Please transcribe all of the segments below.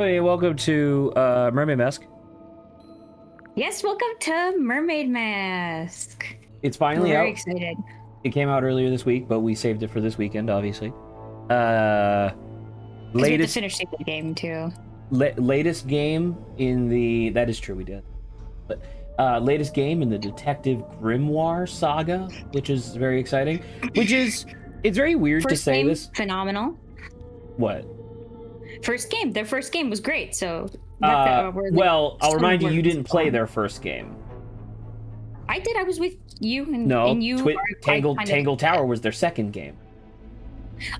Hey, welcome to Mermaid Mask. Yes, welcome to Mermaid Mask. It's We're finally very out. excited. It came out earlier this week, but we saved it for this weekend, obviously. Because we have to Latest finish the game too. latest game in the that is true, we did. But latest game in the Detective Grimoire saga, which is very exciting. It's very weird to First say game, this. phenomenal. What? Their first game was great. So Well, I'll remind you, you didn't play there. their first game. I did. I was with you and No, you. Tangle Tower was their second game.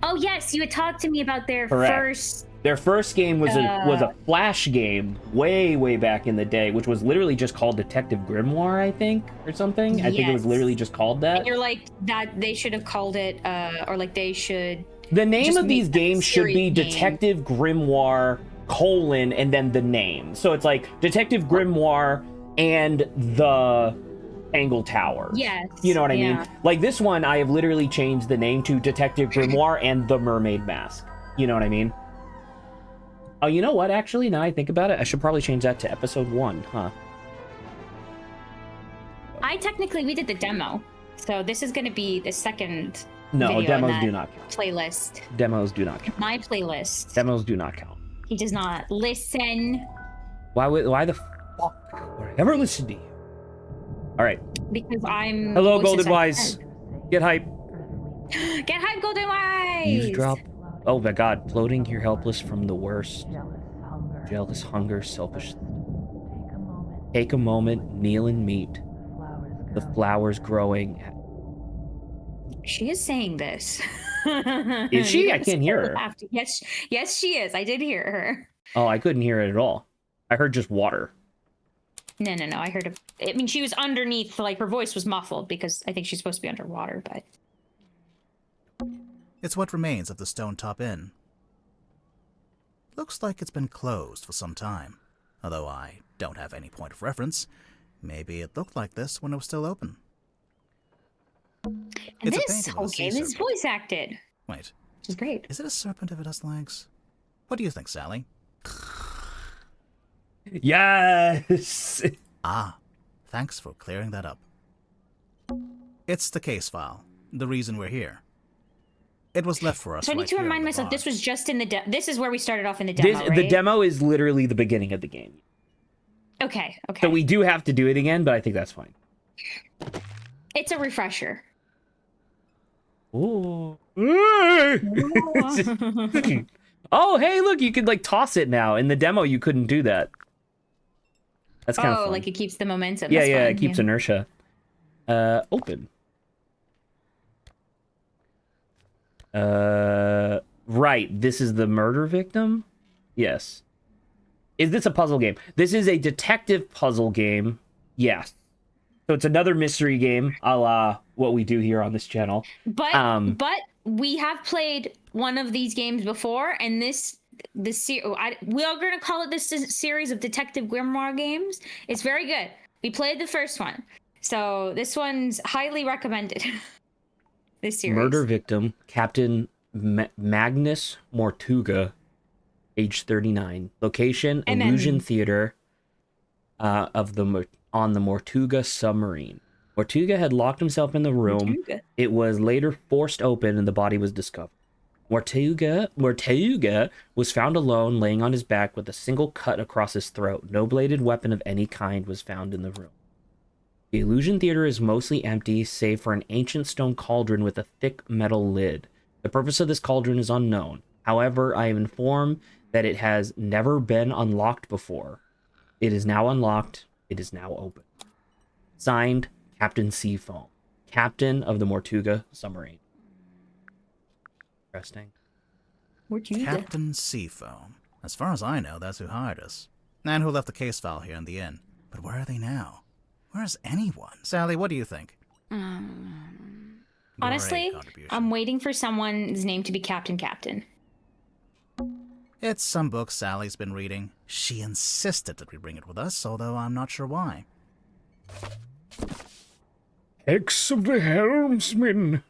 Oh yes, you had talked to me about their Correct. first. Their first game was a Flash game way back in the day, which was literally just called Detective Grimoire, I think, or something. Yes. I think it was literally just called that. And you're like that. They should have called it, or like they should. The name of these games should be Detective Grimoire : and then the name. So it's like Detective Grimoire and the Tangle Tower. Yes. You know what I mean? Like this one, I have literally changed the name to Detective Grimoire and the Mermaid Mask. You know what I mean? Oh, you know what? Actually, now I think about it, I should probably change that to episode 1, huh? We did the demo, so this is going to be the second. No, demos do not count. Playlist. Demos do not count. My playlist. Demos do not count. He does not listen. Why the fuck would I ever listen to you? All right. Because I'm. Hello, Golden Wise. Get hype. Get hype, Golden Wise. Eavesdrop. Oh my God, floating here helpless from the worst. Jealous hunger, selfish. Take a moment, kneel and meet. The flowers growing. She is saying this. Is she? I can't hear her. Yes, she is. I did hear her. Oh, I couldn't hear it at all. I heard just water. No. I heard I mean, she was underneath, like her voice was muffled because I think she's supposed to be underwater, but. It's what remains of the Stone Top Inn. Looks like it's been closed for some time. Although I don't have any point of reference. Maybe it looked like this when it was still open. And this whole game is voice acted. Wait. Which is great. Is it a serpent if it has legs? What do you think, Sally? Yes! Ah, thanks for clearing that up. It's the case file. The reason we're here. It was left for us. So I need to remind myself, this was just in the this is where we started off in the demo, right? The demo is literally the beginning of the game. Okay. So we do have to do it again, but I think that's fine. It's a refresher. Ooh. Oh, hey, look, you could like toss it now. In the demo, you couldn't do that. That's kind of fun. Oh, like it keeps the momentum. Yeah, That's fun. It keeps inertia. Open. Right. This is the murder victim? Yes. Is this a puzzle game? This is a detective puzzle game. Yes. So it's another mystery game, a la what we do here on this channel. But we have played one of these games before, and we are going to call it this series of Detective Grimoire games. It's very good. We played the first one, so this one's highly recommended. This series. Murder victim, Captain Magnus Mortuga, age 39. Location, Illusion Theater on the Mortuga submarine. Mortuga had locked himself in the room. It was later forced open and the body was discovered. Mortuga was found alone, laying on his back with a single cut across his throat. No bladed weapon of any kind was found in the room. The Illusion Theater is mostly empty, save for an ancient stone cauldron with a thick metal lid. The purpose of this cauldron is unknown. However, I am informed that it has never been unlocked before. It is now unlocked. It is now open. Signed, Captain Seafoam, captain of the Mortuga submarine. Interesting. Captain Seafoam. As far as I know, that's who hired us. And who left the case file here in the inn. But where are they now? Where's anyone? Sally, what do you think? Honestly, I'm waiting for someone's name to be Captain. It's some book Sally's been reading. She insisted that we bring it with us, although I'm not sure why. Hex of the Helmsman.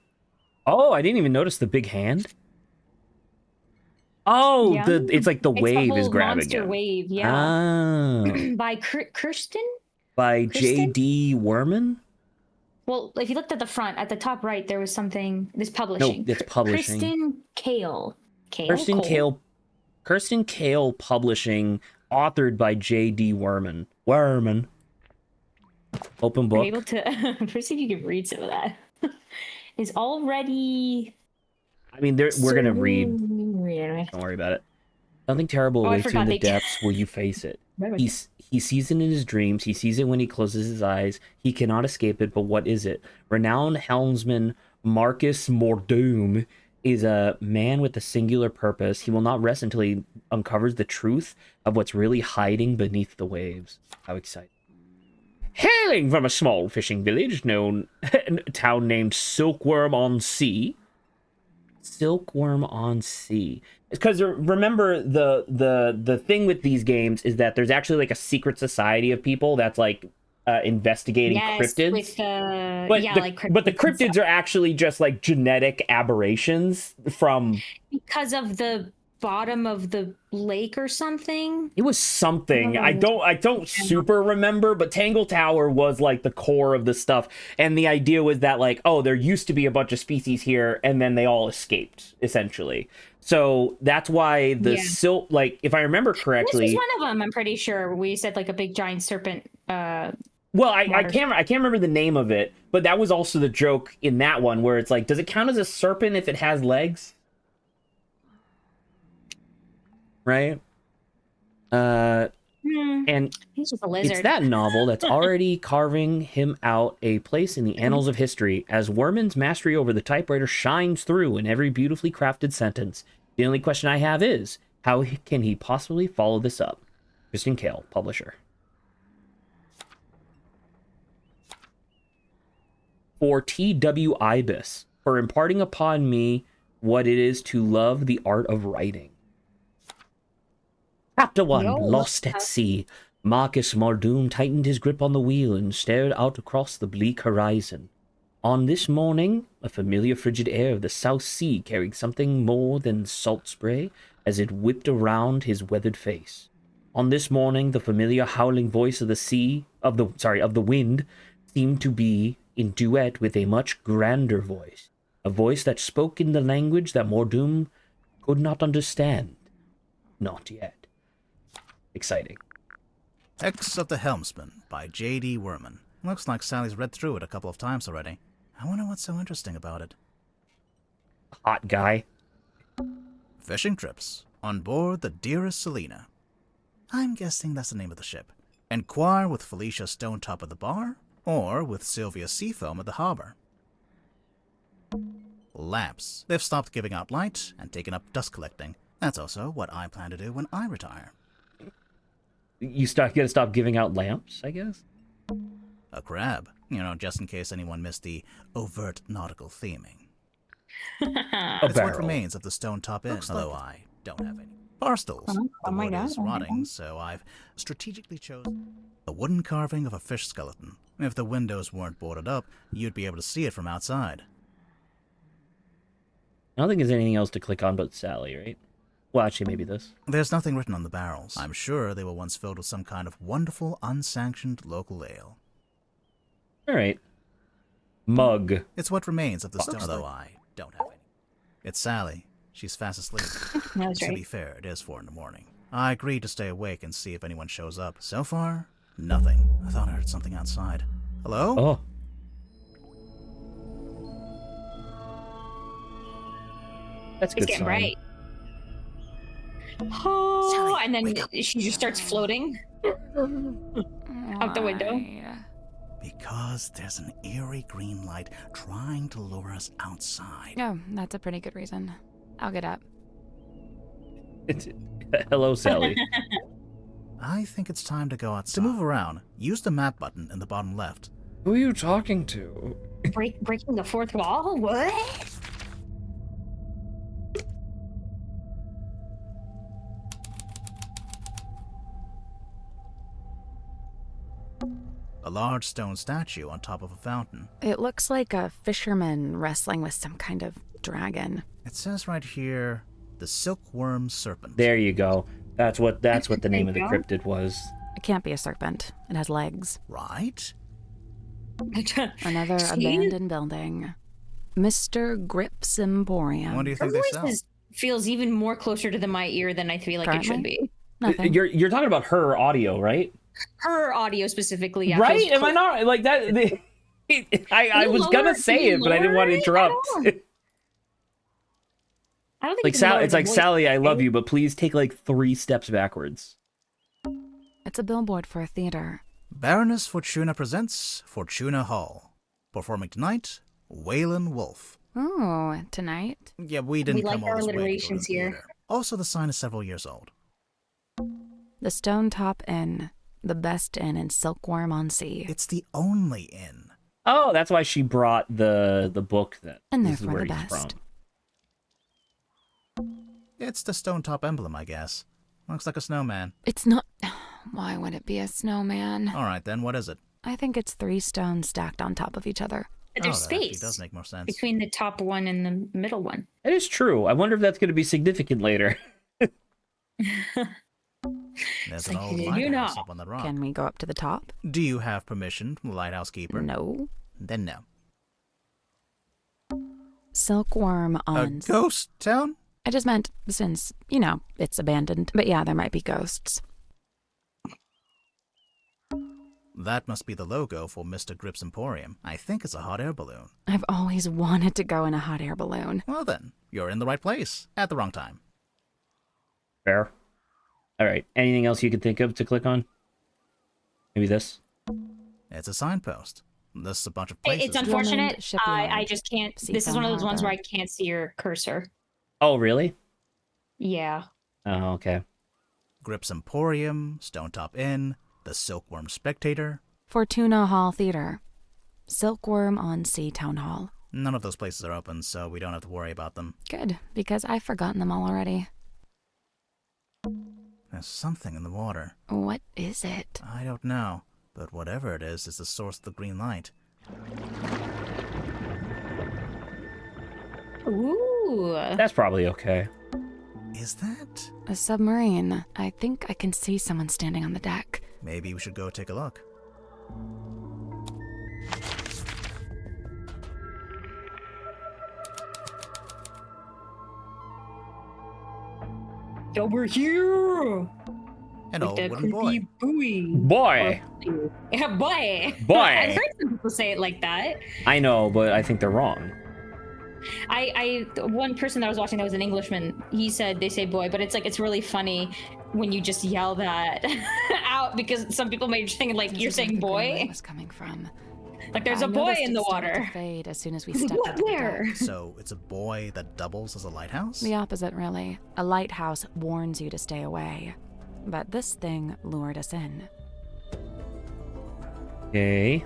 Oh, I didn't even notice the big hand. Oh, Yeah. it's like the It's wave the is whole grabbing monster him. wave, yeah. Ah. By Kirsten? By Kristen? J.D. Werman? Well, if you looked at the front, at the top right, there was something. This publishing. No, it's publishing. Kristen Kale. Kirsten Kale Publishing, authored by J.D. Werman. Open Are book. you able to first see if you can read some of that? Is already. I mean, we're gonna read. Anyway. Don't worry about it. Something terrible I awaits you in forgot the they- depths. Will you face it? Right. He sees it in his dreams. He sees it when he closes his eyes. He cannot escape it. But what is it? Renowned helmsman Marcus Mordoom is a man with a singular purpose. He will not rest until he uncovers the truth of what's really hiding beneath the waves. How exciting! Hailing from a small fishing village town named Silkworm-on-Sea. Silkworm-on-Sea. Because remember, the thing with these games is that there's actually like a secret society of people that's like investigating cryptids. With but the cryptids are actually just like genetic aberrations from, because of the bottom of the lake or something. it was something. I don't super remember, but Tangle Tower was like the core of the stuff, and the idea was that like, oh, there used to be a bunch of species here and then they all escaped, essentially. So that's why the silk, like, if I remember correctly, This was one of them. I'm pretty sure we said like a big giant serpent. well, I can't remember the name of it, but that was also the joke in that one where it's like, does it count as a serpent if it has legs? Right? And He's just a lizard. it's that novel that's already carving him out a place in the annals of history, as Werman's mastery over the typewriter shines through in every beautifully crafted sentence. The only question I have is, how can he possibly follow this up? Kristen Kale, publisher. For T.W. Ibis, for imparting upon me what it is to love the art of writing. Chapter 1, Lost at Sea. Marcus Mordoom tightened his grip on the wheel and stared out across the bleak horizon. On this morning, a familiar frigid air of the South Sea carried something more than salt spray as it whipped around his weathered face. On this morning, the familiar howling voice of the wind, seemed to be in duet with a much grander voice, a voice that spoke in the language that Mordoom could not understand. Not yet. Exciting. X of the Helmsman by J.D. Werman. Looks like Sally's read through it a couple of times already. I wonder what's so interesting about it. Hot guy. Fishing trips. On board the Dearest Selena. I'm guessing that's the name of the ship. Enquire with Felicia Stonetop at the bar, or with Sylvia Seafoam at the harbor. Lamps. They've stopped giving out light and taken up dust collecting. That's also what I plan to do when I retire. You gotta stop giving out lamps, I guess? A crab. Just in case anyone missed the overt nautical theming. A It's barrel. what remains of the Stonetop Inn, although I don't have any. Bar stools. The wood is rotting, so I've strategically chosen a wooden carving of a fish skeleton. If the windows weren't boarded up, you'd be able to see it from outside. I don't think there's anything else to click on but Sally, right? Well, actually, maybe this. There's nothing written on the barrels. I'm sure they were once filled with some kind of wonderful, unsanctioned local ale. All right. Mug. It's what remains of the stone, although I don't have any. It's Sally. She's fast asleep. That's To right. be fair, it is 4 in the morning. I agreed to stay awake and see if anyone shows up. So far, nothing. I thought I heard something outside. Hello? Oh. That's a It's good getting sign. bright. Oh, Sally, and then wake up. she just starts floating out the window. Why? Because there's an eerie green light trying to lure us outside. Oh, that's a pretty good reason. I'll get up. Hello, Sally. I think it's time to go outside. To move around, use the map button in the bottom left. Who are you talking to? Breaking the fourth wall? What? A large stone statue on top of a fountain. It looks like a fisherman wrestling with some kind of dragon. It says right here, the silkworm serpent. There you go. That's what the name of the go. cryptid was. It can't be a serpent. It has legs. Right? Another See? abandoned building. Mr. Grip's Emporium. What do you think Her they voice sell? feels even more closer to my ear than I feel like it should Currently? be. Nothing. You're talking about her audio, right? Her audio specifically, yeah, Right? feels Am I not like that? I was lower? gonna Can say you it, but I didn't want to lower it? interrupt. I don't think Like you can lower it's the like voice. Sally, I love you, but please take like 3 steps backwards. It's a billboard for a theater. Baroness Fortuna presents Fortuna Hall. Performing tonight, Waylon Wolf. Oh, tonight? Yeah, we didn't like come all our this way to go to the alliterations here. theater. Also, the sign is several years old. The Stone Top Inn. The best inn in Silkworm-on-Sea. It's the only inn. Oh, that's why she brought the book that And this is therefore where the he's best. from. It's the stone top emblem, I guess. Looks like a snowman. It's not... Why would it be a snowman? All right, then, what is it? I think it's 3 stones stacked on top of each other. But there's that actually space does make more sense. between the top one and the middle one. It is true. I wonder if that's going to be significant later. There's It's an like, old you lighthouse know. up on the rock. Can we go up to the top? Do you have permission from the lighthouse keeper? No. Then no. Silkworm A on... ghost town? I just meant since, it's abandoned. But yeah, there might be ghosts. That must be the logo for Mr. Grip's Emporium. I think it's a hot air balloon. I've always wanted to go in a hot air balloon. Well then, you're in the right place at the wrong time. Fair. All right. Anything else you could think of to click on? Maybe this? It's a signpost. This is a bunch of places. It's unfortunate. Gilman Shipyard. I just can't. This is Seafoam one of those ones where Harbor. I can't see your cursor. Oh, really? Yeah. Oh, okay. Grip's Emporium, Stone Top Inn, the Silkworm Spectator. Fortuna Hall Theater. Silkworm-on-Sea Town Hall. None of those places are open, so we don't have to worry about them. Good, because I've forgotten them all already. There's something in the water. What is it? I don't know, but whatever it is the source of the green light. Ooh. That's probably okay. Is that? A submarine. I think I can see someone standing on the deck. Maybe we should go take a look. Over here. An With old the wooden boy. creepy buoy. Boy! Yeah, boy. Boy. I've heard some people say it like that. I know, but I think they're wrong. One person that I was watching that was an Englishman. He said they say boy, but it's really funny when you just yell that out because some people may think like you're This is where saying the green light boy. was coming from. Like there's I a boy noticed in it the started to water. fade as soon as we stepped What? onto the Where? deck. So it's a boy that doubles as a lighthouse? The opposite, really. A lighthouse warns you to stay away. But this thing lured us in. Okay.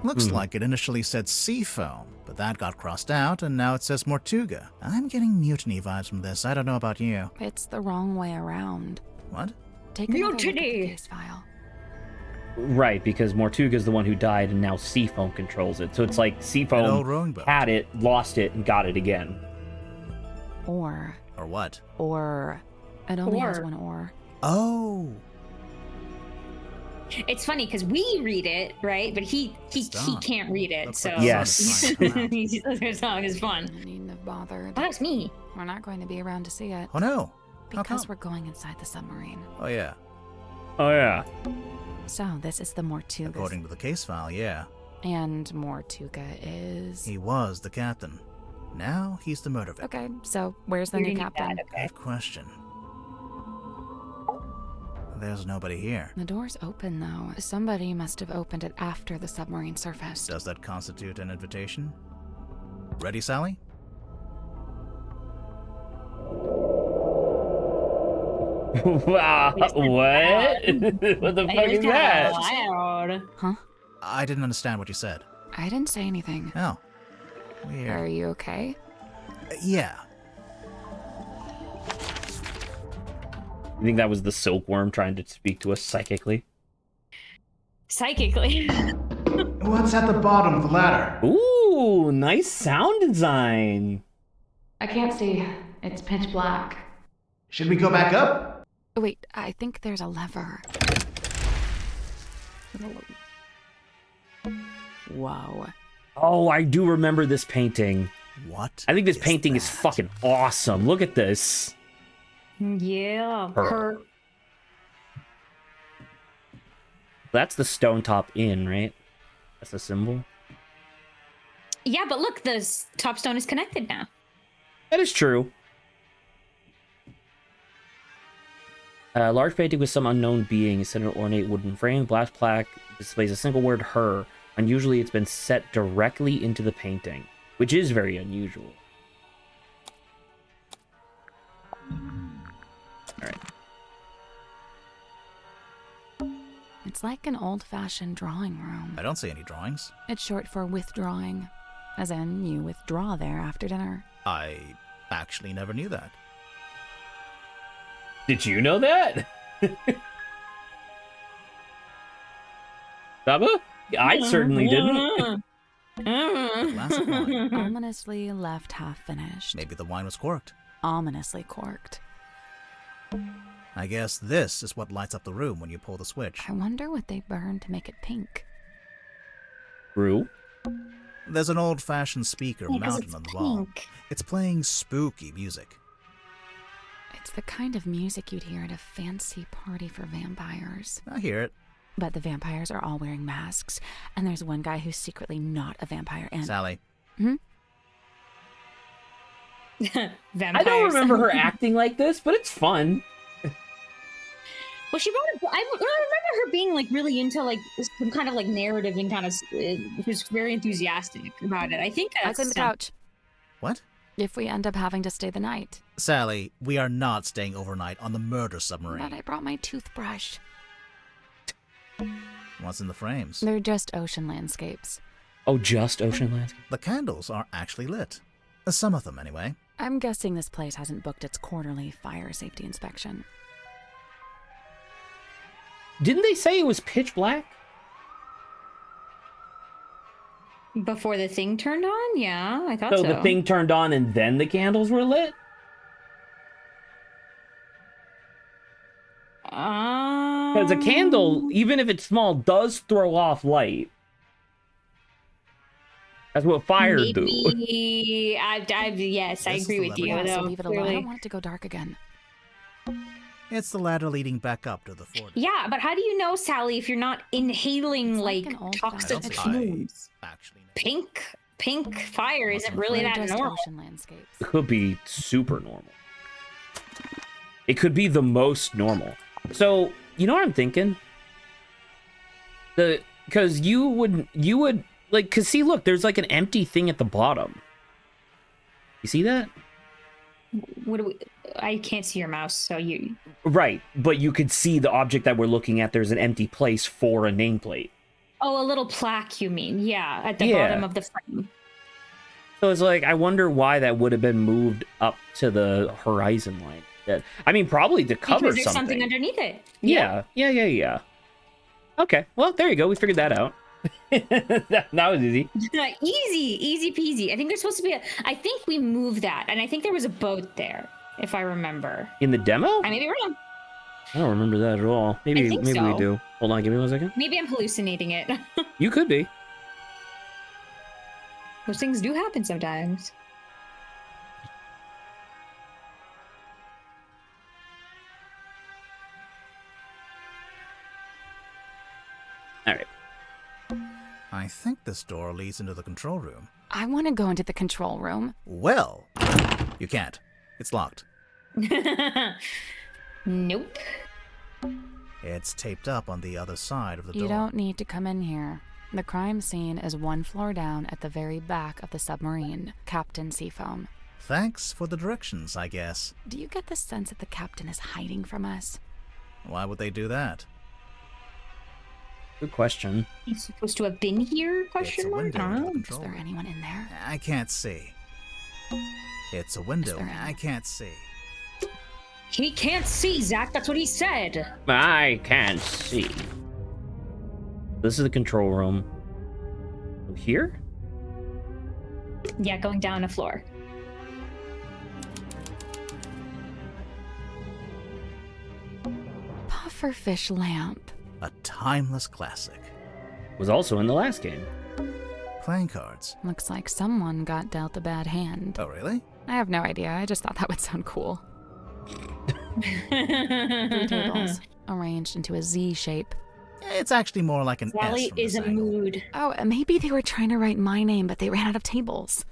Looks like it initially said Seafoam, but that got crossed out, and now it says Mortuga. I'm getting mutiny vibes from this. I don't know about you. It's the wrong way around. What? Take another look at the Mutiny! case file. Right, because Mortuga's the one who died, and now Seafoam controls it. So it's like An old Seafoam rowing boat. had it, lost it, and got it again. Or, Or what? it only has Or. one or. Oh! It's funny because we read it right, but he Stop. can't read it. Looks So like the Yes. sun is trying to come out. his song is fun. I needn't have bothered. Oh, that's me. We're not going to be around to see it. Oh no! How Because come? we're going inside the submarine. Oh yeah. Oh, yeah. So this is the Mortuga. According to the case file, yeah. And Mortuga is... He was the captain. Now he's the murder victim. Okay, so where's the We new didn't need captain? that, okay. Good question. There's nobody here. The door's open, though. Somebody must have opened it after the submarine surfaced. Does that constitute an invitation? Ready, Sally? Wow. What? What the fuck is that? Loud. Huh? I didn't understand what you said. I didn't say anything. Oh. Weird. Are you okay? Yeah. You think that was the silkworm trying to speak to us psychically? Psychically. What's at the bottom of the ladder? Ooh, nice sound design. I can't see. It's pitch black. Should we go back up? Wait, I think there's a lever. Whoa. Oh, I do remember this painting. What? I think this painting is fucking awesome. Look at this. Yeah. Her. That's the Stone Top Inn, right? That's the symbol. Yeah, but look, the top stone is connected now. That is true. A large painting with some unknown being is set in an ornate wooden frame. Glass plaque displays a single word, her. Unusually, it's been set directly into the painting, which is very unusual. Alright. It's like an old-fashioned drawing room. I don't see any drawings. It's short for withdrawing, as in you withdraw there after dinner. I actually never knew that. Did you know that? Saba? I certainly didn't. A glass of wine. Ominously left half-finished. Maybe the wine was corked. Ominously corked. I guess this is what lights up the room when you pull the switch. I wonder what they burned to make it pink. True. There's an old-fashioned speaker Yeah, 'cause mounted it's on the wall. pink. It's playing spooky music. It's the kind of music you'd hear at a fancy party for vampires. I hear it. But the vampires are all wearing masks, and there's one guy who's secretly not a vampire. And Sally. Vampires. I don't remember her acting like this, but it's fun. Well, she brought it. I remember her being like really into like some kind of like narrative and kind of. She was very enthusiastic about it. I think. I cleaned the couch. What? If we end up having to stay the night. Sally, we are not staying overnight on the murder submarine. But I brought my toothbrush. What's in the frames? They're just ocean landscapes. Oh, just ocean landscape? The candles are actually lit. Some of them, anyway. I'm guessing this place hasn't booked its quarterly fire safety inspection. Didn't they say it was pitch black? Before the thing turned on, yeah, I thought so. So the thing turned on and then the candles were lit? Because a candle, even if it's small, does throw off light. That's what fire do. Yes, I agree with you. Yeah, so Though, leave it alone. I don't want it to go dark again. It's the ladder leading back up to the floor. Yeah, but how do you know, Sally, if you're not inhaling It's like like an old toxic fashioned fumes? Actually, Pink fire isn't really They're that just normal. ocean landscapes. It could be super normal. It could be the most normal. So, you know what I'm thinking? Because you would like, because see, look, there's like an empty thing at the bottom. You see that? What do we? I can't see your mouse, so you. Right, but you could see the object that we're looking at. There's an empty place for a nameplate. Oh, a little plaque, you mean? Yeah, at the Yeah. bottom of the frame. So it's like, I wonder why that would have been moved up to the horizon line. I mean, probably to cover Because there's something underneath it. Yeah. Okay, well, there you go. We figured that out. that was easy. Easy peasy. I think there's supposed to be I think we moved that, and I think there was a boat there, if I remember. In the demo? I may be wrong. I don't remember that at all. Maybe think we so. do. Hold on, give me 1 second. Maybe I'm hallucinating it. You could be. Those things do happen sometimes. All right. I think this door leads into the control room. I want to go into the control room. Well, you can't. It's locked. Nope. It's taped up on the other side of the door. You don't need to come in here. The crime scene is 1 floor down at the very back of the submarine, Captain Seafoam. Thanks for the directions, I guess. Do you get the sense that the captain is hiding from us? Why would they do that? Good question. He's supposed to have been here? It's a Question mark. window into the Is control there room. anyone in there? I can't see. It's a window. there I can't see. He can't see, Zach. That's what he said. I can't see. This is the control room. Here? Yeah, going down a floor. Pufferfish lamp. A timeless classic. Was also in the last game. Playing cards. Looks like someone got dealt a bad hand. Oh, really? I have no idea. I just thought that would sound cool. 3 tables, arranged into a Z shape. It's actually more like an S Sally from is this a angle. mood. Oh, maybe they were trying to write my name, but they ran out of tables.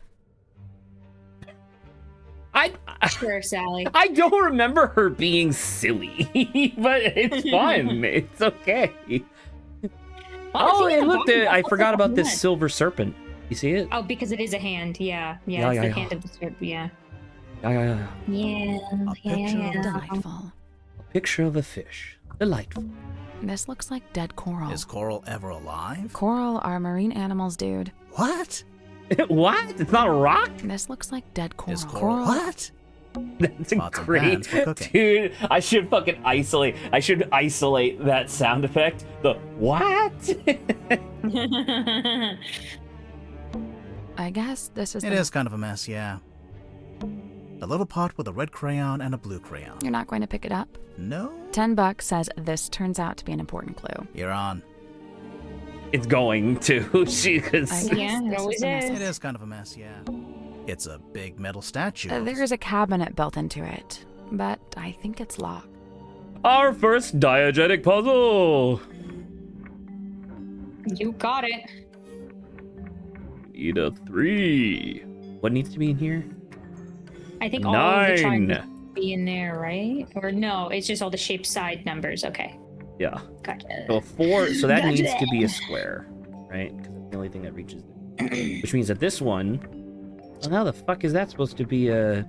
Sure, Sally. I don't remember her being silly, but it's fun. It's okay. Oh, and look, I forgot about this silver serpent. You see it? Oh, because it is a hand. Yeah, Yeah, it's yeah, the yeah. hand of the serpent. Yeah. Yeah. Yeah. A picture of Delightful. A picture of a fish. Delightful. This looks like dead coral. Is coral ever alive? Coral are marine animals, dude. What? What? It's not a rock? This looks like dead coral. Is coral what? That's Pots and great. pans for cooking. Dude, I should fucking isolate. I should isolate that sound effect. The what? I guess this is It is kind of a mess, yeah. A little pot with a red crayon and a blue crayon. You're not going to pick it up? No? $10 says this turns out to be an important clue. You're on. It's going to. She I cause guess Yeah, it this always is a is. It message. is kind of a mess, yeah. It's a big metal statue. There is a cabinet built into it, but I think it's locked. our first diegetic puzzle. You got it. Need a 3. What needs to be in here? I think all of the 9. triangles be in there, right? Or no, it's just all the shape side numbers. Okay, Yeah. gotcha. So a 4. So that Gotcha. needs to be a square, right? Because it's the only thing that reaches there. Which means that this one. Well, how the fuck is that supposed to be a?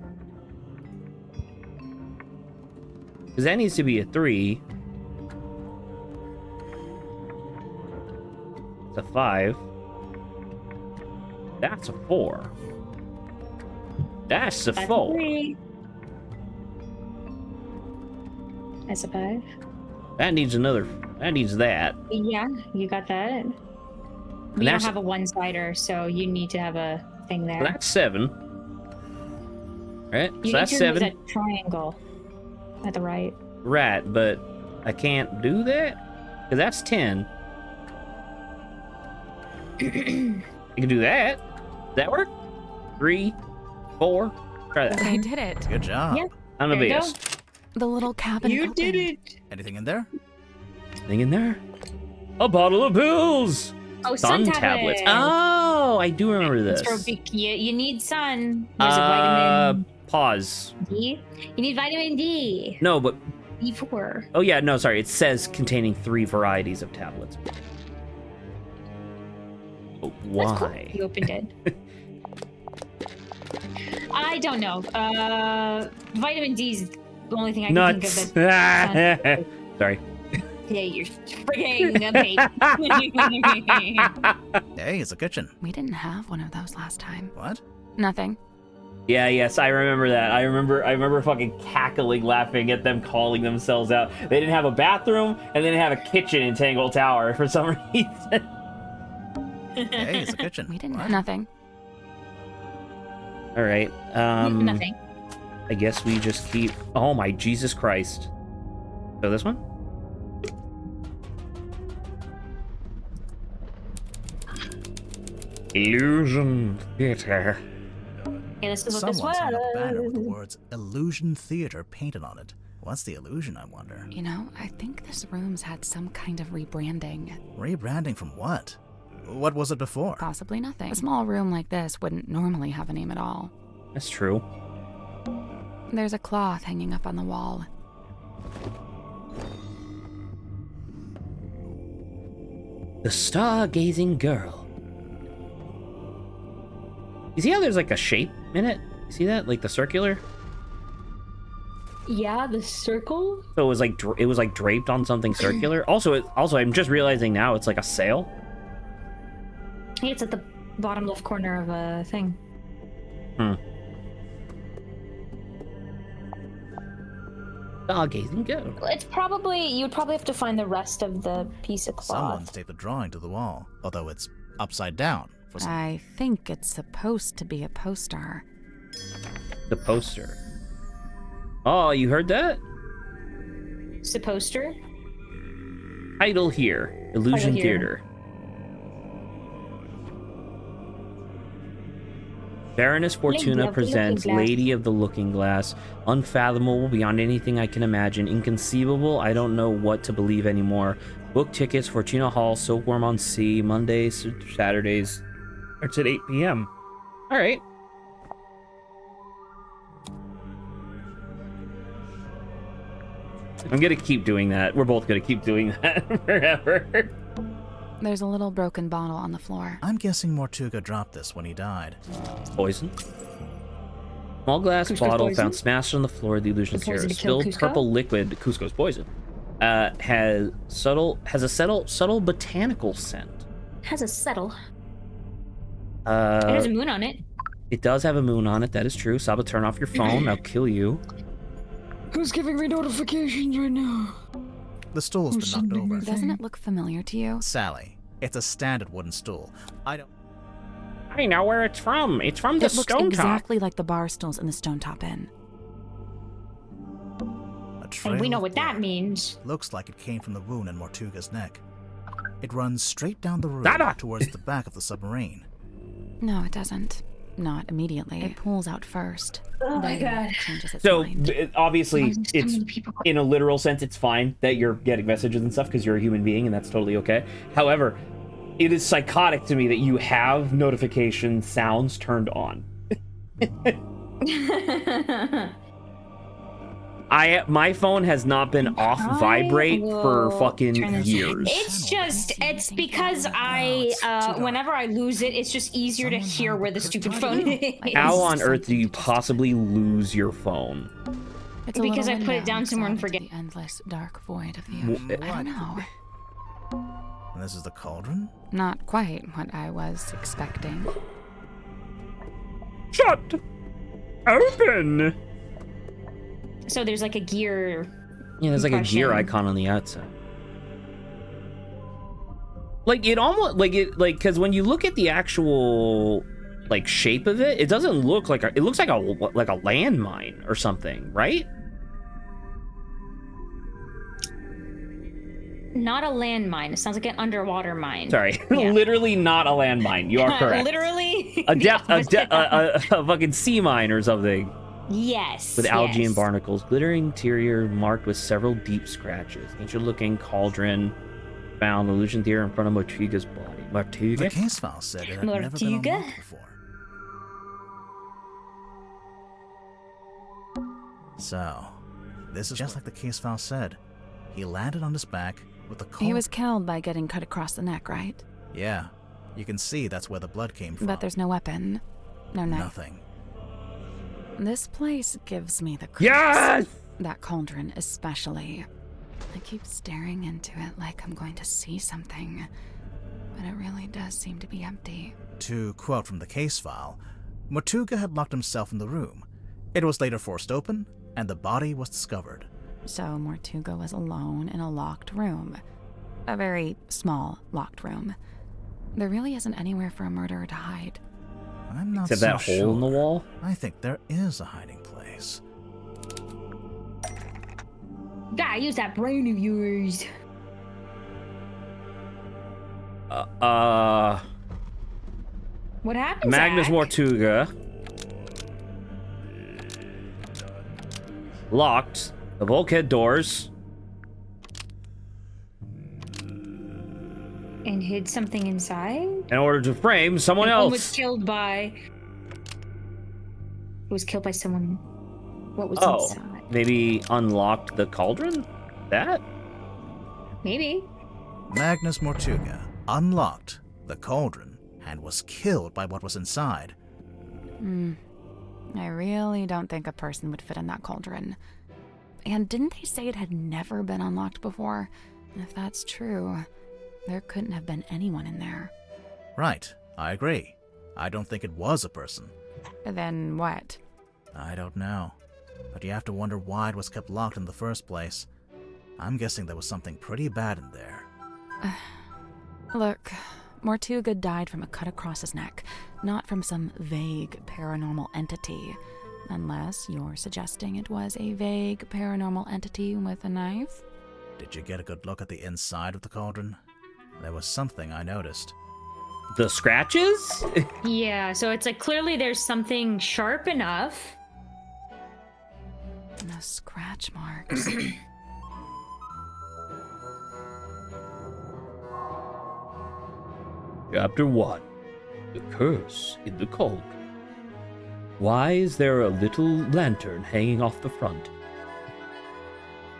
Because that needs to be a 3. It's a 5. That's a 4. That's a That's 4. 3. That's a 5. That needs another. That needs that. Yeah, you got that. We don't that's- have a one-sider, so you need to have a thing there. So that's 7. Right? you So that's need to 7. remove that triangle at the right. Right, but I can't do that? Because that's 10. You can do that. Does that work? 3, 4. Try that. I did it. Good job. Yeah. I'm the There you go. biggest. The little cabinet You did opened. it. Anything in there? Thing in there? A bottle of pills! Oh, Sun tablets. Oh, I do remember this. You need sun. There's a vitamin Pause. D. You need vitamin D. No, but D4. oh yeah, no, sorry. It says containing 3 varieties of tablets. But That's cool. why? You opened it. I don't know. Vitamin D is the only thing I can Nuts. think of. That Sorry. yeah, you're frigging a baby. Hey, it's a kitchen. We didn't have one of those last time. What? Nothing. Yeah, yes, I remember that. I remember fucking cackling, laughing at them calling themselves out. They didn't have a bathroom, and they didn't have a kitchen in Tangle Tower for some reason. Hey, it's a kitchen. We didn't. What? Nothing. All right. Nothing. I guess we just keep. Oh my Jesus Christ! So this one. Illusion Theater. Okay, this is what this Someone's hung a banner with the was. words Illusion Theater painted on it. What's the illusion, I wonder? You know, I think this room's had some kind of rebranding. Rebranding from what? What was it before? Possibly nothing. A small room like this wouldn't normally have a name at all. That's true. There's a cloth hanging up on the wall. The Stargazing Girl. You see how there's like a shape in it? You see that? Like the circular? Yeah, the circle. So it was like draped on something circular. Also, I'm just realizing now it's like a sail. Yeah, it's at the bottom left corner of a thing. Stargazing Girl. It's probably you'd probably have to find the rest of the piece of cloth. Someone's taped a drawing to the wall, although it's upside down. for some... I think it's supposed to be a poster. The poster. Oh, you heard that? Supposter? Title here. Illusion Title here. Theater. Baroness Fortuna of the presents Looking Glass. Lady of the Looking Glass. Unfathomable beyond anything I can imagine. Inconceivable. I don't know what to believe anymore. Book tickets, Fortuna Hall, Silkworm on Sea, Mondays, Saturdays. It's at 8 p.m. All right. I'm going to keep doing that. We're both going to keep doing that forever. There's a little broken bottle on the floor. I'm guessing Mortuga dropped this when he died. Poison. Small glass Cusco's bottle poison? found smashed on the floor of the illusion The poison theater. to kill Spilled Cusco? purple liquid. Cusco's poison. Has a subtle botanical scent. Has a settle. It Uh, has a moon on it. it does have a moon on it. That is true. Saba, turn off your phone. I'll kill you. Who's giving me notifications right now? The stool's been knocked over. Doesn't it look familiar to you? Sally, it's a standard wooden stool. I know where it's from. It's from the It looks stone exactly like the bar stools in the Stone Top Inn. A trail And we know of what that blood. means. Looks like it came from the wound in Mortuga's neck. It runs straight down the room Dada! towards the back of the submarine. No, it doesn't. Not immediately. It pulls out first. Oh my then God. changes its So mind. obviously, So it's many people. in a literal sense, it's fine that you're getting messages and stuff because you're a human being, and that's totally okay. However, it is psychotic to me that you have notification sounds turned on. My phone has not been off I vibrate for will fucking turn this- years. It's because whenever I lose it, it's just easier to hear where the stupid phone is. How on earth do you possibly lose your phone? It's a because little I put it window down somewhere and into forget. the endless dark void of the Wh- ocean. I don't know. And this is the cauldron? Not quite what I was expecting. Shut! Open! So there's like a gear. Yeah, there's like a gear impression. icon on the outside. Like it almost because when you look at the actual like shape of it, it doesn't look like it looks like a landmine or something, right? Not a landmine. It sounds like an underwater mine. Sorry, Yeah. literally not a landmine. You are correct. Literally. a fucking sea mine or something Yes. with algae yes. and barnacles. Glittering interior marked with several deep scratches. Ancient-looking cauldron found illusion theater in front of Mortuga's body. The Mortuga? case file said it had never been Mortuga? unlocked before. So, this is just like the case file said. He landed on his back with the He was killed by getting cut across the neck, right? Yeah, you can see that's where the blood came from. But there's no weapon. No knife. nothing. This place gives me the creeps. Yes! That cauldron especially. I keep staring into it like I'm going to see something. But it really does seem to be empty. To quote from the case file, Mortuga had locked himself in the room. It was later forced open, and the body was discovered. So Mortuga was alone in a locked room. A very small locked room. There really isn't anywhere for a murderer to hide. I'm not Except so that hole in the sure. wall? I think there is a hiding place. Gotta use that brain of yours. What happened? Magnus Zach? Mortuga. Locked the bulkhead doors. And hid something inside? In order to frame someone And was else. killed by. Was killed by someone. What was Oh, inside? maybe unlocked the cauldron? That? Maybe. Magnus Mortuga unlocked the cauldron and was killed by what was inside. I really don't think a person would fit in that cauldron. And didn't they say it had never been unlocked before? If that's true, there couldn't have been anyone in there. Right, I agree. I don't think it was a person. Then what? I don't know. But you have to wonder why it was kept locked in the first place. I'm guessing there was something pretty bad in there. Look, Mortuga died from a cut across his neck, not from some vague paranormal entity. Unless you're suggesting it was a vague paranormal entity with a knife? Did you get a good look at the inside of the cauldron? There was something I noticed. The scratches? Yeah, so it's like clearly there's something sharp enough. The scratch marks. Chapter 1. The Curse in the Cauldron. Why is there a little lantern hanging off the front?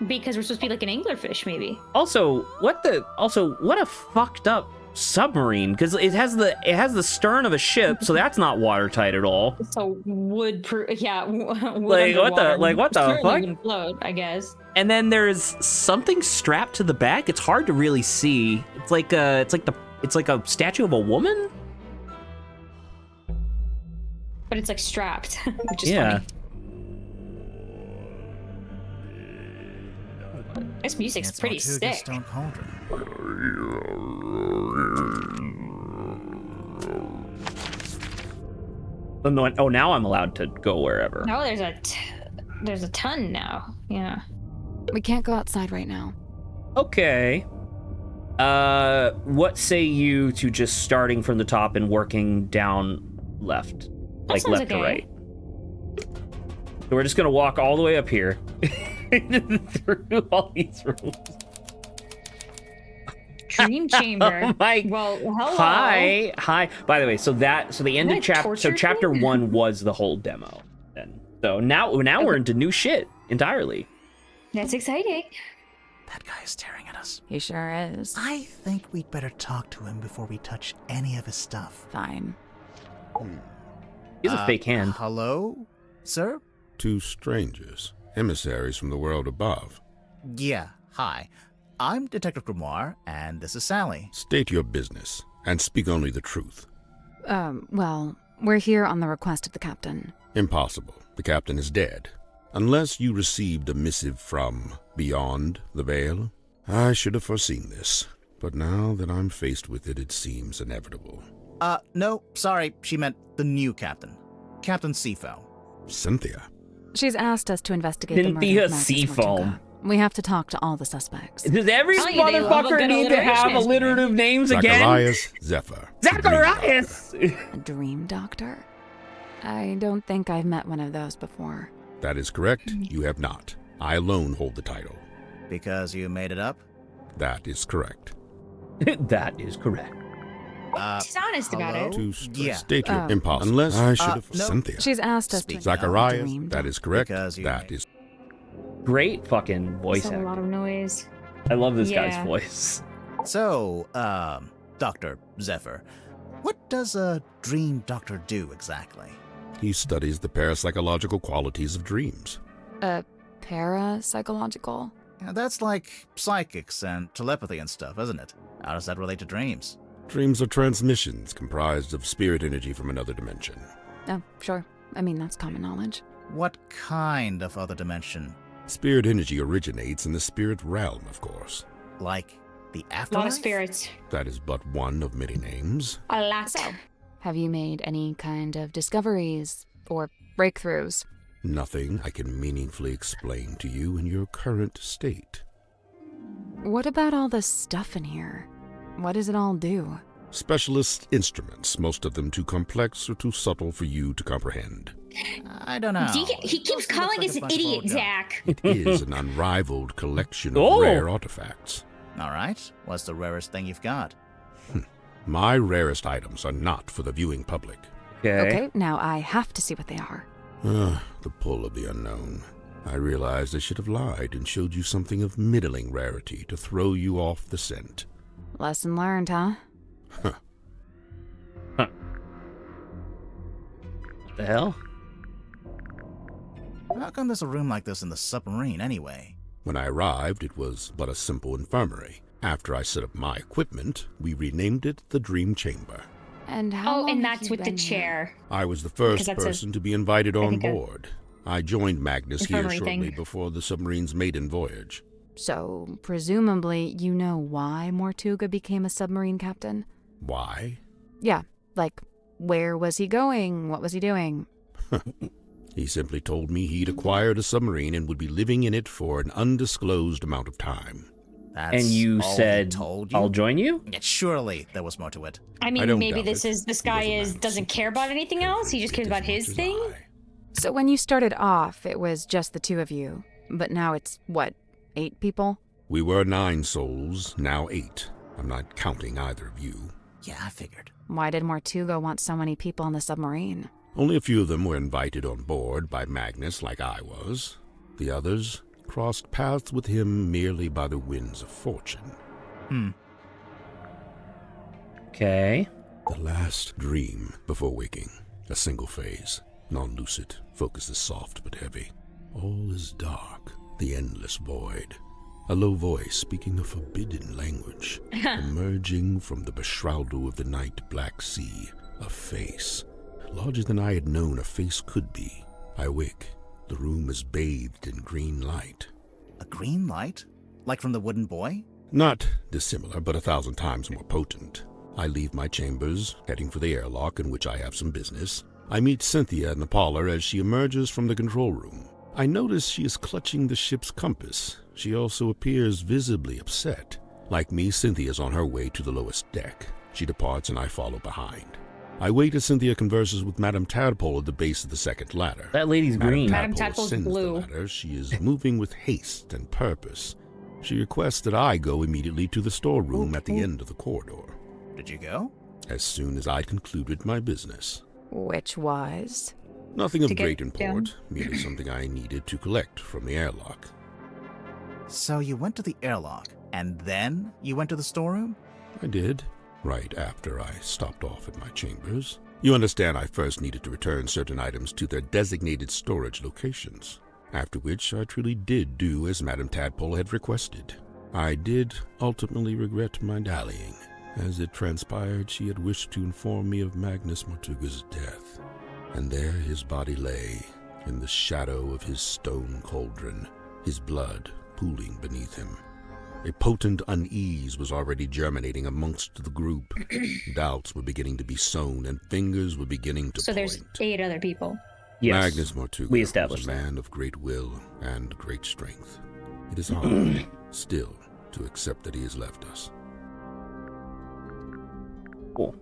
Because we're supposed to be like an anglerfish, maybe. Also, what a fucked up submarine, because it has the stern of a ship, so that's not watertight at all. So wood Like what the fuck? Wouldn't float, I guess. And then there's something strapped to the back. It's hard to really see. It's like a statue of a woman. But it's like strapped, which is Yeah. funny. This music's It's pretty Mortuga's sick. stone cauldron. Oh, now I'm allowed to go wherever. No, there's a ton now. Yeah. We can't go outside right now. Okay. What say you to just starting from the top and working down left? Like sounds left to okay. right. So we're just gonna walk all the way up here. Through all these rooms. Dream chamber. Oh my. Well, hello. Hi. By the way, so the end of chapter 1 was the whole demo. Then. So now we're into new shit entirely. That's exciting. That guy is staring at us. He sure is. I think we'd better talk to him before we touch any of his stuff. Fine. He's a fake hand. Hello, sir? Two strangers, emissaries from the world above. Yeah, hi. I'm Detective Grimoire, and this is Sally. State your business, and speak only the truth. Well, we're here on the request of the captain. Impossible. The captain is dead. Unless you received a missive from beyond the veil. I should have foreseen this, but now that I'm faced with it, it seems inevitable. No, sorry, she meant the new captain. Captain Seafoam. Cynthia. She's asked us to investigate the murder Cynthia of Marcus Seafoam. Mortuga. We have to talk to all the suspects. Does every Tell you they love a motherfucker good need to have alliteration. alliterative names again? Zacharias Zephyr. Zacharias! A dream doctor? I don't think I've met one of those before. That is correct. You have not. I alone hold the title. Because you made it up? That is correct. That is correct. She's honest about it. To Yeah. state your Oh. impossible. Unless I should have no. Cynthia. She's asked us Speak to... up. Zacharias. Dream That is correct. Because you That made- is Great fucking voice That's a acting. lot of noise. I love this Yeah. guy's voice. So, Dr. Zephyr, what does a dream doctor do exactly? He studies the parapsychological qualities of dreams. Parapsychological? Yeah, that's like psychics and telepathy and stuff, isn't it? How does that relate to dreams? Dreams are transmissions comprised of spirit energy from another dimension. Oh, sure. I mean, that's common knowledge. What kind of other dimension? Spirit energy originates in the spirit realm, of course. Like the A lot afterlife? of spirits. That is but one of many names. A lot. Have you made any kind of discoveries or breakthroughs? Nothing I can meaningfully explain to you in your current state. What about all this stuff in here? What does it all do? Specialist instruments, most of them too complex or too subtle for you to comprehend. I don't know. He keeps Mostly calling looks us like a bunch of idiot, old junk. Zach. It is an unrivaled collection of Oh. rare artifacts. All right. What's the rarest thing you've got? My rarest items are not for the viewing public. Okay, now I have to see what they are. The pull of the unknown. I realized I should have lied and showed you something of middling rarity to throw you off the scent. Lesson learned, huh? The hell? How come there's a room like this in the submarine anyway? When I arrived, it was but a simple infirmary. After I set up my equipment, we renamed it the Dream Chamber. And how Oh, long and have that's you with the been chair. I was the first Because that's a- person to be invited I on think a board. I joined Magnus here infirmary shortly thing. before the submarine's maiden voyage. here? So, presumably, you know why Mortuga became a submarine captain? Why? Yeah, like, where was he going? What was he doing? He simply told me he'd acquired a submarine and would be living in it for an undisclosed amount of time. That's And you all said, he told you? I'll join you? Yet surely there was more to it. I mean, don't maybe doubt this it. is this He guy was a man is of doesn't care secrets. about anything else. He just cares Every about bit his as thing. much as I. So when you started off, it was just the two of you. But now it's, what, 8 people? We were 9 souls, now 8. I'm not counting either of you. Yeah, I figured. Why did Mortuga want so many people on the submarine? Only a few of them were invited on board by Magnus like I was. The others crossed paths with him merely by the winds of fortune. Okay. The last dream before waking. A single phase. Non-lucid. Focus is soft but heavy. All is dark. The endless void. A low voice speaking a forbidden language. Emerging from the beshroudal of the night black sea. A face. Larger than I had known a face could be. I wake. The room is bathed in green light. A green light? Like from the wooden boy? Not dissimilar, but 1,000 times more potent. I leave my chambers, heading for the airlock in which I have some business. I meet Cynthia in the parlor as she emerges from the control room. I notice she is clutching the ship's compass. She also appears visibly upset. Like me, Cynthia is on her way to the lowest deck. She departs and I follow behind. I wait as Cynthia converses with Madame Tadpole at the base of the second ladder. That lady's green. Madame Tadpole Tadpole's ascends blue. the ladder. She is moving with haste and purpose. She requests that I go immediately to the storeroom at the end of the corridor. Did you go? As soon as I'd concluded my business. Which was? Nothing of To get great down. import, merely something I needed to collect from the airlock. So you went to the airlock, and then you went to the storeroom? I did, right after I stopped off at my chambers. You understand I first needed to return certain items to their designated storage locations, after which I truly did do as Madame Tadpole had requested. I did ultimately regret my dallying. As it transpired, she had wished to inform me of Magnus Mortuga's death, and there his body lay, in the shadow of his stone cauldron, his blood pooling beneath him. A potent unease was already germinating amongst the group. Doubts were beginning to be sown, and fingers were beginning to So point. there's 8 other people. Yes. Magnus Mortuga We was established a that. man of great will and great strength. It is hard, still, to accept that he has left us. Cool.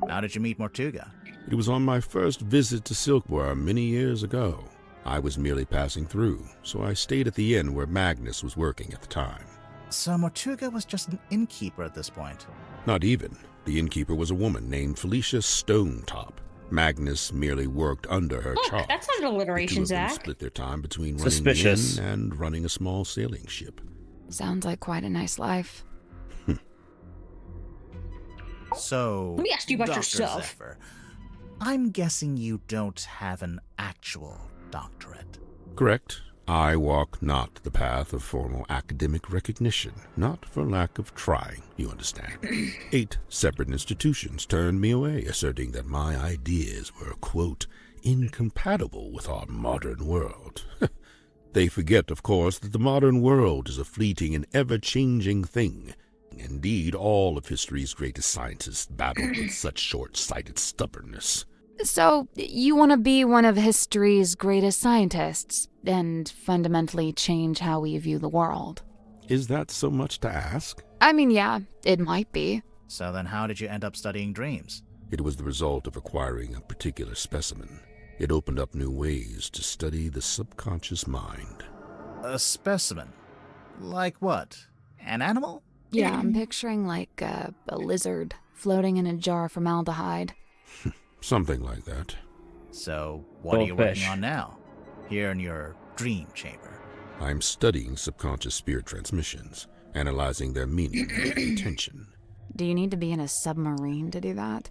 How did you meet Mortuga? It was on my first visit to Silkworm many years ago. I was merely passing through, so I stayed at the inn where Magnus was working at the time. So Mortuga was just an innkeeper at this point. Not even. The innkeeper was a woman named Felicia Stonetop. Magnus merely worked under her Look, charge. that's not an The two alliteration, of them Zach. split their time between running Suspicious. the inn and running a small sailing ship. Sounds like quite a nice life. So, Let me ask you about Dr. yourself. Zephyr, I'm guessing you don't have an actual doctorate. Correct. I walk not the path of formal academic recognition, not for lack of trying, you understand. 8 separate institutions turned me away, asserting that my ideas were, quote, incompatible with our modern world. They forget, of course, that the modern world is a fleeting and ever-changing thing. Indeed, all of history's greatest scientists battled with such short-sighted stubbornness. So, you want to be one of history's greatest scientists and fundamentally change how we view the world? Is that so much to ask? I mean, yeah, it might be. So then how did you end up studying dreams? It was the result of acquiring a particular specimen. It opened up new ways to study the subconscious mind. A specimen? Like what? An animal? Yeah, I'm picturing like a lizard floating in a jar of formaldehyde. Something like that. So what are you Goldfish. working on now? Here in your dream chamber? I'm studying subconscious spirit transmissions, analyzing their meaning and intention. Do you need to be in a submarine to do that?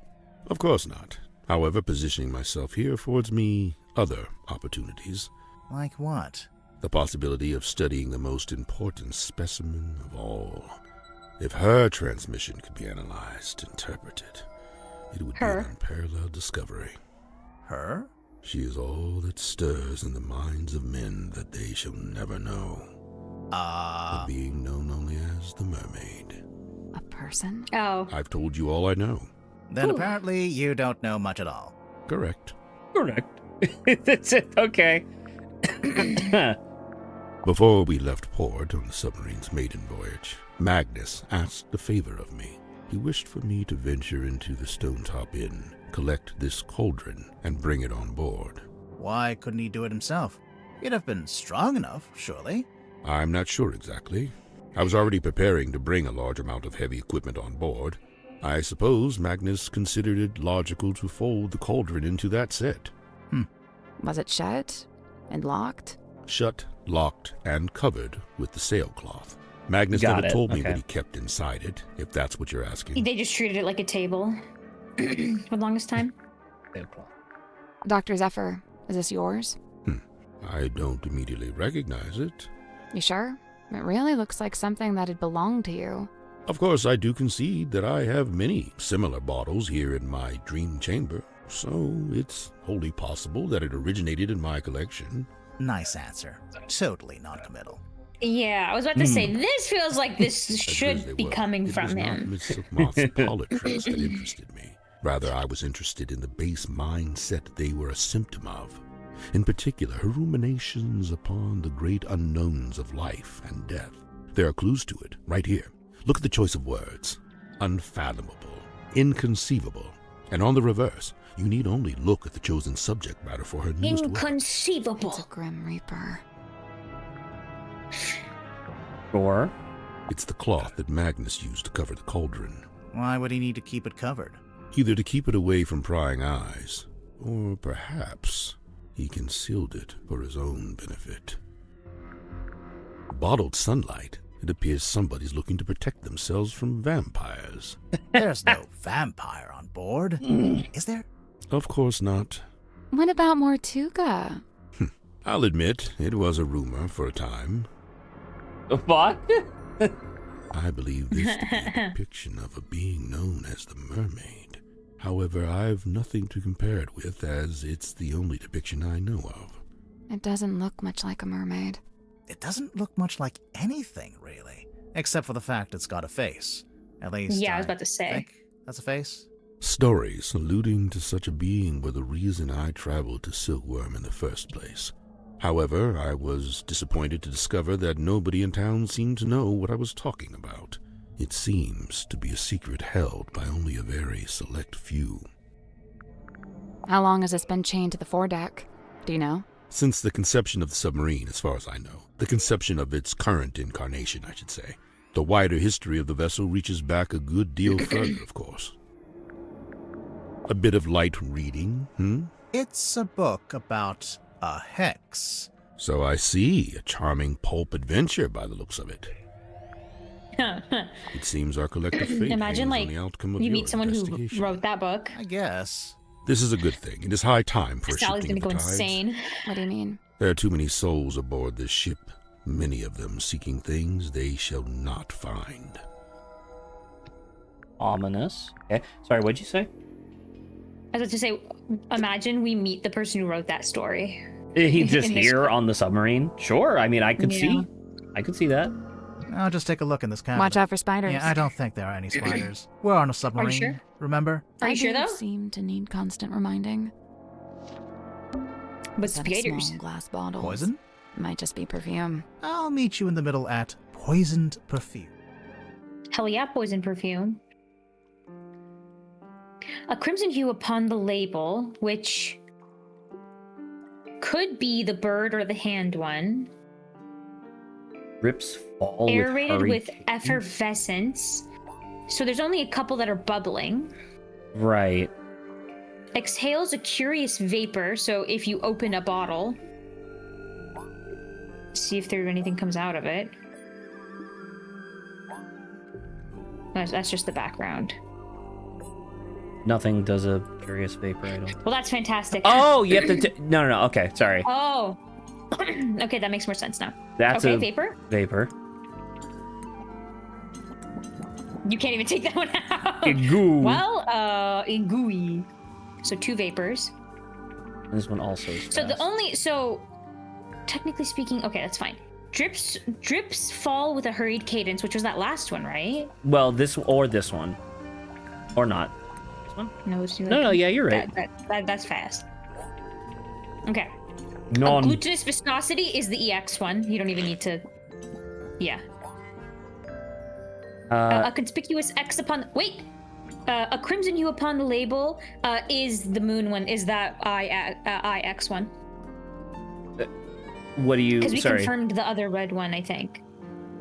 Of course not. However, positioning myself here affords me other opportunities. Like what? The possibility of studying the most important specimen of all. If her transmission could be analyzed, interpreted, it would be Her? an unparalleled discovery. Her? She is all that stirs in the minds of men that they shall never know. A being known only as the mermaid. A person? Oh. I've told you all I know. Then Ooh. apparently you don't know much at all. Correct. Correct. That's it. Okay. Before we left port on the submarine's maiden voyage, Magnus asked a favor of me. He wished for me to venture into the Stonetop Inn, collect this cauldron, and bring it on board. Why couldn't he do it himself? He'd have been strong enough, surely. I'm not sure exactly. I was already preparing to bring a large amount of heavy equipment on board. I suppose Magnus considered it logical to fold the cauldron into that set. Was it shut and locked? Shut, locked, and covered with the sailcloth. Magnus Got never it. told me Okay. what he kept inside it, if that's what you're asking. They just treated it like a table for the longest time. Dr. Zephyr, is this yours? I don't immediately recognize it. You sure? It really looks like something that'd belong to you. Of course, I do concede that I have many similar bottles here in my dream chamber, so it's wholly possible that it originated in my collection. Nice answer. Totally non-committal. Yeah, I was about to say, this feels like this As should they be were, coming it from was not him. Miss Moth's politics that interested me. Rather, I was interested in the base mindset they were a symptom of. In particular, her ruminations upon the great unknowns of life and death. There are clues to it, right here. Look at the choice of words. Unfathomable, inconceivable. And on the reverse, you need only look at the chosen subject matter for her newest work. Inconceivable. It's a Grim Reaper. Sure. It's the cloth that Magnus used to cover the cauldron. Why would he need to keep it covered? Either to keep it away from prying eyes, or perhaps he concealed it for his own benefit. Bottled sunlight. It appears somebody's looking to protect themselves from vampires. There's no vampire on board. Is there? Of course not. What about Mortuga? I'll admit, it was a rumor for a time. What? I believe this to be a depiction of a being known as the mermaid. However, I've nothing to compare it with, as it's the only depiction I know of. It doesn't look much like a mermaid. It doesn't look much like anything, really. Except for the fact it's got a face. At least, Yeah, I was about to say. think that's a face. Stories alluding to such a being were the reason I traveled to Silkworm in the first place. However, I was disappointed to discover that nobody in town seemed to know what I was talking about. It seems to be a secret held by only a very select few. How long has this been chained to the foredeck? Do you know? Since the conception of the submarine, as far as I know. The conception of its current incarnation, I should say. The wider history of the vessel reaches back a good deal further, of course. A bit of light reading, It's a book about a hex. So I see, a charming pulp adventure by the looks of it. It seems our collective fate Imagine, hangs like, on the outcome of you your meet someone who investigation. wrote that book. I guess. This is a good thing. It is high time for a Sally's shifting gonna of go the tides. insane. What do you mean? There are too many souls aboard this ship, many of them seeking things they shall not find. Ominous. Okay. Sorry, what'd you say? I was about to say, imagine we meet the person who wrote that story. He's just In this- here on the submarine? Sure. I mean, I could Yeah. see. I could see that. I'll just take a look in this cabinet. Watch out for spiders. Yeah, I don't think there are any spiders. We're on a submarine. sure? Remember? Are you sure, I do though? seem to need constant reminding. But Set of spiders. small glass bottles. Poison? Might just be perfume. I'll meet you in the middle at Poisoned Perfume. Hell yeah, poison perfume. A crimson hue upon the label, which could be the bird or the hand one. Rips fall Aerated with, with hurricane. effervescence. So there's only a couple that are bubbling. Right. Exhales a curious vapor, so if you open a bottle, see if anything comes out of it. That's just the background. Nothing does a curious vapor, I don't. Well, that's fantastic. Oh, you have to. No. Okay, sorry. Oh. Okay, that makes more sense now. That's okay, a vapor. vapor. You can't even take that one out. Goo. Well, gooey. So 2 vapors. This one also is So fast. technically speaking, okay, that's fine. drips fall with a hurried cadence, which was that last one, right? Well, this one, or not. This one? No, it's No, yeah, you're right. That's fast. Okay. Non. Glutinous viscosity is the EX one. You don't even need to. Yeah. A conspicuous X upon. Wait. A crimson hue upon the label is the moon one. Is that IX one? What do you? Because we Sorry. confirmed the other red one, I think.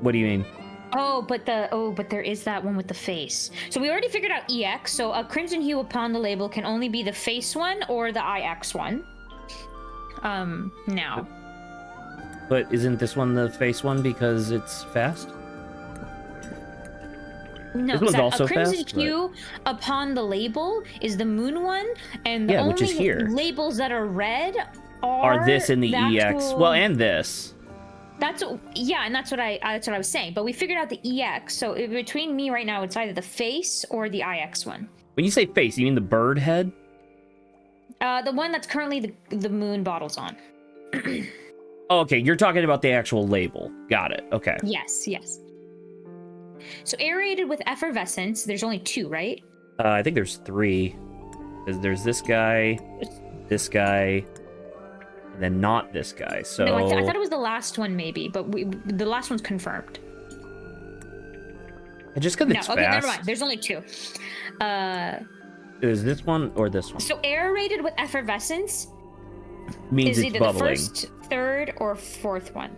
What do you mean? But there is that one with the face. So we already figured out EX. So a crimson hue upon the label can only be the face one or the IX one. Now. But isn't this one the face one because it's fast? No, this one's also a crimson fast, hue upon the label is the moon one, and the yeah, only which is here. labels that are red are this in the EX. actual... Well, and this. That's and that's what I was saying. But we figured out the EX. So between me right now, it's either the face or the IX one. When you say face, you mean the bird head? The one that's currently the moon bottle's on. Oh, okay, you're talking about the actual label. Got it. Okay. Yes. So aerated with effervescence, there's only 2, right? I think there's 3. There's this guy, and then not this guy. So no, I thought it was the last one maybe, but the last one's confirmed. Just because it's okay, fast. Never mind. There's only 2. Is this one or this one? So aerated with effervescence means is it's either bubbling. the first, third, or fourth one.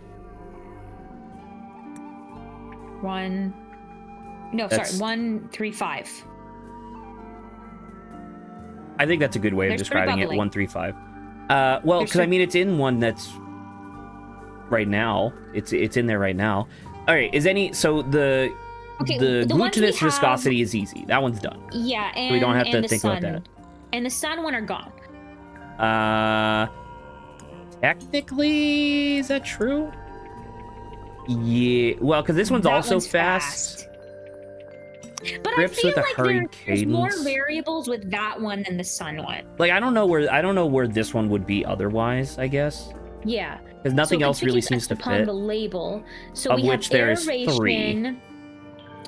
That's... 1, 3, 5. I think that's a good way of There's describing it. 1, 3, 5. Well, because I mean, it's in one that's right now. It's in there right now. All right. So the glutinous viscosity is easy. That one's done. Yeah, and so we don't have to think sun, about that. And the sun one are gone. Technically, is that true? Yeah. Well, because this one's also fast. But Grips I feel with a like hurried there's more cadence. variables with that one than the sun one. Like I don't know where this one would be otherwise. I guess. Yeah. Because nothing else really seems to upon fit. the label. So of we which have there is aeration.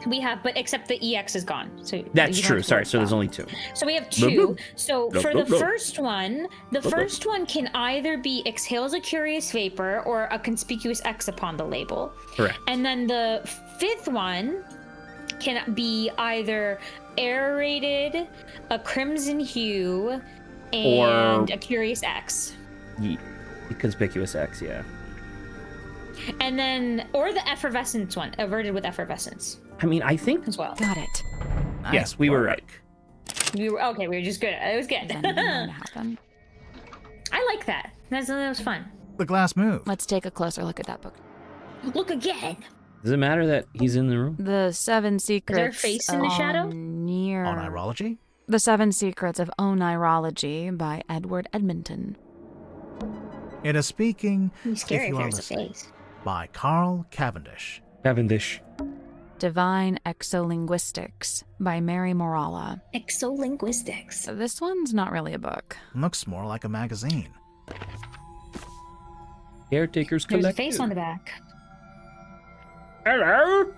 3. We have, but except the EX is gone. So that's true. Sorry. So there's only 2. So we have 2. So for the first one, first one can either be exhales a curious vapor or a conspicuous X upon the label. Correct. And then the 5th one can be either aerated, a crimson hue, and a curious X. Conspicuous X, yeah. And then, or the effervescence one, averted with effervescence. I mean, I think as well. Got it. Nice yes, we were right. We were just good. It was good. Happen. I like that. That was fun. The glass moved. Let's take a closer look at that book. Look again. Does it matter that he's in the room? The 7 Secrets. Is there a face in the shadow? Onirology? The 7 Secrets of Onirology by Edward Edmonton. It is speaking, He's scary if you if are there's a listening, face. by Carl Cavendish. Divine Exolinguistics by Mary Moralla. Exolinguistics. This one's not really a book. Looks more like a magazine. Caretakers There's Collective. a face on the back. Hello?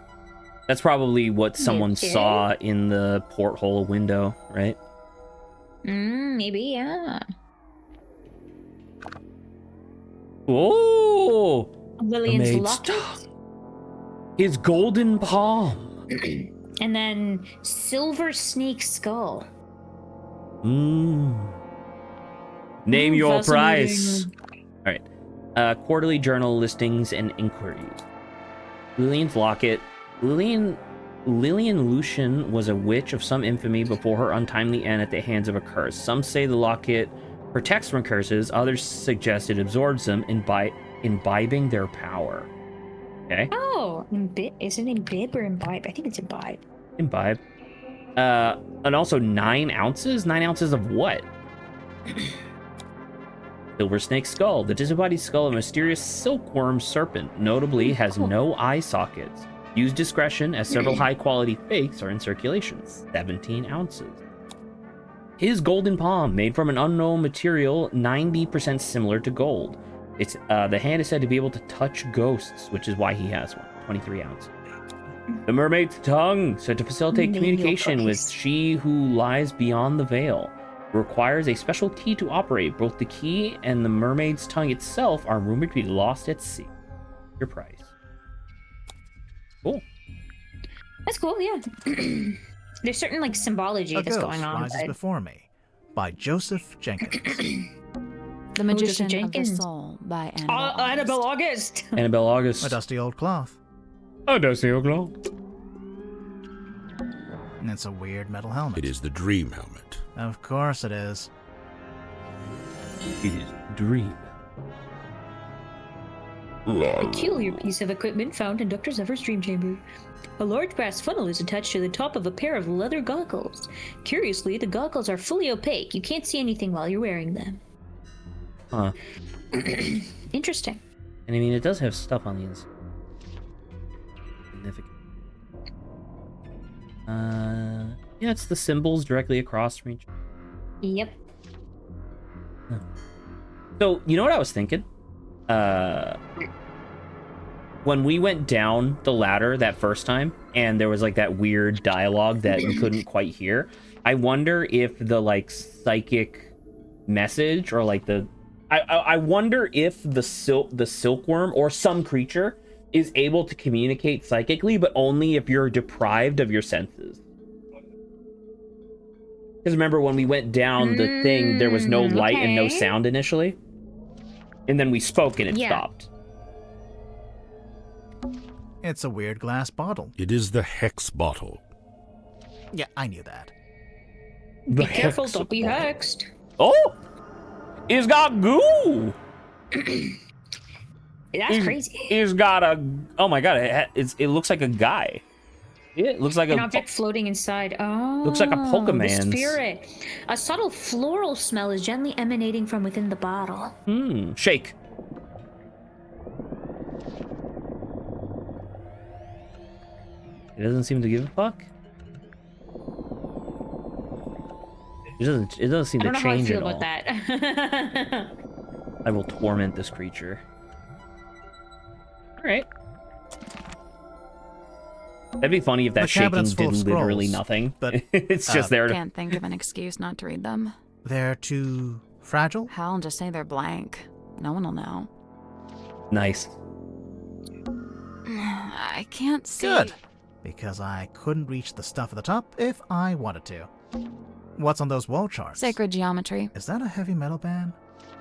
That's probably what someone Okay. saw in the porthole window, right? Maybe, yeah. Oh! Lillian's Mermaid locket. His golden palm. And then silver snake skull. Name your Fascinating. price. All right. Quarterly journal listings and inquiries. Lillian's locket. Lillian Lucian was a witch of some infamy before her untimely end at the hands of a curse. Some say the locket protects from curses. Others suggest it absorbs them, imbibing their power. Okay. Oh, is it imbib or imbibe? I think it's imbibe. Imbibe. And also 9 ounces? 9 ounces of what? Silver snake skull. The disembodied skull of a mysterious silkworm serpent. Notably has no eye sockets. Use discretion as several high-quality fakes are in circulation. 17 ounces. His golden palm, made from an unknown material 90% similar to gold. It's the hand is said to be able to touch ghosts, which is why he has one. 23 ounce. The mermaid's tongue, said to facilitate communication with she who lies beyond the veil. Requires a special key to operate. Both the key and the mermaid's tongue itself are rumored to be lost at sea. Your price. Cool. That's cool, yeah. There's certain like symbology that's going on. Rises Before Me by Joseph Jenkins. The Magician of the Jenkins. Soul by Annabelle August. Annabelle August. A dusty old cloth. A dusty old cloth. And it's a weird metal helmet. It is the dream helmet. Of course it is. It is dream. Peculiar piece of equipment found in Dr. Zephyr's dream chamber. A large brass funnel is attached to the top of a pair of leather goggles. Curiously, the goggles are fully opaque. You can't see anything while you're wearing them. Huh. Interesting. And I mean, it does have stuff on the inside. Significant. Yeah, it's the symbols directly across from each. Yep. Huh. So, you know what I was thinking? When we went down the ladder that first time, and there was like that weird dialogue that we couldn't quite hear, I wonder if the like psychic message or like the I wonder if the silkworm or some creature is able to communicate psychically, but only if you're deprived of your senses. Because remember when we went down the thing, there was no light and no sound initially, and then we spoke and it stopped. It's a weird glass bottle. It is the hex bottle. Yeah, I knew that. Be careful, don't be hexed. Oh! It's got goo! That's crazy. It's got a... Oh my god, it looks like a guy. It looks like an object floating inside. Oh, looks like a Pokemon's. The spirit. A subtle floral smell is gently emanating from within the bottle. Shake. It doesn't seem to give a fuck. It doesn't seem to change at all. I don't know how I feel about that. I will torment this creature. All right. That'd be funny if that shaking did literally nothing. But it's just there to... Can't think of an excuse not to read them. They're too fragile? Hell, just say they're blank. No one will know. Nice. I can't see. Good. Because I couldn't reach the stuff at the top if I wanted to. What's on those wall charts? Sacred geometry. Is that a heavy metal band?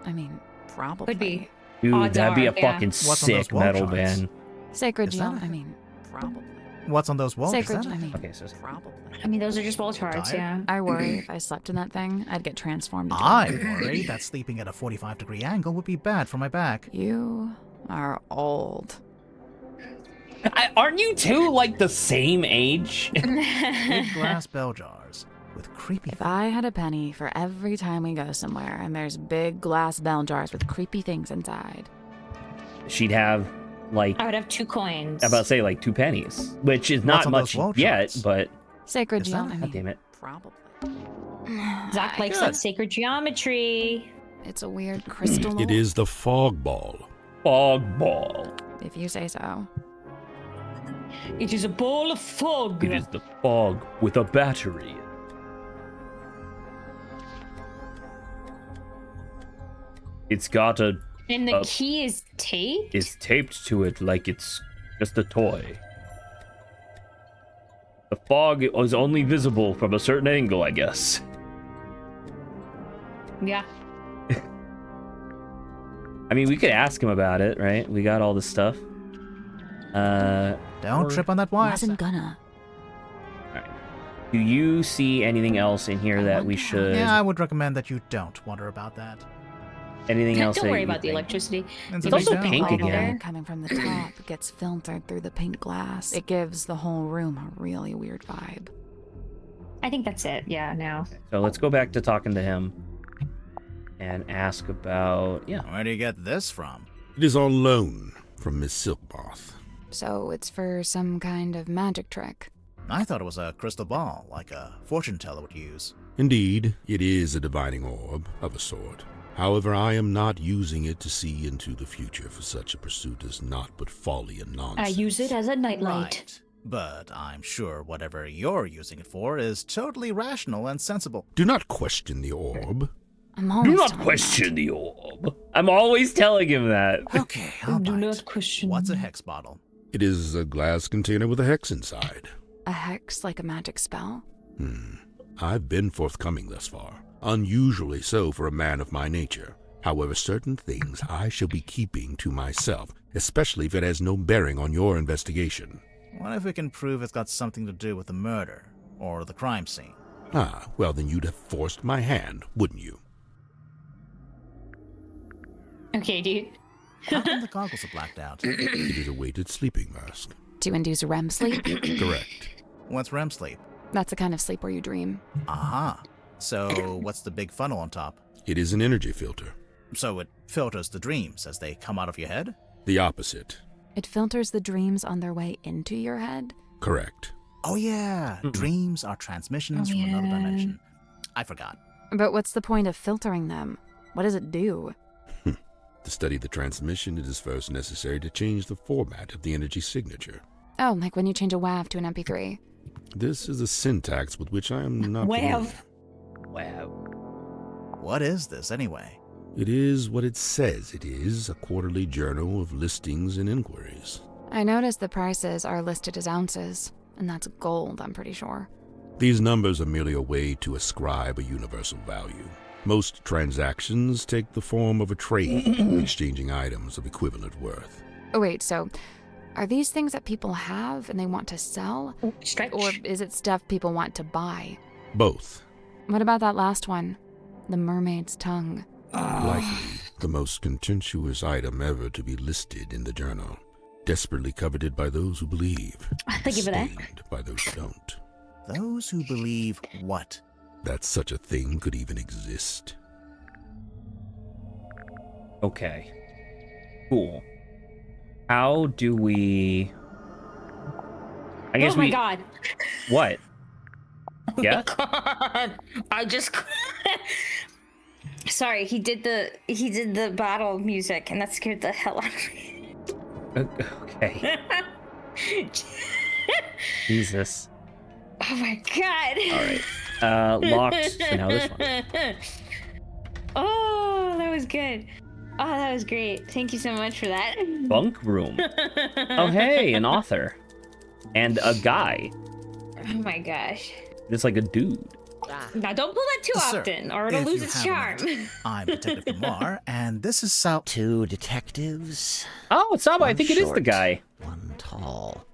I mean, probably. Could be. Dude, Odds that'd be a are, fucking sick metal band. Sacred geometry. I mean, probably. What's on those walls? Sacred. I mean, okay, so probably. I mean, those are just wall charts, yeah. I worry if I slept in that thing, I'd get transformed. I worry that sleeping at a 45-degree angle would be bad for my back. You are old. Aren't you two like the same age? Big glass bell jars with creepy... If I had a penny for every time we go somewhere and there's big glass bell jars with creepy things inside. She'd have like... I would have 2 coins. I'm about to say like 2 pennies, which is not much yet, but... Sacred geometry. God damn it. Probably. Zach likes that sacred geometry. It's a weird crystal. It is the fog ball. Fog ball. If you say so. It is a ball of fog. It is the fog with a battery. It's got a... And the key is taped? Is taped to it like it's just a toy. The fog is only visible from a certain angle, I guess. Yeah. I mean, we could ask him about it, right? We got all this stuff. Don't trip on that wire. Wasn't gonna. Alright. Do you see anything else in here that we should... Yeah, I would recommend that you don't wonder about that. Anything else? Don't worry about the electricity. It's also pink All the again. light coming from the top gets filtered through the pink glass. It gives the whole room a really weird vibe. I think that's it. Yeah, now. So let's go back to talking to him and ask about... Yeah. Where do you get this from? It is on loan from Miss Silkmoth. So it's for some kind of magic trick. I thought it was a crystal ball, like a fortune teller would use. Indeed, it is a divining orb of a sort. However, I am not using it to see into the future, for such a pursuit is not but folly and nonsense. I use it as a nightlight. Right. But I'm sure whatever you're using it for is totally rational and sensible. Do not question the orb. I'm always Do not telling question the orb. I'm always telling him that. Okay, all Do right. not question. What's a hex bottle? It is a glass container with a hex inside. that. A hex like a magic spell? I've been forthcoming thus far. Unusually so for a man of my nature. However, certain things I shall be keeping to myself, especially if it has no bearing on your investigation. What if we can prove it's got something to do with the murder or the crime scene? Ah, well then you'd have forced my hand, wouldn't you? Okay, dude. How come the goggles are blacked out? It is a weighted sleeping mask. To induce REM sleep? Correct. What's REM sleep? That's the kind of sleep where you dream. Aha. So what's the big funnel on top? It is an energy filter. So it filters the dreams as they come out of your head? The opposite. It filters the dreams on their way into your head? Correct. Oh yeah, dreams are transmissions from another dimension. I forgot. But what's the point of filtering them? What does it do? To study the transmission, it is first necessary to change the format of the energy signature. Oh, like when you change a WAV to an MP3. This is a syntax with which I am not familiar. Wow. What is this anyway? It is what it says it is, a quarterly journal of listings and inquiries. I noticed the prices are listed as ounces, and that's gold, I'm pretty sure. These numbers are merely a way to ascribe a universal value. Most transactions take the form of a trade, exchanging items of equivalent worth. Oh, wait, so are these things that people have and they want to sell? Stretch. Or is it stuff people want to buy? Both. What about that last one? The mermaid's tongue. Likely the most contentious item ever to be listed in the journal. Desperately coveted by those who believe. Thank you for that. Disdained by those who don't. Those who believe what? That such a thing could even exist. Okay. Cool. How do we... I guess oh my we... god. What? Yeah? God. I just Sorry, he did the battle music and that scared the hell out of me. Okay. Jesus. Oh my god. All right. Locked. So now this one. Oh, that was good. Oh, that was great. Thank you so much for that. Bunk room. Oh, hey, an author. And a guy. Oh my gosh. It's like a dude. Now don't pull that too Sir, often or it'll if lose you its have a charm. minute, I'm Detective Grimoire, and this is Sal. Two detectives, Oh, it's Saba. I One think it is the short. guy. one tall.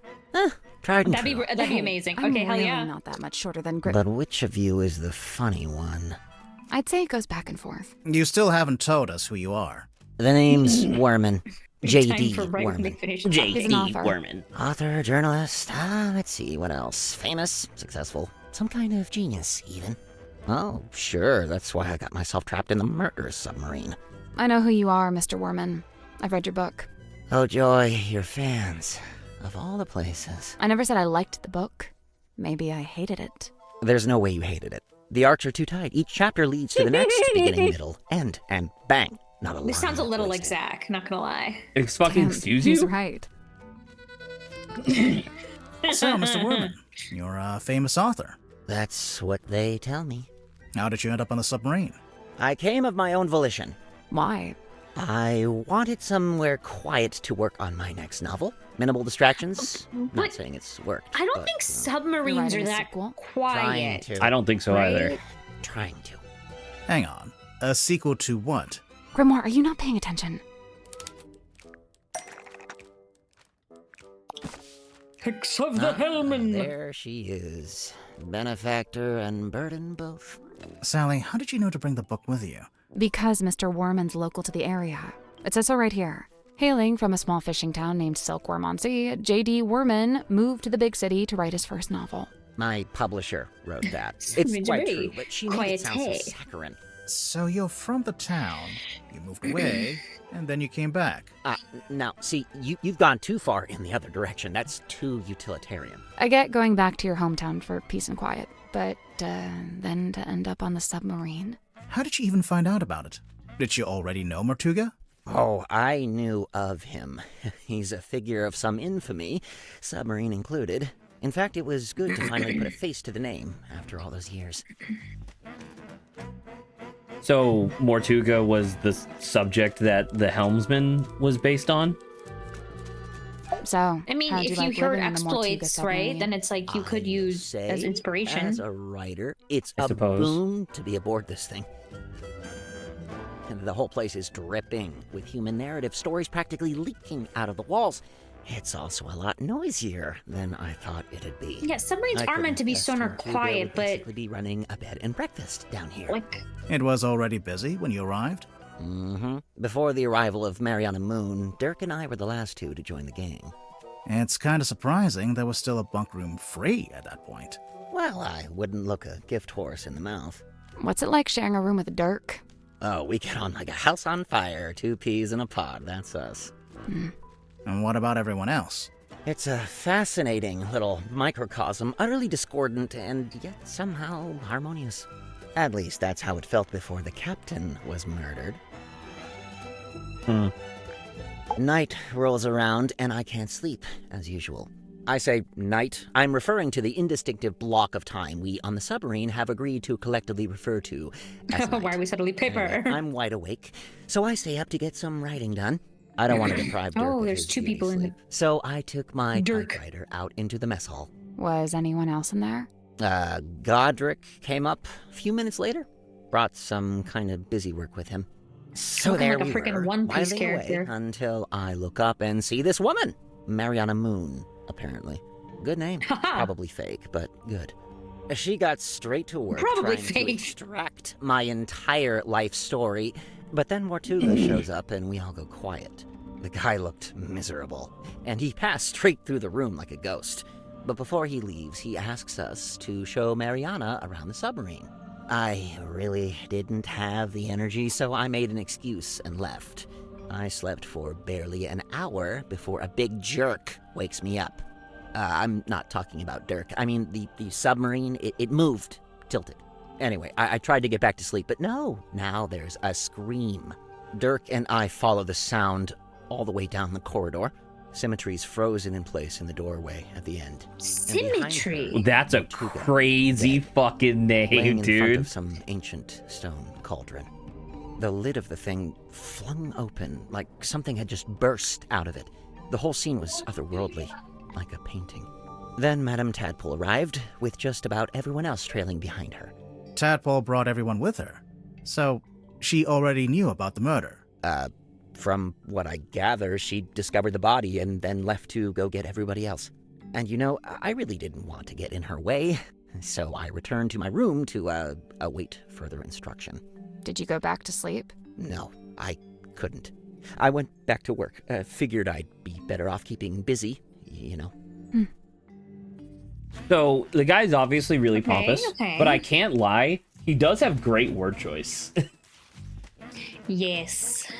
Tried and true. That'd be amazing. I'm Okay, hell really yeah. not that much shorter than Grit. But which of you is the funny one? I'd say it goes back and forth. You still haven't told us who you are. The name's Werman. Time J.D. for right when they Werman. finish. He's an J.D. author. Werman. Author, journalist, let's see, what else? Famous, successful, some kind of genius, even. Oh, sure, that's why I got myself trapped in the murder submarine. I know who you are, Mr. Worman. I've read your book. Oh, joy, your fans. Of all the places. I never said I liked the book. Maybe I hated it. There's no way you hated it. The arcs are too tight. Each chapter leads to the next, beginning, middle, end, and bang. Not a This line sounds a little like wasted. Zach, not gonna lie. Fucking Damn, excuse he's you? right. So, Mr. Werman, you're a famous author. That's what they tell me. How did you end up on the submarine? I came of my own volition. Why? I wanted somewhere quiet to work on my next novel. Minimal distractions. But Not saying it's worked. I don't but, think uh, submarines You're are writing a that sequel? quiet. Trying to. I don't think so either. Right? Trying to. Hang on. A sequel to what? Grimoire, are you not paying attention? Picks of the Hellman. There she is. Benefactor and burden both. Sally, how did you know to bring the book with you? Because Mr. Worman's local to the area. It says so right here. Hailing from a small fishing town named Silkworm on Sea, J.D. Worman moved to the big city to write his first novel. My publisher wrote that. So It's it's quite very true, but she made it sound so quiet. saccharine. So you're from the town, you moved away, and then you came back. Now, see, you've gone too far in the other direction. That's too utilitarian. I get going back to your hometown for peace and quiet, but then to end up on the submarine. How did you even find out about it? Did you already know Mortuga? Oh, I knew of him. He's a figure of some infamy, submarine included. In fact, it was good to finally put a face to the name after all those years. So Mortuga was the subject that the helmsman was based on? So, I mean, how'd if like you heard living in the Mortuga exploits, submarine? right, then it's like you could I use say, as inspiration. As a writer, it's I a suppose. boon to be aboard this thing. And the whole place is dripping with human narrative, stories practically leaking out of the walls. It's also a lot noisier than I thought it'd be. Yeah, submarines are meant to be so sonar quiet, but basically be running a bed and breakfast down here. like, It was already busy when you arrived? Mm-hmm. Before the arrival of Mariana Moon, Dirk and I were the last two to join the gang. It's kind of surprising there was still a bunk room free at that point. Well, I wouldn't look a gift horse in the mouth. What's it like sharing a room with Dirk? Oh, we get on like a house on fire, 2 peas in a pod, that's us. And what about everyone else? It's a fascinating little microcosm, utterly discordant and yet somehow harmonious. At least that's how it felt before the captain was murdered. Night rolls around and I can't sleep, as usual. I say night. I'm referring to the indistinctive block of time we on the submarine have agreed to collectively refer to as night. why are we suddenly paper? Anyway, I'm wide awake, so I stay up to get some writing done. I don't want to deprive Dirk Oh, of there's his 2 beauty people in sleep. So I took my Dirk. typewriter out into the mess hall. Was anyone else in there? Godric came up a few minutes later. Brought some kind of busy work with him. So Looking there like a we freaking were, One Piece whiling away character. until I look up and see this woman. Mariana Moon, apparently. Good name. Probably fake, but good. She got straight to work Probably trying to fake. extract my entire life story, but then Mortuga shows up and we all go quiet. The guy looked miserable, and he passed straight through the room like a ghost. But before he leaves, he asks us to show Mariana around the submarine. I really didn't have the energy, so I made an excuse and left. I slept for barely an hour before a big jerk wakes me up. I'm not talking about Dirk. I mean, the submarine, it moved, tilted. Anyway, I tried to get back to sleep, but no. Now there's a scream. Dirk and I follow the sound all the way down the corridor. Symmetry's frozen in place in the doorway at the end. Symmetry. That's a crazy fucking Laying name, in front dude. of some ancient stone cauldron. The lid of the thing flung open, like something had just burst out of it. The whole scene was otherworldly, like a painting. Then Madame Tadpole arrived, with just about everyone else trailing behind her. Tadpole brought everyone with her. So, she already knew about the murder. From what I gather, she discovered the body and then left to go get everybody else. And you know, I really didn't want to get in her way, so I returned to my room to await further instruction. Did you go back to sleep? No, I couldn't. I went back to work. Figured I'd be better off keeping busy, you know. So the guy's obviously really Okay, pompous, okay. but I can't lie. He does have great word choice. Yes.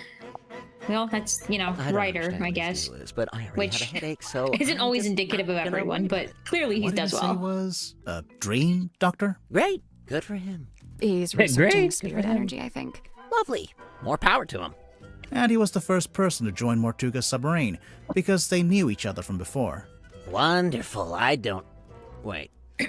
Well, that's, I don't writer, understand I what his guess. deal is, but I already Which had a headache, so Isn't I'm always just indicative of not gonna everyone, worry but about it. clearly he What did does you say well. was a dream, Doctor? Great, good for him. He's Hey, researching great. spirit energy, I think. Lovely, more power to him. And he was the first person to join Mortuga's submarine, because they knew each other from before. Wonderful. I don't. Wait. Huh.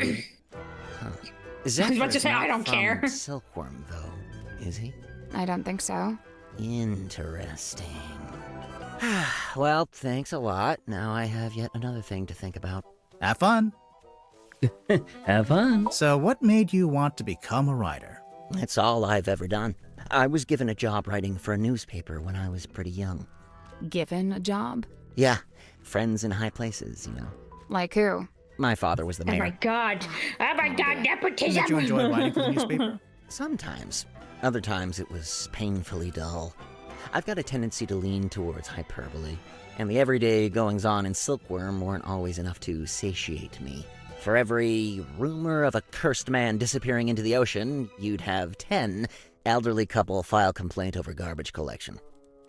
about to Zephyr's say, I not don't from care. Silkworm, though, is he? I don't think so. Interesting. Well, thanks a lot. Now I have yet another thing to think about. Have fun. Have fun. So, what made you want to become a writer? It's all I've ever done. I was given a job writing for a newspaper when I was pretty young. Given a job? Yeah, friends in high places, you know. Like who? My father was the Oh mayor. my god. Oh my god, nepotism. Did you enjoy writing for the newspaper? Sometimes. Other times it was painfully dull. I've got a tendency to lean towards hyperbole, and the everyday goings-on in Silkworm weren't always enough to satiate me. For every rumor of a cursed man disappearing into the ocean, you'd have 10 elderly couple file complaint over garbage collection.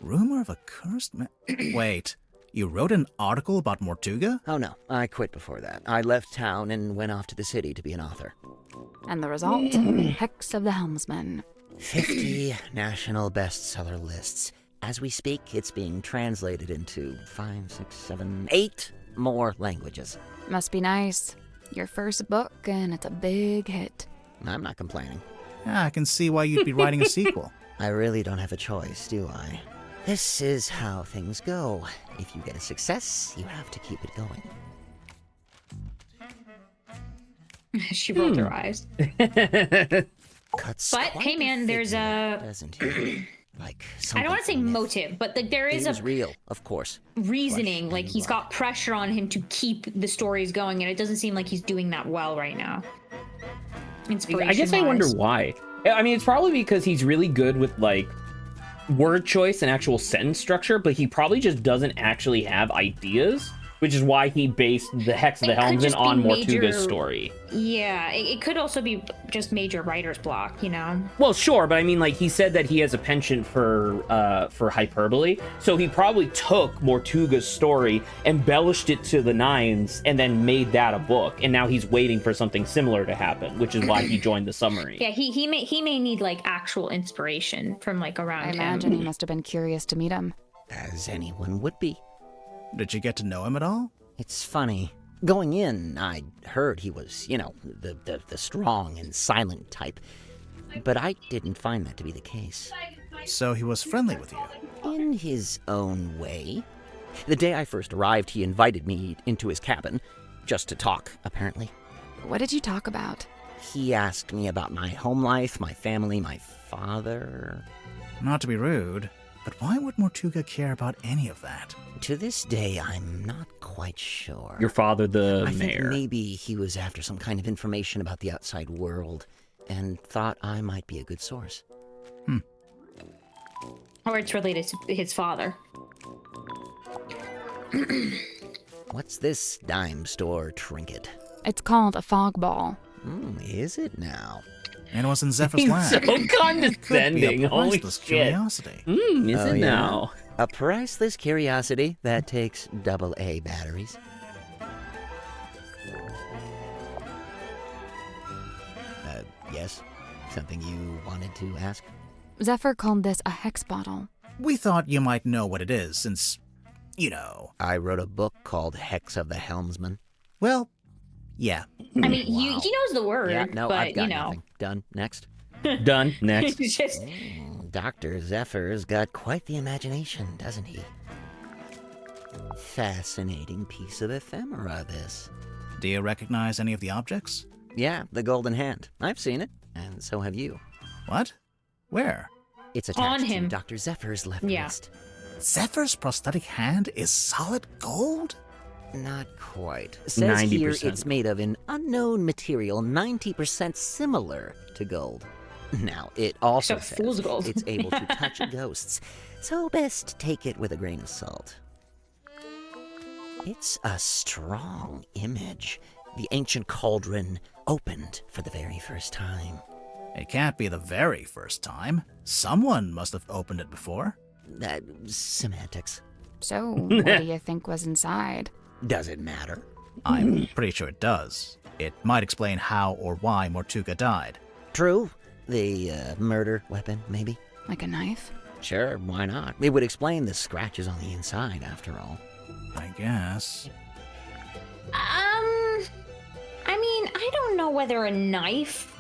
Rumor of a cursed man? Wait, you wrote an article about Mortuga? Oh no, I quit before that. I left town and went off to the city to be an author. And the result? Hex of the Helmsman. 50 national bestseller lists. As we speak, it's being translated into 5, 6, 7, 8 more languages. Must be nice. Your first book, and it's a big hit. I'm not complaining. Yeah, I can see why you'd be writing a sequel. I really don't have a choice, do I? This is how things go. If you get a success, you have to keep it going. She rolled her eyes. Cuts But quite hey, the man, there's figure, a. doesn't he? Like I don't want to say something from a myth. motive, but like there is It was a real, of course. reasoning. Flesh Like and he's blood. got pressure on him to keep the stories going, and it doesn't seem like he's doing that well right now. Inspiration. I guess I wonder why. I mean, it's probably because he's really good with like word choice and actual sentence structure, but he probably just doesn't actually have ideas, which is why he based the Hex of the It could Helmsman just be on major- Mortuga's story. Yeah, it could also be just major writer's block, you know. Well, sure, but I mean, like, he said that he has a penchant for hyperbole, so he probably took Mortuga's story, embellished it to the nines, and then made that a book, and now he's waiting for something similar to happen, which is why he joined the summary. Yeah, he may need like actual inspiration from like around I him. imagine he must have been curious to meet him. As anyone would be. Did you get to know him at all? It's funny. Going in, I heard he was, the strong and silent type. But I didn't find that to be the case. So he was friendly with you? In his own way. The day I first arrived, he invited me into his cabin, just to talk, apparently. What did you talk about? He asked me about my home life, my family, my father. Not to be rude, but why would Mortuga care about any of that? To this day, I'm not quite sure. Your father, the I think mayor. maybe he was after some kind of information about the outside world and thought I might be a good source. Or it's related to his father. What's this dime store trinket? It's called a fog ball. Is it now? And it was in Zephyr's He's lab. so It could be condescending. a Holy priceless shit. curiosity. Is Oh, it yeah? now? A priceless curiosity that takes AA batteries. Yes? Something you wanted to ask? Zephyr called this a hex bottle. We thought you might know what it is, since, you know. I wrote a book called Hex of the Helmsman. Well, yeah. I mean, Wow. he knows the word, Yeah, no, but I've got you know. nothing. Done. Next. Done. Next. It's just Dr. Zephyr's got quite the imagination, doesn't he? Fascinating piece of ephemera, this. Do you recognize any of the objects? Yeah, the golden hand. I've seen it, and so have you. What? Where? It's attached On him. to Dr. Zephyr's left Yeah. wrist. Zephyr's prosthetic hand is solid gold? Not quite. Says here 90%. it's made of an unknown material 90% similar to gold. Now, it also Except fool's says gold. it's able to touch ghosts, so best take it with a grain of salt. It's a strong image. The ancient cauldron opened for the very first time. It can't be the very first time. Someone must have opened it before. Semantics. So, what do you think was inside? Does it matter? I'm pretty sure it does. It might explain how or why Mortuga died. True. The murder weapon, maybe? Like a knife? Sure, why not? It would explain the scratches on the inside, after all. I guess. I mean, I don't know whether a knife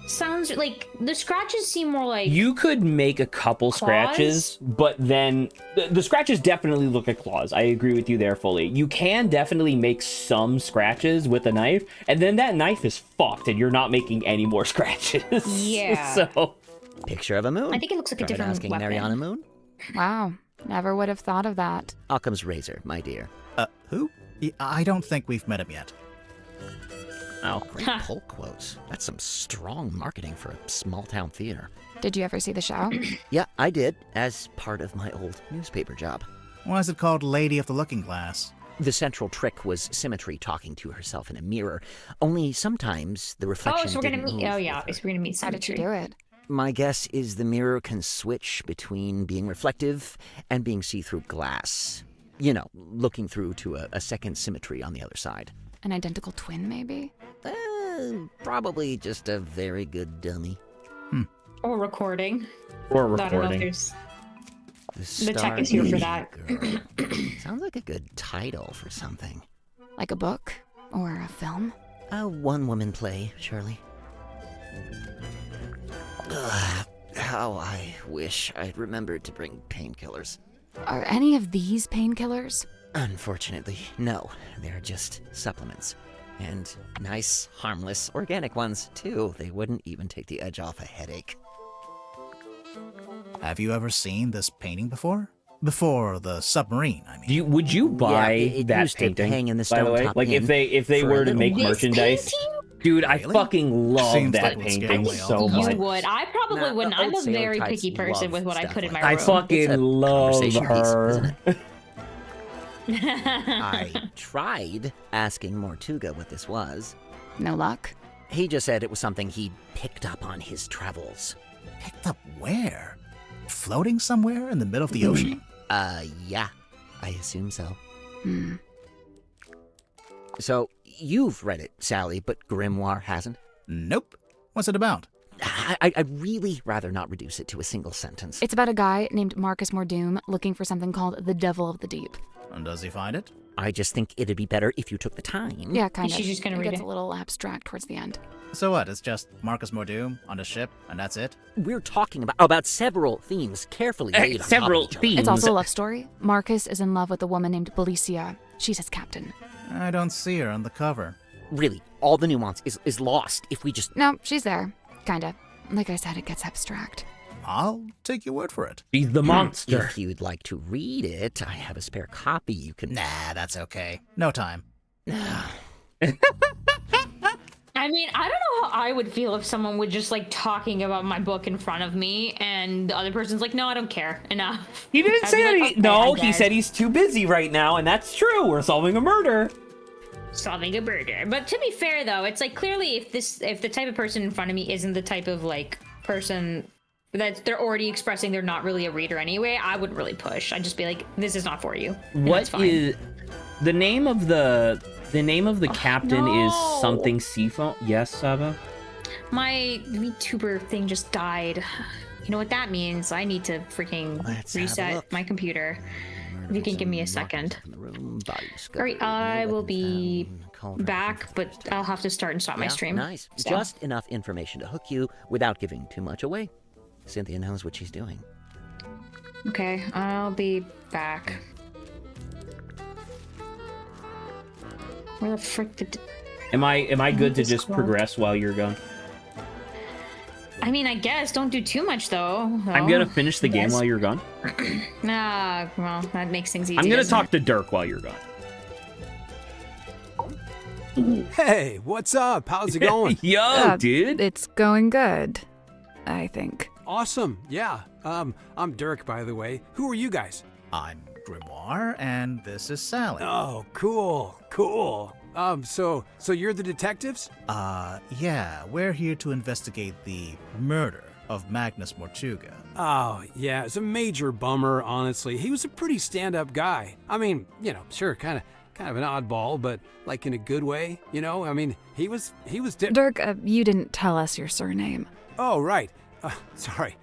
sounds like the scratches seem more like You could make a couple scratches, but then the scratches definitely look like claws. I agree with you there fully. You can definitely make some scratches with a knife, and then that knife is fucked, and you're not making any more scratches. Yeah. So Picture of a moon. I think it looks like a Tried different asking weapon. Mariana Moon? Wow, never would have thought of that. Occam's razor, my dear. Who? I don't think we've met him yet. oh. Great pull quotes. That's some strong marketing for a small-town theater. Did you ever see the show? Yeah, I did, as part of my old newspaper job. Why is it called Lady of the Looking Glass? The central trick was Symmetry talking to herself in a mirror, only sometimes the reflection Oh, so we're gonna didn't meet. move Oh yeah, with her. so we're gonna meet. How did you Symmetry. do it? My guess is the mirror can switch between being reflective and being see-through glass. You know, looking through to a second Symmetry on the other side. An identical twin, maybe? Probably just a very good dummy. Or recording. Or I don't know if recording. there's... The The tech is here for Star that. Girl. Sounds like a good title for something. Like a book or a film? A one-woman play, surely. Ugh, how I wish I'd remembered to bring painkillers. Are any of these painkillers? Unfortunately, no. They're just supplements. And nice, harmless, organic ones, too. They wouldn't even take the edge off a headache. Have you ever seen this painting before? Before the submarine, I mean. Would you buy it that used to painting? hang in the by the way, Stovetop like if Inn they for were a to little make while. merchandise, dude, I Really? fucking love Seems that like it would scare painting away all so the much. You would. I probably Nah, wouldn't. the I'm a old sailor very types picky person love with what I stuff put in my like I room. fucking It's a love conversation piece, her. isn't it? I tried asking Mortuga what this was. No luck? He just said it was something he'd picked up on his travels. Picked up where? Floating somewhere in the middle of the ocean? Yeah. I assume so. Hmm. So, you've read it, Sally, but Grimoire hasn't? Nope. What's it about? I'd really rather not reduce it to a single sentence. It's about a guy named Marcus Mordoom looking for something called the Devil of the Deep. And does he find it? I just think it'd be better if you took the time. Yeah, kind of. She's just gonna read gets it. a little abstract towards the end. So what? It's just Marcus Mordoom on a ship, and that's it? We're talking about several themes carefully laid on Several top of each other. themes. It's also a love story. Marcus is in love with a woman named Belicia. She's his captain. I don't see her on the cover. Really, all the nuance is lost if we just... No, she's there. Kinda. Like I said, it gets abstract. I'll take your word for it. She's the monster. If you'd like to read it, I have a spare copy you can... Nah, that's okay. No time. I mean, I don't know how I would feel if someone would just like talking about my book in front of me and the other person's like, no, I don't care. Enough. He didn't I'd say be that. like, okay, No, I he guess. said he's too busy right now, and that's true. We're solving a murder. Solving a murder. But to be fair though, it's like clearly if the type of person in front of me isn't the type of like person that they're already expressing they're not really a reader anyway, I wouldn't really push. I'd just be like, this is not for you. And that's What fine. is the name of the captain is no. something Seafoam? Yes, Saba? My VTuber thing just died. You know what that means? I need to freaking Let's have a reset look. my computer. If you can give me a second. Alright, I will be back, but I'll have to start and stop my stream. Nice. So. Just enough information to hook you without giving too much away. Cynthia knows what she's doing. Okay, I'll be back. Where the frick did... Am I good to just Scroll. progress while you're gone? I mean, I guess. Don't do too much, though. I'm gonna finish the game while you're gone. Nah, well, that makes things easy. I'm gonna doesn't talk it? to Dirk while you're gone. Hey, what's up? How's it going? Yo, dude. It's going good, I think. Awesome. Yeah. I'm Dirk, by the way. Who are you guys? I'm Grimoire, and this is Sally. Oh, cool. So you're the detectives? Yeah, we're here to investigate the murder of Magnus Mortuga. Oh, yeah. It's a major bummer, honestly. He was a pretty stand-up guy. I mean, sure, kind of an oddball, but like in a good way, I mean, he was Dirk, you didn't tell us your surname. Oh, right. Sorry.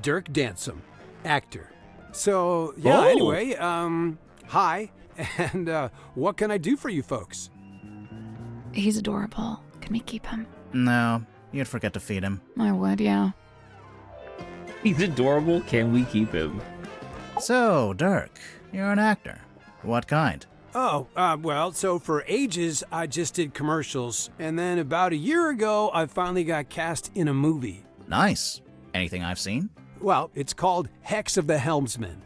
Dirk Dansom, actor. So, yeah, Oh. anyway, hi, and what can I do for you folks? He's adorable. Can we keep him? No, you'd forget to feed him. I would, yeah. He's adorable. Can we keep him? So, Dirk, you're an actor. What kind? Oh, well, so for ages, I just did commercials, and then about a year ago, I finally got cast in a movie. Nice. Anything I've seen? Well, it's called Hex of the Helmsman.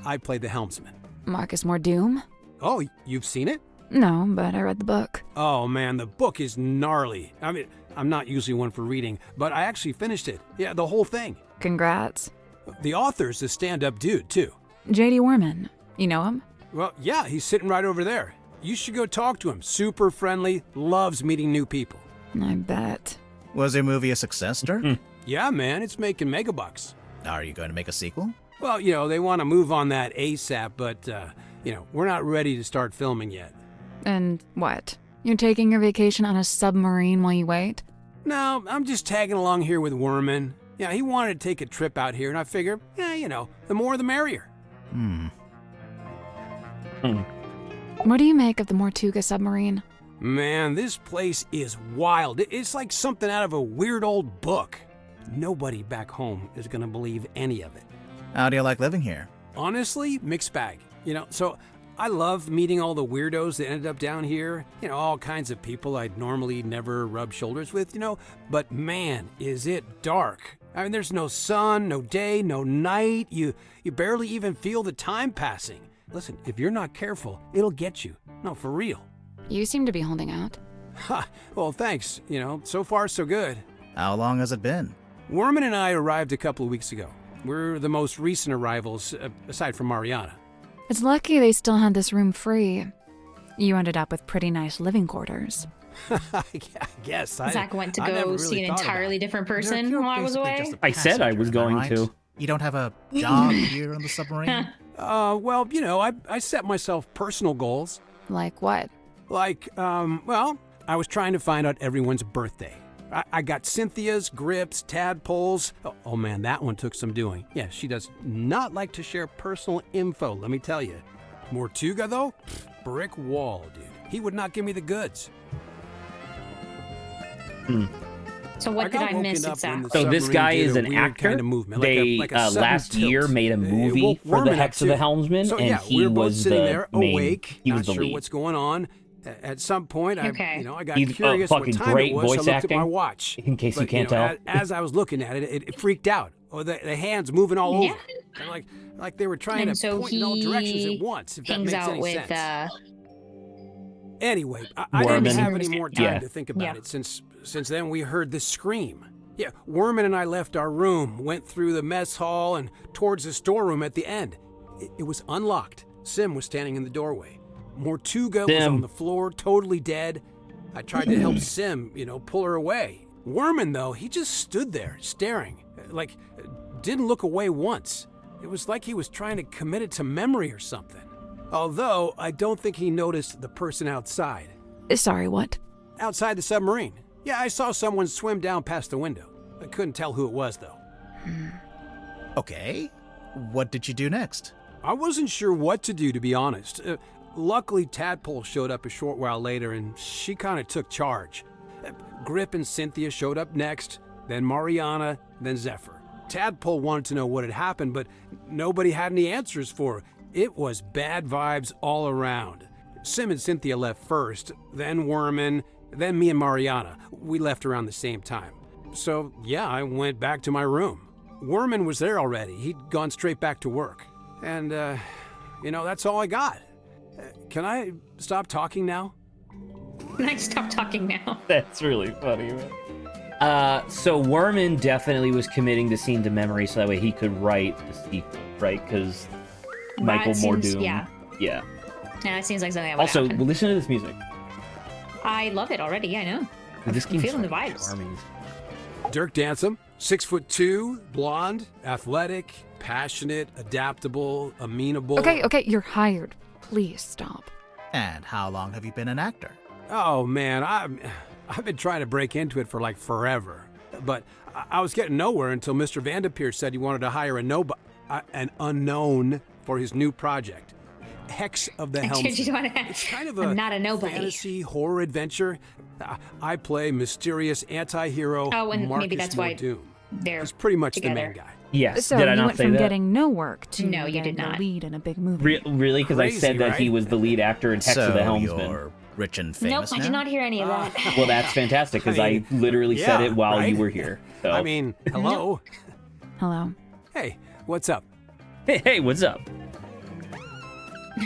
I played the helmsman. Marcus Mordoom? Oh, you've seen it? No, but I read the book. Oh, man, the book is gnarly. I mean, I'm not usually one for reading, but I actually finished it. Yeah, the whole thing. Congrats. The author's a stand-up dude, too. J.D. Warman. You know him? Well, yeah, he's sitting right over there. You should go talk to him. Super friendly, loves meeting new people. I bet. Was your movie a success, Dirk? Yeah, man, it's making megabucks. Are you going to make a sequel? Well, they want to move on that ASAP, but, we're not ready to start filming yet. And what? You're taking your vacation on a submarine while you wait? No, I'm just tagging along here with Worman. Yeah, he wanted to take a trip out here, and I figured, the more the merrier. What do you make of the Mortuga submarine? Man, this place is wild. It's like something out of a weird old book. Nobody back home is going to believe any of it. How do you like living here? Honestly, mixed bag. So I love meeting all the weirdos that ended up down here. All kinds of people I'd normally never rub shoulders with, But man, is it dark. I mean, there's no sun, no day, no night. You barely even feel the time passing. Listen, if you're not careful, it'll get you. No, for real. You seem to be holding out. Ha, well, thanks. So far so good. How long has it been? Worman and I arrived a couple of weeks ago. We're the most recent arrivals, aside from Mariana. It's lucky they still had this room free. You ended up with pretty nice living quarters. I guess. Zach went to I never go really see an thought entirely about it. different person while I was away. I said I was going to. You don't have a job here on the submarine? Well, I set myself personal goals. Like what? Like, I was trying to find out everyone's birthday. I got Cynthia's, Grip's, Tadpole's. Oh man, that one took some doing. Yeah, she does not like to share personal info, let me tell you. Mortuga, though? Brick wall, dude. He would not give me the goods. So what did I miss exactly? So this guy is an actor. Kind of movement, They like a sudden last tilt. year made a movie for the Worman Hex up of the too. Helmsman, So, and yeah, he we were both was sitting the there, main. awake, He not was the sure lead. what's going on. At some point, Okay. I got He's curious what fucking time great it was. voice So I looked acting, at my watch. in case you But, can't tell. As I was looking at it, it freaked out. Oh, the hands moving all Yeah. over, and like they were trying And to so point in all directions he at once. If that hangs makes out any with sense. Anyway, I Worman. didn't have any more time Yeah. to think about Yeah. it since then we heard the scream. Yeah, Worman and I left our room, went through the mess hall and towards the storeroom at the end. It was unlocked. Sim was standing in the doorway. Mortuga was Sim. on the floor, totally dead. I tried to help Sim, pull her away. Worman, though, he just stood there, staring, like, didn't look away once. It was like he was trying to commit it to memory or something. Although, I don't think he noticed the person outside. Sorry, what? Outside the submarine. Yeah, I saw someone swim down past the window. I couldn't tell who it was, though. Okay. What did you do next? I wasn't sure what to do, to be honest. Luckily, Tadpole showed up a short while later, and she kind of took charge. Grip and Cynthia showed up next, then Mariana, then Zephyr. Tadpole wanted to know what had happened, but nobody had any answers for her. It was bad vibes all around. Sim and Cynthia left first, then Worman, then me and Mariana. We left around the same time. So, yeah, I went back to my room. Worman was there already. He'd gone straight back to work. And, that's all I got. Can I stop talking now? Can I stop talking now? That's really funny, man. So Worman definitely was committing the scene to memory so that way he could write the sequel, right? Because Michael Mordoom. Yeah. Yeah. Yeah, it seems like something that would Also, happen. listen to this music. I love it already. I know. This I'm game's feeling the fucking vibes. charming. Dirk Dansom, 6'2", blonde, athletic, passionate, adaptable, amenable. Okay, you're hired. Please stop. And how long have you been an actor? Oh man, I've been trying to break into it for like forever, but I was getting nowhere until Mr. Vanderpeer said he wanted to hire an unknown for his new project, Hex of the Helmsman. It's kind of I'm not a nobody. fantasy horror adventure. I play mysterious anti-hero. Oh, and Marcus maybe that's why Mordoom. they're He's pretty much together. the main guy. Yes. So did I you not went say from that? getting no work to No, you getting did not. the lead in a big movie. Really? Because I Crazy, said that he right? was the lead actor in Hex so of the Helmsman. you're rich and Nope, famous I now? did not hear any of that. Well, that's fantastic because I mean, I literally said yeah, it while right? you were here. So. I mean, hello. Hello. Hey, what's up? hey, what's up?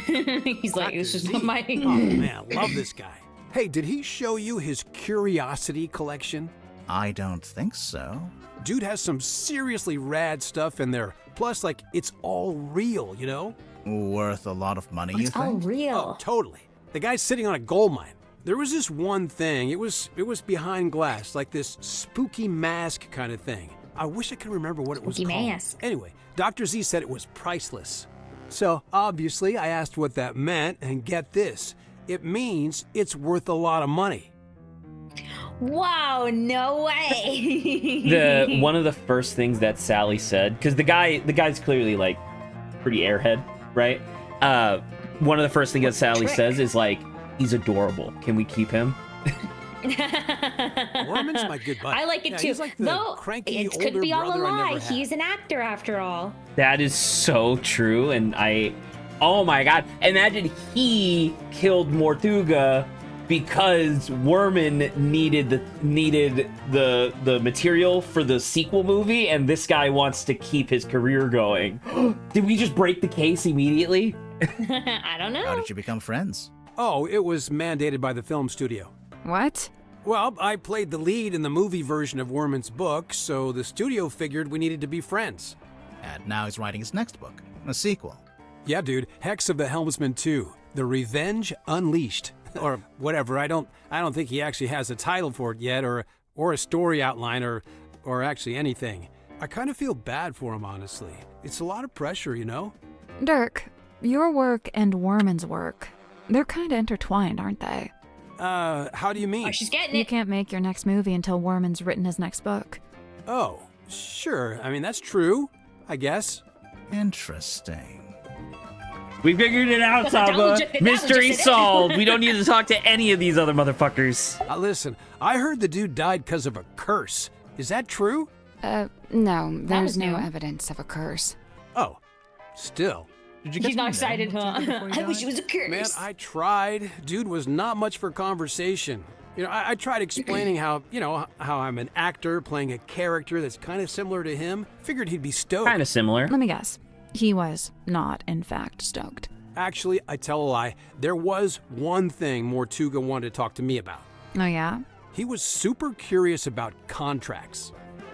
He's like, this is Dr. Z. my. Oh man, love this guy. Hey, did he show you his curiosity collection? I don't think so. Dude has some seriously rad stuff in there. Plus, like, it's all real, you know? Worth a lot of money, you It's all think? real. Oh, totally. The guy's sitting on a gold mine. There was this one thing. It was behind glass, like this spooky mask kind of thing. I wish I could remember what it was Spooky called. mask. Anyway, Dr. Z said it was priceless. So, obviously, I asked what that meant, and get this. It means it's worth a lot of money. Wow, no way. One of the first things that Sally said, because the guy's clearly like pretty airhead, right? One of the first things that Sally says is like, he's adorable. Can we keep him? Worman's my good buddy. I like it too. He's like the No, cranky it could older be all a brother I lie. never had. He's an actor after all. That is so true, and oh my god, imagine he killed Mortuga because Worman needed the material for the sequel movie, and this guy wants to keep his career going. Did we just break the case immediately? I don't know. How did you become friends? Oh, it was mandated by the film studio. What? Well, I played the lead in the movie version of Worman's book, so the studio figured we needed to be friends. And now he's writing his next book, a sequel. Yeah, dude, Hex of the Helmsman 2, The Revenge Unleashed. Or whatever. I don't think he actually has a title for it yet, or a story outline, or actually anything. I kind of feel bad for him, honestly. It's a lot of pressure, you know? Dirk, your work and Worman's work, they're kind of intertwined, aren't they? How do you mean? Oh, she's getting You it. can't make your next movie until Worman's written his next book. Oh, sure. I mean, that's true, I guess. Interesting. We figured it out, That Saba. was just- that was Mystery just it. solved. We don't need to talk to any of these other motherfuckers. Listen, I heard the dude died because of a curse. Is that true? No, there's was no new. evidence of a curse. Oh, still. Did you get He's to not know excited, huh? Mortuga before he I wish died? it was a curse. Man, I tried. Dude was not much for conversation. You know, I tried explaining how I'm an actor playing a character that's kind of similar to him. Figured he'd be stoked. Kind of similar. Let me guess. He was not, in fact, stoked. Actually, I tell a lie. There was one thing Mortuga wanted to talk to me about. Oh, yeah? He was super curious about contracts.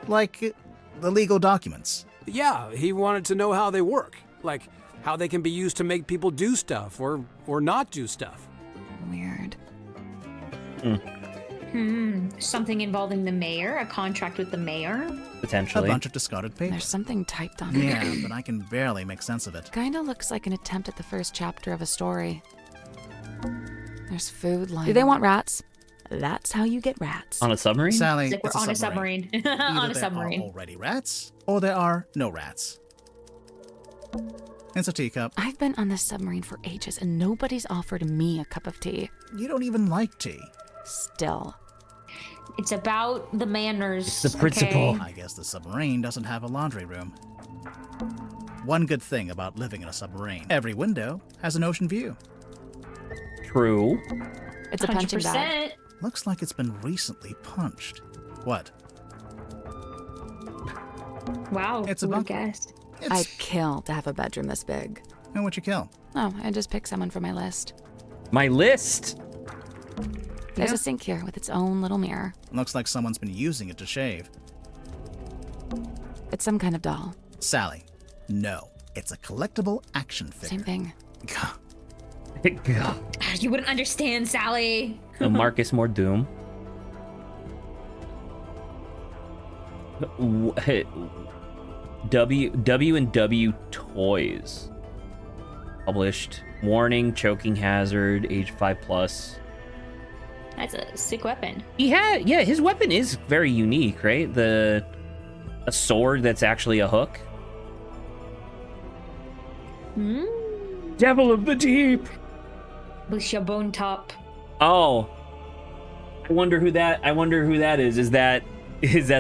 Like the legal documents. Yeah, he wanted to know how they work. Like, how they can be used to make people do stuff or not do stuff. Weird. Something involving the mayor, a contract with the mayor. A Potentially. bunch of discarded There's papers. something typed on it. Yeah, but I can barely make sense of it. Kinda looks like an attempt at the first chapter of a story. There's food line. Do they want rats? That's how you get rats. On a submarine? Sally, It's like it's we're on a submarine. Either On a there submarine. are already rats, or there are no rats. It's a teacup. I've been on this submarine for ages and nobody's offered me a cup of tea. You don't even like tea. Still. It's about the manners. It's the principle. okay? I guess the submarine doesn't have a laundry room. One good thing about living in a submarine, every window has an ocean view. True. It's a punching bag. 100%. Looks like it's been recently punched. What? Wow. It's a who would've bunker. guessed? I'd It's... kill to have a bedroom this big. And what you kill? Oh, I just picked someone for my list. My list. There's Yeah. a sink here with its own little mirror. Looks like someone's been using it to shave. It's some kind of doll. Sally, no. It's a collectible action figure. Same thing. You wouldn't understand, Sally. No Marcus more Doom. W&W Toys. Published. Warning, choking hazard, age 5+. That's a sick weapon. His weapon is very unique, right? A sword that's actually a hook. Devil of the Deep. With your bone top. Oh, I wonder who that is. Is that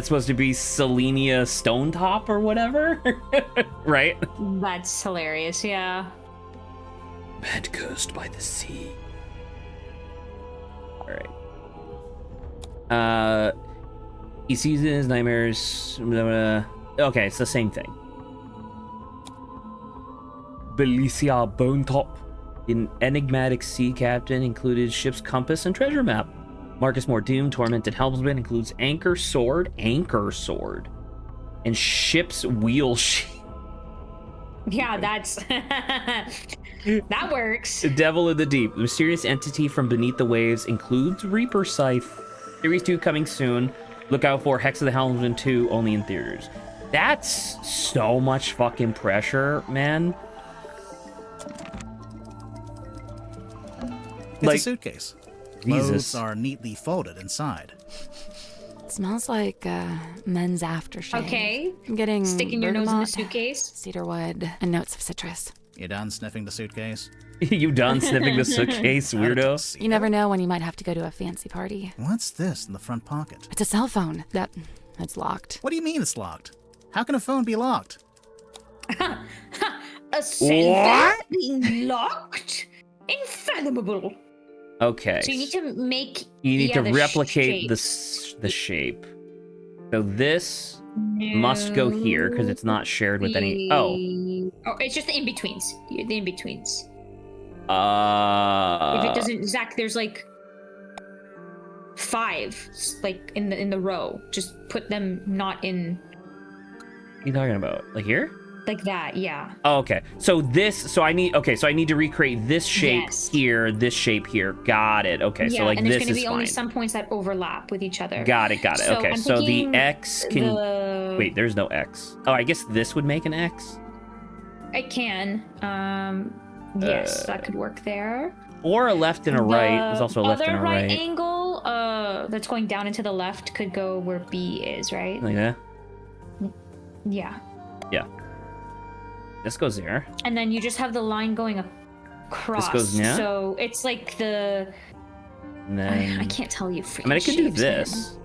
supposed to be Selenia Stonetop or whatever? Right? That's hilarious, yeah. Man cursed by the sea. All right. He sees in his nightmares. Okay, it's the same thing. Belicia Bonetop, an enigmatic sea captain, included ship's compass and treasure map. Marcus Mordoom, Tormented Helmsman, includes anchor sword, and ship's wheel sheet. Yeah, that's that works. The Devil of the Deep, the mysterious entity from beneath the waves, includes Reaper Scythe. Series 2 coming soon. Look out for Hex of the Helmsman 2, only in theaters. That's so much fucking pressure, man. It's a suitcase. Clothes Jesus. are neatly folded inside. It smells like men's aftershave. Okay. I'm getting Sticking your nose in the bergamot, suitcase. cedarwood, and notes of citrus. You done sniffing the suitcase? You done sniffing the suitcase, Not a weirdo? tuxedo? You never know when you might have to go to a fancy party. What's this in the front pocket? It's a cell phone. That's locked. What do you mean it's locked? How can a phone be locked? A cell phone being locked? Infathomable. Okay. So you need to make. You need to the replicate shape. the shape. So this must go here because it's not shared with any. Oh, it's just the in-betweens. The in-betweens. If uh, it doesn't, Zach, there's like 5, like in the row. Just put them not in what are you talking about? Like here? like that. Yeah. Oh, okay. So I need to recreate this shape Yes. here, this shape here. Got it. Okay. Yeah, So like and there's this going to is be fine. only some points that overlap with each other. Got it. So Okay. I'm So the thinking X can wait. the- There's no X. Oh, I guess this would make an X. I can. Yes, that could work there. Or a left and a right. There's also a left and a other right right. angle, that's going down and to the left could go where B is, right? Like that. Yeah. Yeah. This goes there. And then you just have the line going across. goes now? So it's like the. And then I can't tell you. I mean, I could do shapes, man. this.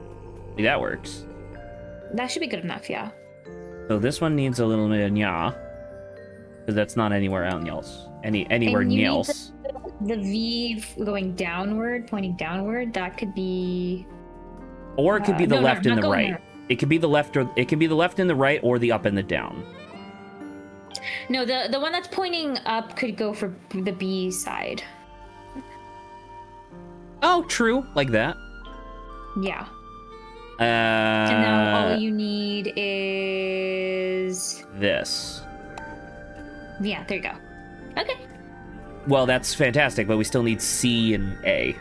Like, that works. That should be good enough, yeah. So this one needs a little bit of nya, because that's not anywhere else. Anywhere And you need else. The V going downward, pointing downward. That could be. Or it could be the no, left not and the going right. there. It could be the left and the right, or the up and the down. No, the one that's pointing up could go for the B side. Oh, true. Like that. Yeah. And now all you need is. This. Yeah, there you go. Okay. Well, that's fantastic, but we still need C and A.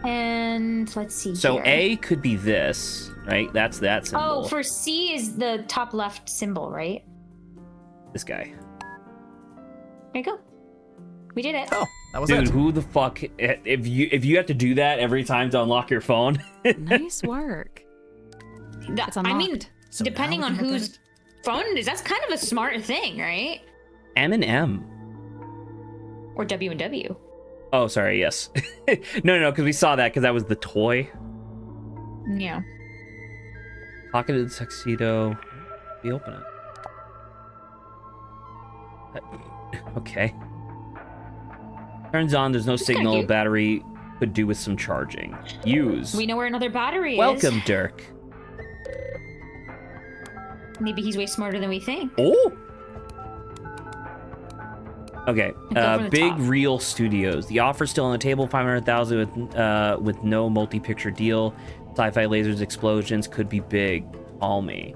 And let's see. So here. A could be this, right? That's that symbol. Oh, for C is the top left symbol, right? This guy. There you go. We did it. Oh, that was Dude, it. who the fuck? If you have to do that every time to unlock your phone, Nice work. It's I mean, unlocked. So depending now we on can look at whose it? phone it is, that's kind of a smart thing, right? M&M. Or W&W. Oh, sorry. Yes. No, because we saw that because that was the toy. Yeah. Pocketed tuxedo. We open it. Okay. Turns on. There's no That's kinda signal. cute. Battery could do with some charging. Use. We know where another battery is. Welcome, Dirk. Maybe he's way smarter than we think. Oh. Okay. Go from the Big top. Reel Studios. The offer's still on the table. 500,000 with no multi-picture deal. Sci-fi lasers, explosions could be big. Call me.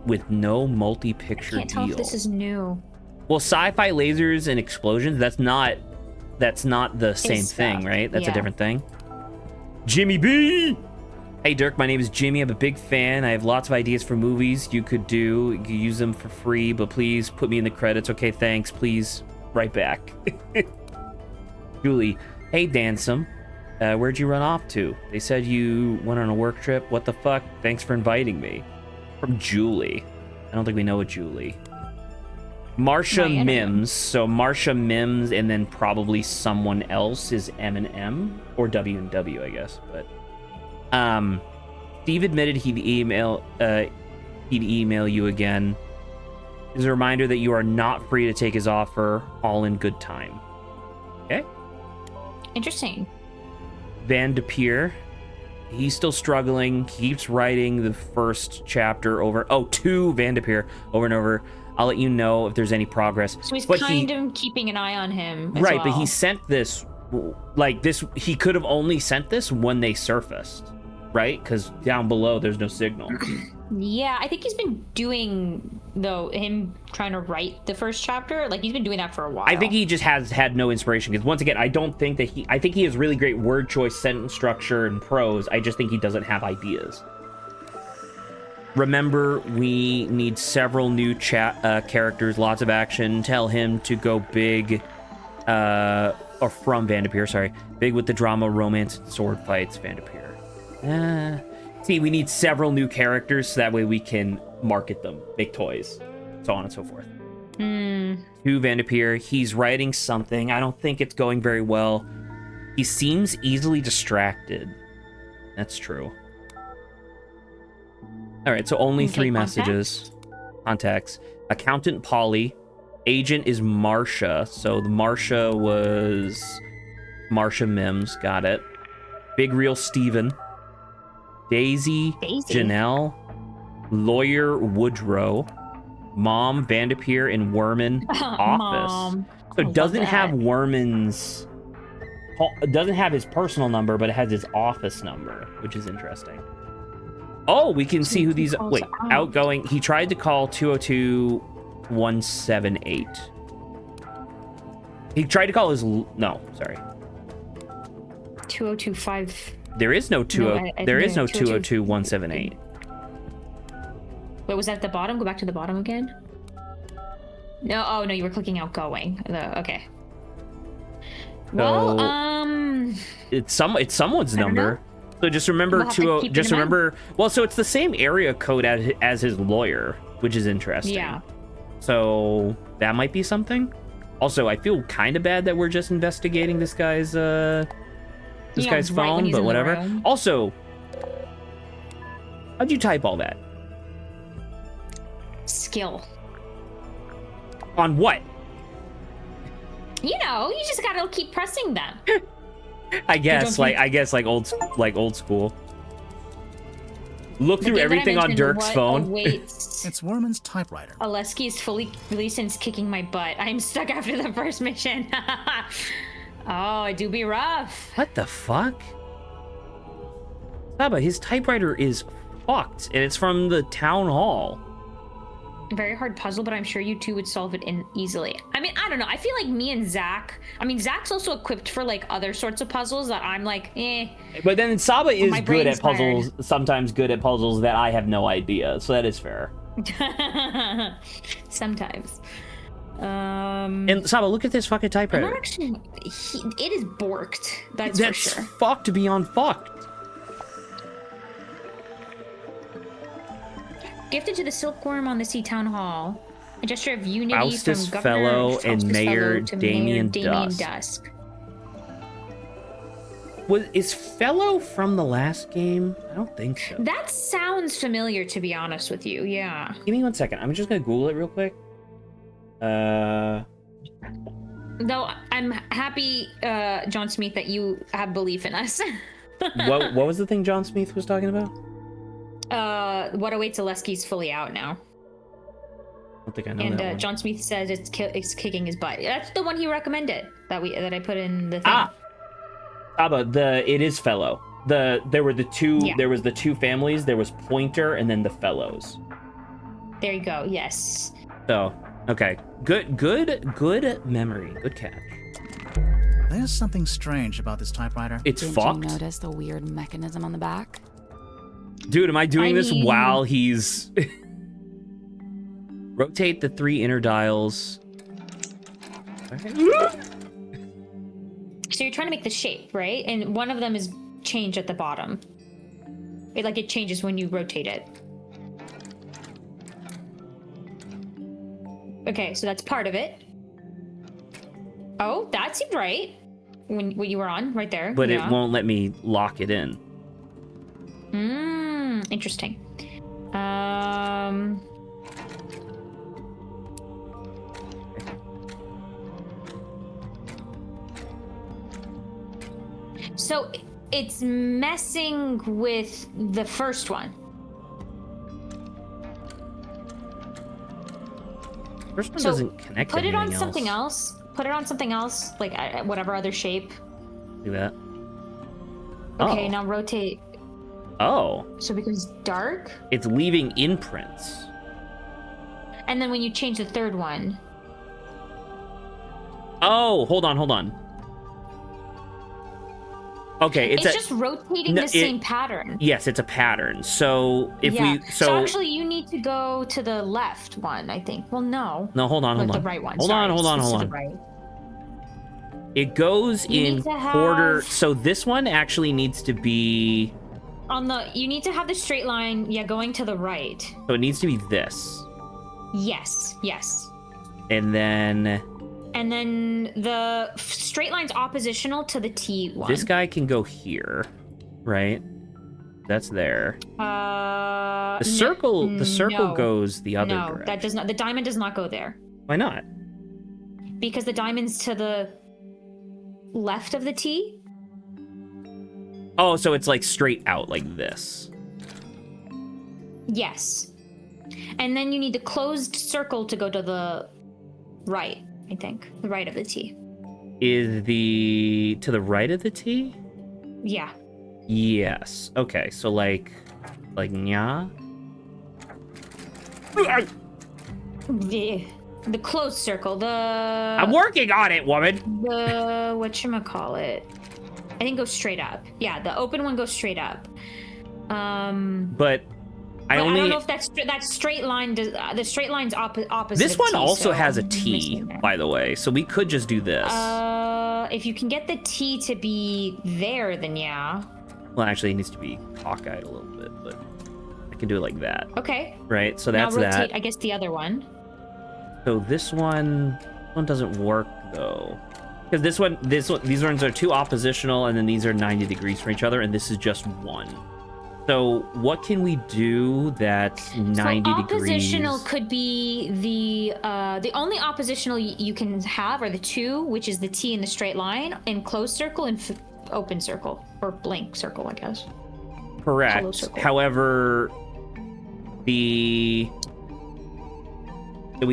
With no multi-picture Can't tell deal. if this is new. Well, sci-fi lasers and explosions. That's not the same thing, stuff. right? That's a Yeah. different thing. Jimmy B. Hey Dirk, my name is Jimmy. I'm a big fan. I have lots of ideas for movies you could do. You could use them for free, but please put me in the credits. Okay, thanks. Please, right back. Julie, hey Dansome. Where'd you run off to? They said you went on a work trip. What the fuck? Thanks for inviting me. From Julie. I don't think we know a Julie. Marsha Right, I don't know. Mims. So Marsha Mims, and then probably someone else is M&M or W&W, I guess. But Steve admitted he'd email you again. As a reminder that you are not free to take his offer. All in good time. Okay. Interesting. Van de Peer. He's still struggling. Keeps writing the first chapter over. Oh, to Van de Peer over and over. I'll let you know if there's any progress. So he's But kind of keeping an eye on him. As right, well. but he sent this like this. He could have only sent this when they surfaced, right? Because down below there's no signal. Yeah, I think he's been doing him trying to write the first chapter. Like he's been doing that for a while. I think he just has had no inspiration. Because once again, I don't think that I think he has really great word choice, sentence structure, and prose. I just think he doesn't have ideas. Remember, we need several new characters, lots of action. Tell him to go big. Or from Vanderpeer, sorry. Big with the drama, romance, and sword fights, Vanderpeer. See, we need several new characters so that way we can market them, make toys, so on and so forth. To Vanderpeer, he's writing something. I don't think it's going very well. He seems easily distracted. That's true. All right, so only 3 messages. Contacts. Accountant Polly. Agent is Marsha. So the Marsha was Marsha Mims. Got it. Big Real Steven. Daisy. Janelle. Lawyer Woodrow. Mom Vanderpeer in Werman office. Mom. So it doesn't have Werman's... It doesn't have his personal number, but it has his office number, which is interesting. Oh, we can see who these... Wait, outgoing. He tried to call 202-178. He tried to call his... No, sorry. 2025. There is no 202-178. Wait, was that at the bottom? Go back to the bottom again. No, oh no, you were clicking outgoing. Okay. Well, it's someone's number. So just remember well, so it's the same area code as his lawyer, which is interesting. Yeah. So that might be something. Also, I feel kind of bad that we're just investigating this guy's phone, but whatever. Also, how'd you type all that? Skill. On what? You know, you just gotta keep pressing them. I guess old school. Look through everything on Dirk's phone. It's Werman's typewriter. Oleski is fully released and is kicking my butt. I'm stuck after the first mission. Oh, it do be rough. What the fuck? Saba, his typewriter is fucked, and it's from the town hall. Very hard puzzle, but I'm sure you two would solve it easily. I mean, I don't know. I feel like me and Zach. I mean, Zach's also equipped for like other sorts of puzzles that I'm like, eh. But then Saba is good at puzzles. Sometimes good at puzzles that I have no idea. So that is fair. Sometimes. And Saba, look at this fucking typewriter. It is borked. That's for sure. Fucked beyond fucked. Gifted to the silkworm on the sea town hall. A gesture of unity Faustus from Fellow Governor and Mayor to Damien Mayor Dusk. Is Fellow from the last game? I don't think so. That sounds familiar, to be honest with you. Yeah. Give me 1 second. I'm just gonna Google it real quick. Though I'm happy, John Smith, that you have belief in us. what was the thing John Smith was talking about? What awaits Oleski's fully out now. I don't think I know that one. John Smith says it's kicking his butt. That's the one he recommended that I put in the thing. It is Fellow. There were the two. Yeah. There was the two families. There was Pointer and then the Fellows. There you go. Yes. So okay, good memory. Good catch. There's something strange about this typewriter. It's fucked. Did you notice the weird mechanism on the back? Dude, am I doing this while he's... Rotate the 3 inner dials. So you're trying to make the shape, right? And one of them is changed at the bottom. It changes when you rotate it. Okay, so that's part of it. Oh, that seemed right. What you were on, right there. But it won't let me lock it in. Interesting. So it's messing with the first one. First one doesn't connect. Put it on something else. Put it on something else, like whatever other shape. Do that. Okay, now rotate. Oh. So it becomes dark? It's leaving imprints. And then when you change the third one. Oh, hold on. Okay, it's just rotating the same pattern. Yes, it's a pattern. So so actually you need to go to the left one, I think. Well, no. No, hold on. The right one. Hold on. Right. It goes You in need to have- quarter. So this one actually needs to be. You need to have the straight line, going to the right. So it needs to be this. Yes. And then the straight line's oppositional to the T one. this guy can go here, right? That's there. The circle no. goes the other No, direction. that does not. The diamond does not go there Why not? because the diamond's to the left of the T. Oh, so it's like straight out like this. Yes. And then you need the closed circle to go to the right, I think. The right of the T. Is the to the right of the T? Yeah. Yes. Okay, so like nya. The closed circle. I'm working on it, woman. The whatchamacallit. I think goes straight up. Yeah, the open one goes straight up. But I don't know if that straight line does. The straight line's opposite. This of one T, also so has a I'm T, missing there. by the way, so we could just do this. If you can get the T to be there, then yeah. Well, actually, it needs to be cockeyed a little bit, but I can do it like that. Okay. Right, so that's now rotate, that. I guess the other one. So this one doesn't work though, because these ones are two oppositional, and then these are 90 degrees from each other, and this is just one. So what can we do that's 90 oppositional degrees? could be the only oppositional you can have are the two, which is the T in the straight line, in closed circle, and open circle, or blank circle, I guess. Hollow Correct. circle. However, we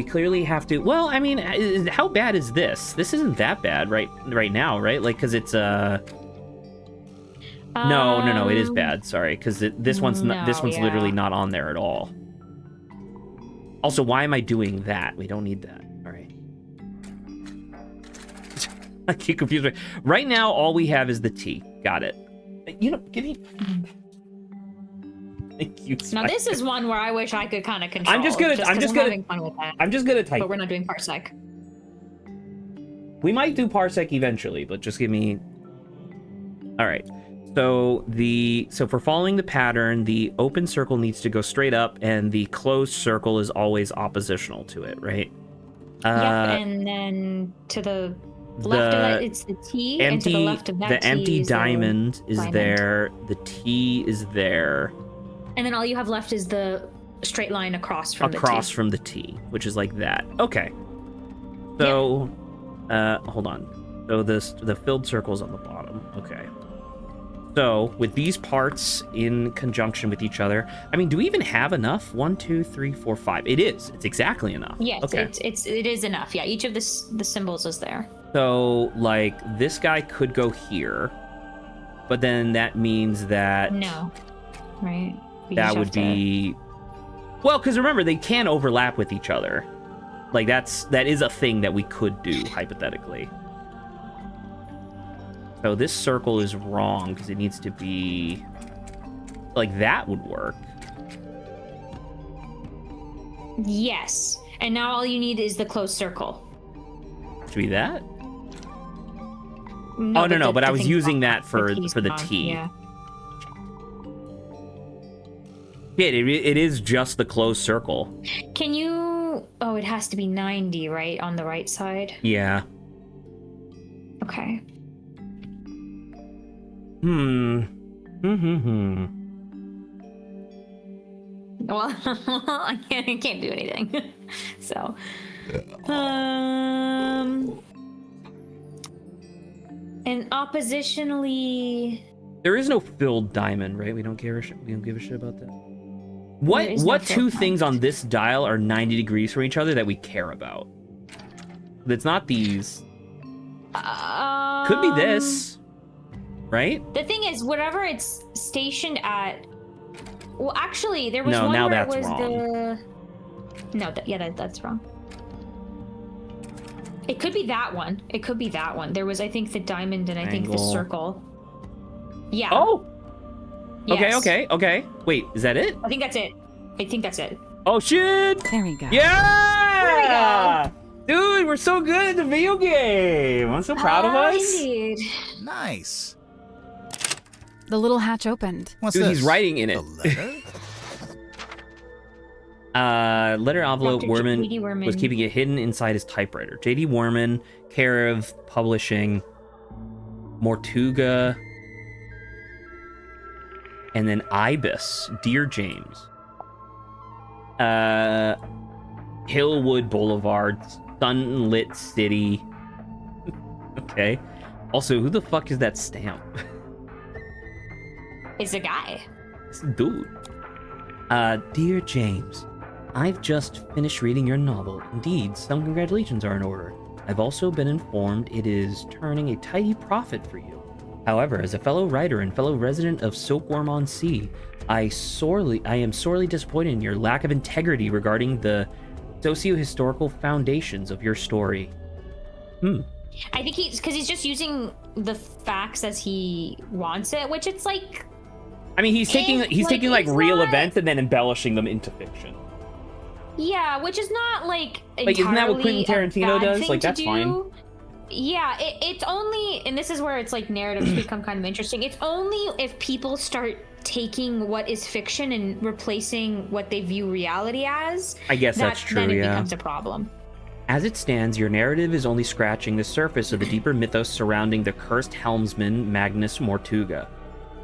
clearly have to. Well, I mean, how bad is this? This isn't that bad, right now, right? Like, because it's No, it is bad. Sorry, because this one's literally not on there at all. Also, why am I doing that? We don't need that. All right. I get confused. Right now, all we have is the T. Got it. Give me. Thank you. Now this is one where I wish I could kind of control. I'm just gonna having fun with that. I'm just gonna type. But we're not doing parsec. We might do parsec eventually, but just give me. All right. So for following the pattern, the open circle needs to go straight up, and the closed circle is always oppositional to it, right? Yep, and then to the left of that, it's the T, and to the left of that the T empty is diamond is diamond. there. The T is there. And then all you have left is the straight line across from from the T, which is like that. Okay. So, hold on. So the filled circle's on the bottom. Okay. So with these parts in conjunction with each other, I mean, do we even have enough? 1, 2, 3, 4, 5. It is. It's exactly enough. Yes, okay. it is enough. Yeah, each of the symbols is there. So like this guy could go here, but then that means that No, right? We that just would have to- be well, because remember they can overlap with each other. Like that is a thing that we could do hypothetically. So this circle is wrong because it needs to be like that would work. Yes, and now all you need is the closed circle. To be that? No, But I was thing's using wrong. that for T's the wrong. T. Yeah. It is just the closed circle. Can you? Oh, it has to be 90, right, on the right side. Yeah. Okay. Well, I can't do anything. So, and oppositionally, There is no filled diamond, right? We don't give a shit about that. There is no What two filled things on this dial are 90 degrees from each other that we care about? It's not these. Could be this, right? The thing is, whatever it's stationed at. Well, actually, there was No, one now where that's it was wrong. No, that's wrong. It could be that one. It could be that one. There was, I think, the diamond and I think the Angle. circle. Yeah. Oh. Yes. Okay. Wait, is that it? I think that's it. Oh shit! There we go. Yeah! There we go. Dude, we're so good at the video game. I'm so proud of us. Indeed. Nice. The little hatch opened. What's Dude, this? he's writing in A it. letter? Letter envelope. Dr. Werman J.D. Werman. was keeping it hidden inside his typewriter. J.D. Werman, care of publishing, Mortuga, and then Ibis, Dear James. Hillwood Boulevard, Sunlit City. Okay. Also, who the fuck is that stamp? It's a guy. It's a dude. Dear James, I've just finished reading your novel. Indeed, some congratulations are in order. I've also been informed it is turning a tidy profit for you. However, as a fellow writer and fellow resident of Silkworm-on-Sea, I am sorely disappointed in your lack of integrity regarding the socio-historical foundations of your story. I think he's just using the facts as he wants it, which it's like. I mean, he's taking like it's real not- events and then embellishing them into fiction. Yeah, which is not like Like, isn't that what Quentin entirely a Tarantino bad does? thing Like, to that's do. fine. Yeah, it's only, and this is where it's like narratives become kind of interesting. It's only if people start taking what is fiction and replacing what they view reality as. I guess that's true, Then it yeah. becomes a problem. As it stands, your narrative is only scratching the surface of the deeper mythos surrounding the cursed helmsman Magnus Mortuga.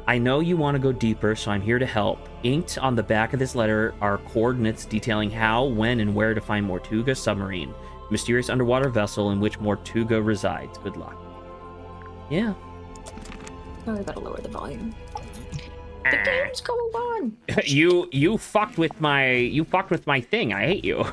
I know you want to go deeper, so I'm here to help. Inked on the back of this letter are coordinates detailing how, when, and where to find Mortuga submarine, the mysterious underwater vessel in which Mortuga resides. Good luck. Yeah. Oh, I gotta lower the volume. The game's going on. you fucked with my thing. I hate you.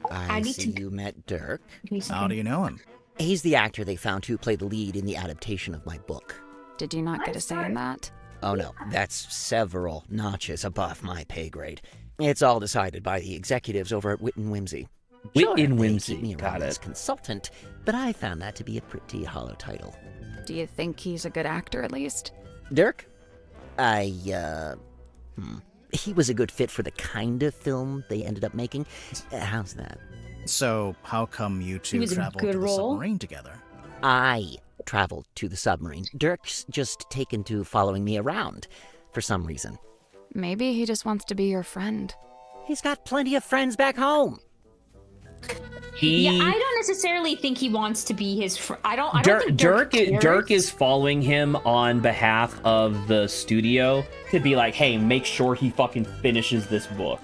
I need see to- you met Dirk. How do you know him? He's the actor they found to play the lead in the adaptation of my book. Did you not get a say in that? Oh no, that's several notches above my pay grade. It's all decided by the executives over at Wit and Whimsy. Wit Sure, and they Whimsy, keep me got around as it. consultant, but I found that to be a pretty hollow title. Do you think he's a good actor at least? Dirk? He was a good fit for the kind of film they ended up making. How's that? So, how come you two was a traveled good to the role. submarine together? I traveled to the submarine. Dirk's just taken to following me around for some reason. Maybe he just wants to be your friend. He's got plenty of friends back home. Yeah, I don't necessarily think he wants to be his friend. I don't think Dirk cares. is following him on behalf of the studio to be like, hey, make sure he fucking finishes this book.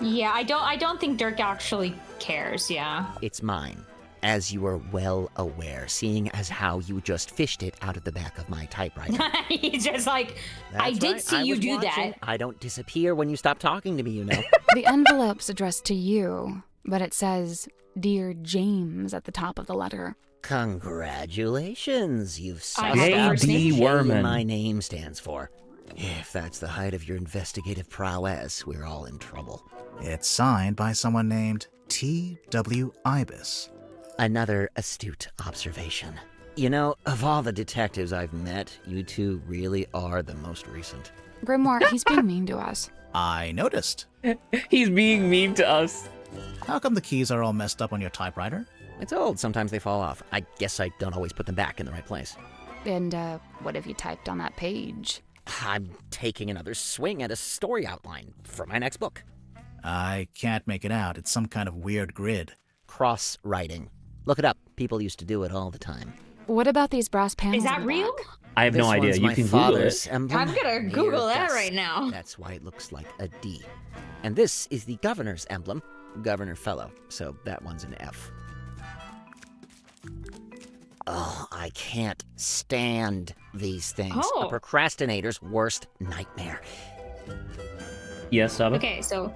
Yeah, I don't think Dirk actually cares. Yeah. It's mine, as you are well aware, seeing as how you just fished it out of the back of my typewriter. He's just like, I That's did right, see I you was do watching. that. I don't disappear when you stop talking to me, you know. The envelope's addressed to you, but it says, Dear James at the top of the letter. Congratulations, you've I sussed have out the first what name. J Werman. my name stands for. If that's the height of your investigative prowess, we're all in trouble. It's signed by someone named T.W. Ibis. Another astute observation. You know, of all the detectives I've met, you two really are the most recent. Grimoire, he's being mean to us. I noticed. He's being mean to us. How come the keys are all messed up on your typewriter? It's old, sometimes they fall off. I guess I don't always put them back in the right place. And, what have you typed on that page? I'm taking another swing at a story outline for my next book. I can't make it out. It's some kind of weird grid. Cross-writing. Look it up. People used to do it all the time. What about these brass panels? Is that on the real? back? I have This no idea. one's You my can Google father's it. emblem. I'm gonna Near Google that dust. right now. That's why it looks like a D. And this is the governor's emblem, Governor Fellow. So that one's an F. Oh, I can't stand these things. Oh. A procrastinator's worst nightmare. Yes, Saba? Okay, so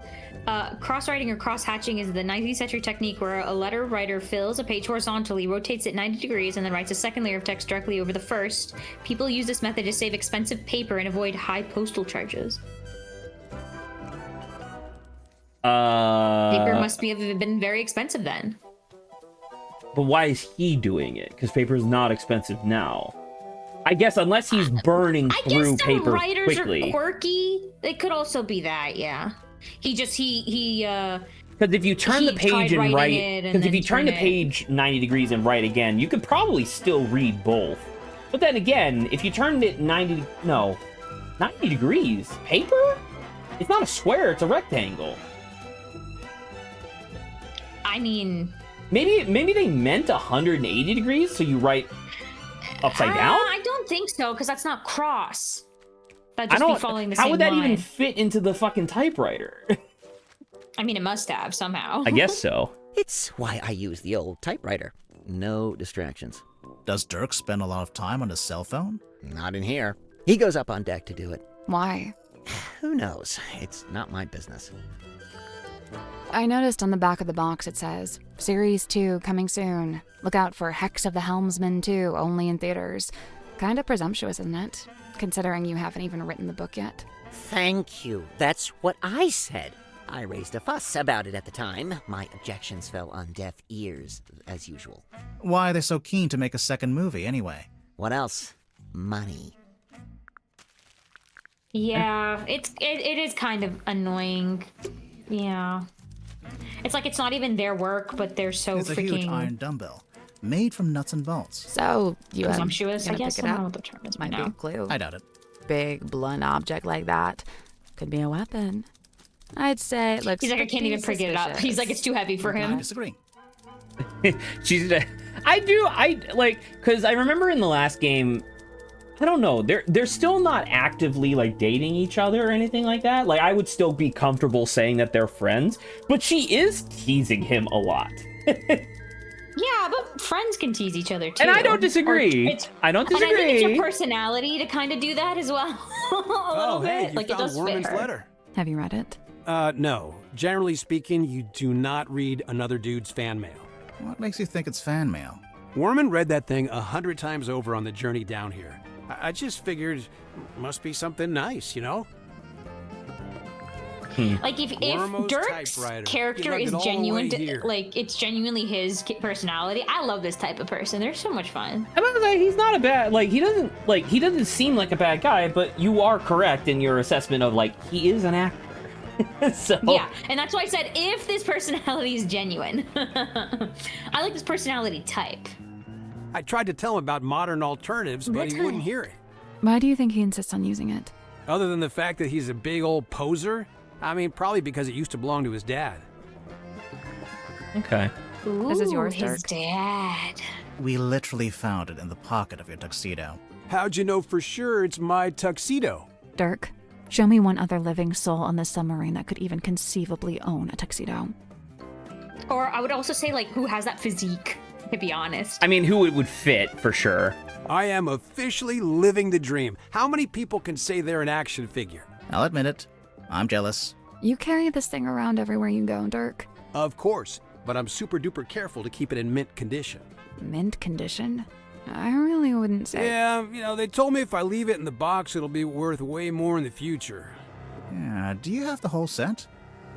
cross-writing or cross-hatching is the 19th century technique where a letter writer fills a page horizontally, rotates it 90 degrees, and then writes a second layer of text directly over the first. People use this method to save expensive paper and avoid high postal charges. Paper must have been very expensive then. But why is he doing it? Because paper is not expensive now. I guess unless he's burning I through guess some paper writers quickly. are quirky. It could also be that, yeah. He Because if you turn the He page tried and writing write, it and because if then you turn the turn it. page 90 degrees and write again, you could probably still read both. But then again, if you turned it 90 degrees, paper? It's not a square, it's a rectangle. I mean, Maybe they meant 180 degrees, so you write upside down? I don't think so, because that's not cross. That'd I just be don't. following the How same would that line. even fit into the fucking typewriter? I mean, it must have somehow. I guess so. It's why I use the old typewriter. No distractions. Does Dirk spend a lot of time on his cell phone? Not in here. He goes up on deck to do it. Why? Who knows? It's not my business. I noticed on the back of the box it says, Series 2 coming soon. Look out for Hex of the Helmsman 2, only in theaters. Kinda presumptuous, isn't it? Considering you haven't even written the book yet. Thank you. That's what I said. I raised a fuss about it at the time. My objections fell on deaf ears, as usual. Why are they so keen to make a second movie, anyway? What else? Money. Yeah, it is kind of annoying. Yeah. It's like it's not even their work, but they're so It's a freaking huge iron dumbbell, made from nuts and bolts. So, you presumptuous, I gonna guess. pick I it don't know up? what the term is by Might be now. a clue. I doubt it. Big, blunt object like that. Could be a weapon. I'd say it looks He's like, I can't even pick it up. He's like, it's too heavy for I him. disagree. I like, because I remember in the last game, I don't know, they're still not actively like dating each other or anything like that. Like, I would still be comfortable saying that they're friends, but she is teasing him a lot. Yeah, but friends can tease each other too. And I don't disagree. I don't And I think it's disagree. your personality to kind of do that as well. a little bit. You Like, it found does Worman's fit her. letter. Have you read it? No. Generally speaking, you do not read another dude's fan mail. What makes you think it's fan mail? Worman read that thing 100 times over on the journey down here. I just figured must be something nice, you know? Like if Wormo's Dirk's typewriter. character He is lugged it all the genuine, way here. like it's genuinely his personality. I love this type of person. They're so much fun. I was like, he's not a bad, like, he doesn't seem like a bad guy, but you are correct in your assessment of, like, he is an actor. So Yeah, and that's why I said if this personality is genuine. I like this personality type. I tried to tell him about modern alternatives, but he wouldn't hear it. Why do you think he insists on using it? Other than the fact that he's a big old poser, I mean, probably because it used to belong to his dad. Okay. Ooh, This is yours, his Dirk. dad. We literally found it in the pocket of your tuxedo. How'd you know for sure it's my tuxedo? Dirk, show me one other living soul on the submarine that could even conceivably own a tuxedo. Or I would also say, like, who has that physique, to be honest. I mean, who it would fit for sure. I am officially living the dream. How many people can say they're an action figure? I'll admit it. I'm jealous. You carry this thing around everywhere you go, Dirk. Of course, but I'm super duper careful to keep it in mint condition. Mint condition? I really wouldn't say. Yeah, you know, they told me if I leave it in the box, it'll be worth way more in the future. Yeah, do you have the whole set?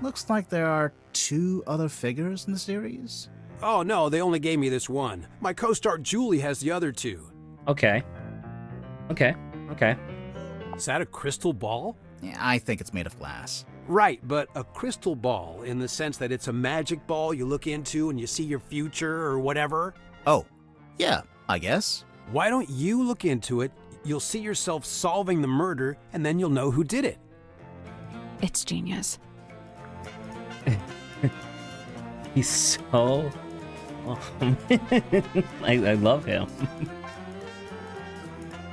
Looks like there are 2 other figures in the series. Oh no, they only gave me this one. My co-star Julie has the other 2. Okay. Okay. Is that a crystal ball? Yeah, I think it's made of glass. Right, but a crystal ball in the sense that it's a magic ball you look into and you see your future or whatever. Oh, yeah, I guess. Why don't you look into it? You'll see yourself solving the murder and then you'll know who did it. It's genius. He's so... I love him.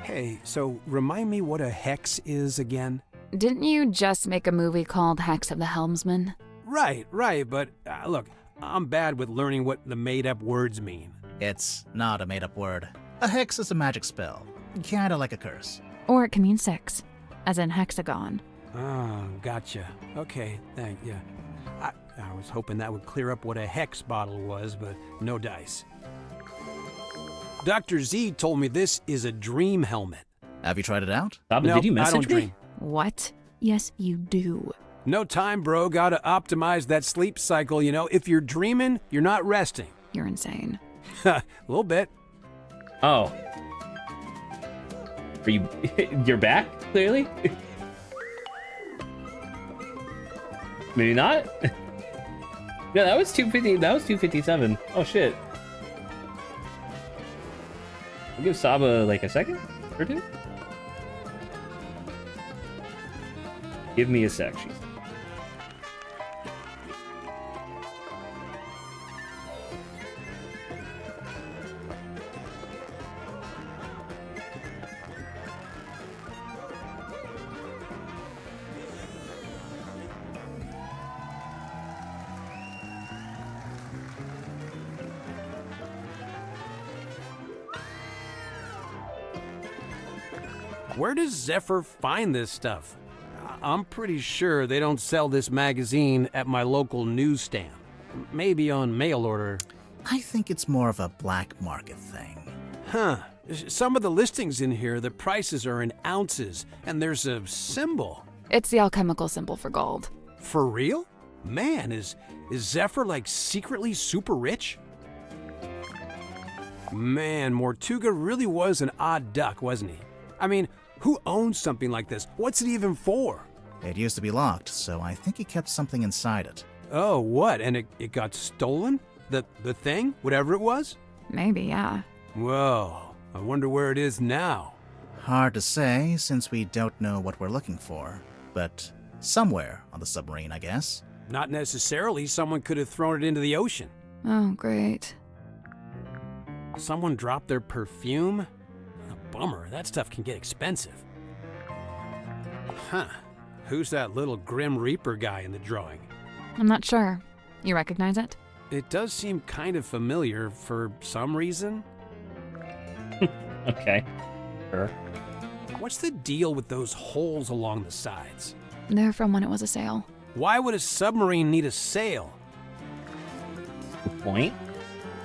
Hey, so remind me what a hex is again? Didn't you just make a movie called Hex of the Helmsman? Right, but look, I'm bad with learning what the made-up words mean. It's not a made-up word. A hex is a magic spell. Kinda like a curse. Or it can mean 6, as in hexagon. Oh, gotcha. Okay, thank you. I was hoping that would clear up what a hex bottle was, but no dice. Dr. Z told me this is a dream helmet. Have you tried it out? Bob, No, did you I message don't me? dream. What? Yes, you do. No time, bro. Gotta optimize that sleep cycle, you know. If you're dreaming, you're not resting. You're insane. A little bit. Oh. Are you... You're back, clearly? Maybe not? Yeah, that was 250. That was 257. Oh shit. I'll give Saba like a second or two. Give me a sec, she said. Where does Zephyr find this stuff? I'm pretty sure they don't sell this magazine at my local newsstand. Maybe on mail order. I think it's more of a black market thing. Huh. Some of the listings in here, the prices are in ounces, and there's a symbol. It's the alchemical symbol for gold. For real? Man, is Zephyr like secretly super rich? Man, Mortuga really was an odd duck, wasn't he? I mean, who owns something like this? What's it even for? It used to be locked, so I think he kept something inside it. Oh, what? And it got stolen? The thing? Whatever it was? Maybe, yeah. Whoa, I wonder where it is now. Hard to say, since we don't know what we're looking for. But somewhere on the submarine, I guess. Not necessarily. Someone could have thrown it into the ocean. Oh, great. Someone dropped their perfume? Bummer, that stuff can get expensive. Huh. Who's that little Grim Reaper guy in the drawing? I'm not sure. You recognize it? It does seem kind of familiar for some reason. Okay. Sure. What's the deal with those holes along the sides? They're from when it was a sail. Why would a submarine need a sail? Good point.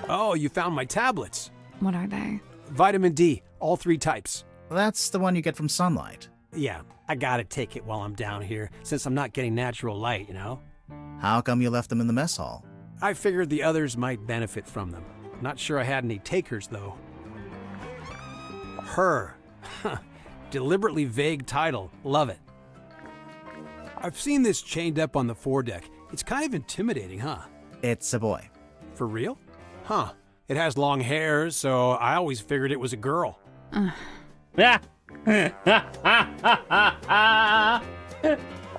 Oh, you found my tablets. What are they? Vitamin D, all 3 types. That's the one you get from sunlight. Yeah, I gotta take it while I'm down here, since I'm not getting natural light, you know? How come you left them in the mess hall? I figured the others might benefit from them. Not sure I had any takers, though. Her. Deliberately vague title. Love it. I've seen this chained up on the foredeck. It's kind of intimidating, huh? It's a boy. For real? Huh. It has long hair, so I always figured it was a girl.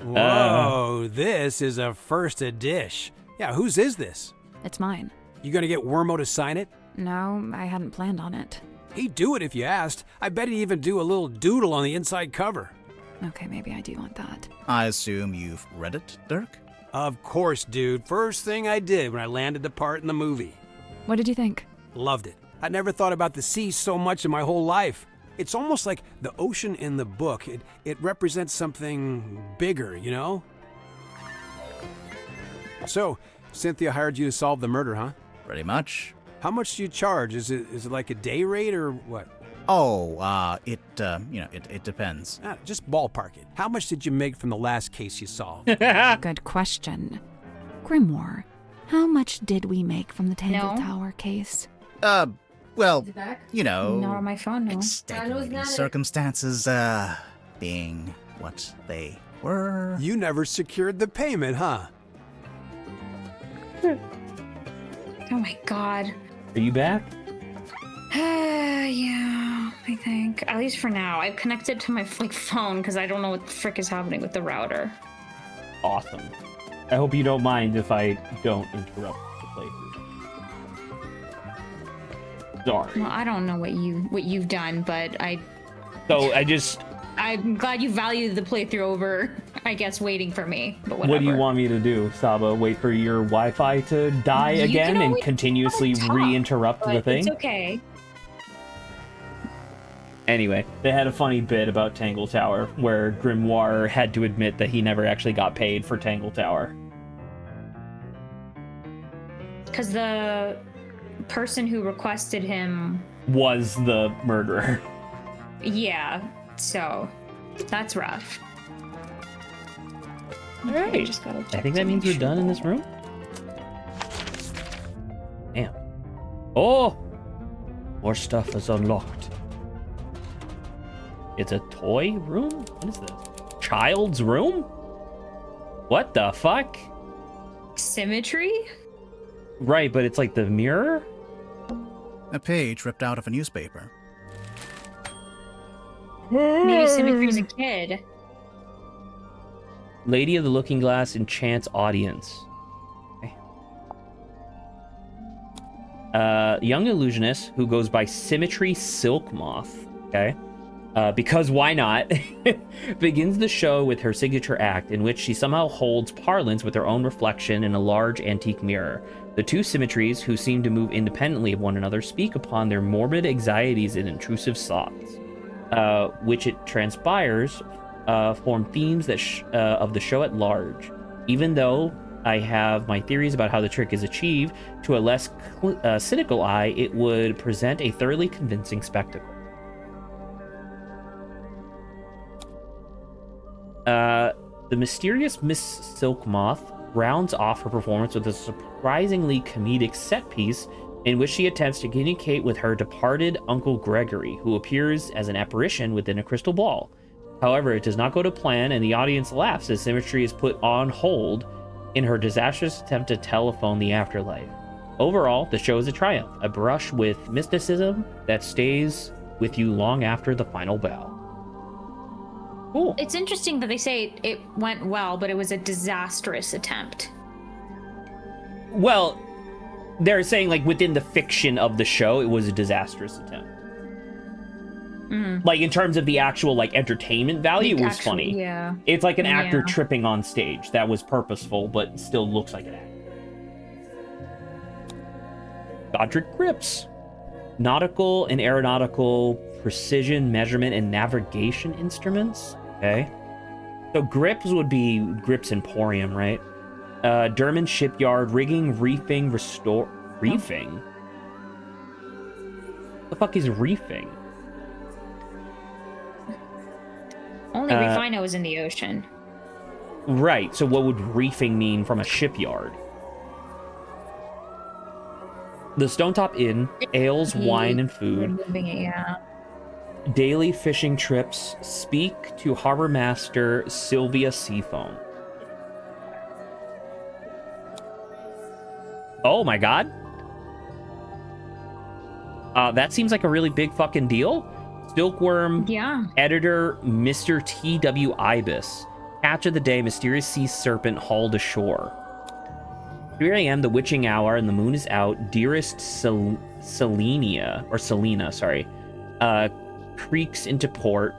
Whoa, this is a first edition. Yeah, whose is this? It's mine. You gonna get Wormo to sign it? No, I hadn't planned on it. He'd do it if you asked. I bet he'd even do a little doodle on the inside cover. Okay, maybe I do want that. I assume you've read it, Dirk? Of course, dude. First thing I did when I landed the part in the movie. What did you think? Loved it. I never thought about the sea so much in my whole life. It's almost like the ocean in the book. It represents something bigger, you know? So, Cynthia hired you to solve the murder, huh? Pretty much. How much do you charge? Is it like a day rate or what? Oh, it depends. Just ballpark it. How much did you make from the last case you solved? Good question. Grimoire, how much did we make from the Tangle No. Tower case? Well, you know, Not on my phone, no. extenuating circumstances, being what they were. You never secured the payment, huh? Oh my god. Are you back? Yeah, I think. At least for now. I've connected to my phone because I don't know what the frick is happening with the router. Awesome. I hope you don't mind if I don't interrupt the playthrough. Sorry. Well, I don't know what you've done, but I'm glad you value the playthrough over, I guess, waiting for me. But whatever. What do you want me to do, Saba? Wait for your Wi-Fi to die You again can and always continuously talk, re-interrupt the but thing? It's okay. Anyway, they had a funny bit about Tangle Tower where Grimoire had to admit that he never actually got paid for Tangle Tower. Because the person who requested him... Was the murderer. Yeah, so that's rough. Alright. I think that means we're done in this room. Damn. Oh! More stuff is unlocked. It's a toy room? What is this? Child's room? What the fuck? Symmetry? Right, but it's like the mirror? A page ripped out of a newspaper. Maybe Symmetry's a kid. Lady of the Looking Glass enchants audience. Okay. Young illusionist who goes by Symmetry Silk Moth. Okay. Because why not? Begins the show with her signature act, in which she somehow holds parlance with her own reflection in a large antique mirror. The two symmetries, who seem to move independently of one another, speak upon their morbid anxieties and intrusive thoughts, which it transpires form themes that of the show at large. Even though I have my theories about how the trick is achieved, to a less cynical eye, it would present a thoroughly convincing spectacle. The mysterious Miss Silk Moth rounds off her performance with a surprisingly comedic set piece in which she attempts to communicate with her departed Uncle Gregory, who appears as an apparition within a crystal ball. However, it does not go to plan, and the audience laughs as Symmetry is put on hold in her disastrous attempt to telephone the afterlife. Overall, the show is a triumph, a brush with mysticism that stays with you long after the final bell. Cool. It's interesting that they say it went well, but it was a disastrous attempt. Well, they're saying, like, within the fiction of the show, it was a disastrous attempt. Like, in terms of the actual, like, entertainment value, it was funny. Yeah. It's like an actor tripping on stage. That was purposeful, but still looks like an act. Godric grips. Nautical and aeronautical precision measurement and navigation instruments. Okay. So grips would be Grips Emporium, right? Durman Shipyard, rigging, reefing, restore... Reefing? The fuck is reefing? Only reef I know is in the ocean. Right, so what would reefing mean from a shipyard? The Stonetop Inn, ales, wine, and food. Removing it, yeah. Daily fishing trips. Speak to Harbor Master Sylvia Seafoam. Oh my god. That seems like a really big fucking deal. Silkworm editor Mr. T.W. Ibis. Catch of the day, mysterious sea serpent hauled ashore. 3 a.m., the witching hour, and the moon is out. Dearest Selena, creaks into port.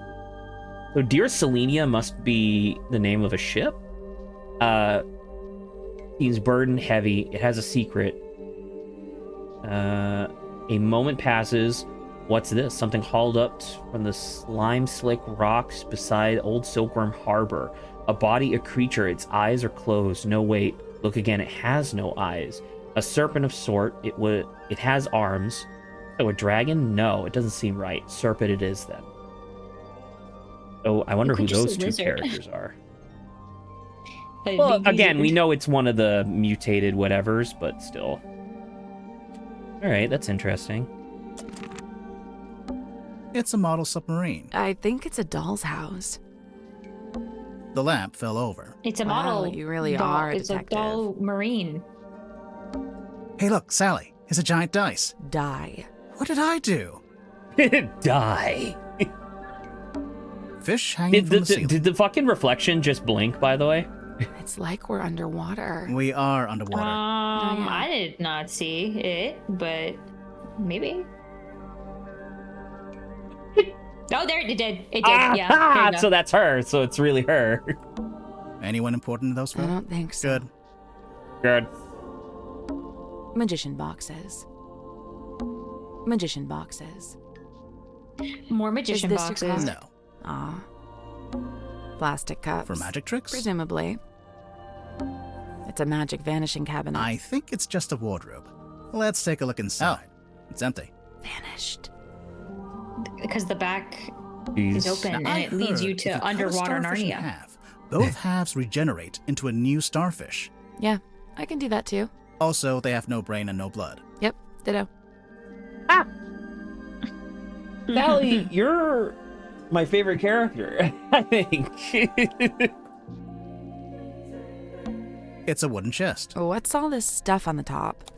So Dearest Selenia must be the name of a ship. Seems burdened heavy. It has a secret. A moment passes. What's this? Something hauled up from the slime-slick rocks beside Old Silkworm Harbor. A body, a creature. Its eyes are closed. No, wait. Look again. It has no eyes. A serpent of sort. It has arms. So a dragon? No, it doesn't seem right. Serpent it is then. So I wonder who those two characters are. Well, again, we know it's one of the mutated whatevers, but still. Alright, that's interesting. It's a model submarine. I think it's a doll's house. The lamp fell over. It's a model. Wow, you really are a It's detective. a doll marine. Hey, look, Sally. It's a giant dice. Die. What did I do? Die. Fish hanging from the ceiling. Did the fucking reflection just blink, by the way? It's like we're underwater. We are underwater. I did not see it, but maybe. Oh, there it did. It did. Yeah. There you go. So that's her. So it's really her. Anyone important in those I films? don't think so. Good. Magician boxes. Magician boxes. More magician Is this your boxes. card? No. Ah. Plastic cups. For magic tricks? Presumably. It's a magic vanishing cabinet. I think it's just a wardrobe. Let's take a look inside. Oh, it's empty. Vanished. Because the back Jeez. is open Now, and I it leads you heard to if cut a underwater starfish in Narnia. half, both halves regenerate into a new starfish. Yeah, I can do that too. Also, they have no brain and no blood. Yep, ditto. Sally, you're my favorite character, I think. It's a wooden chest. What's all this stuff on the top?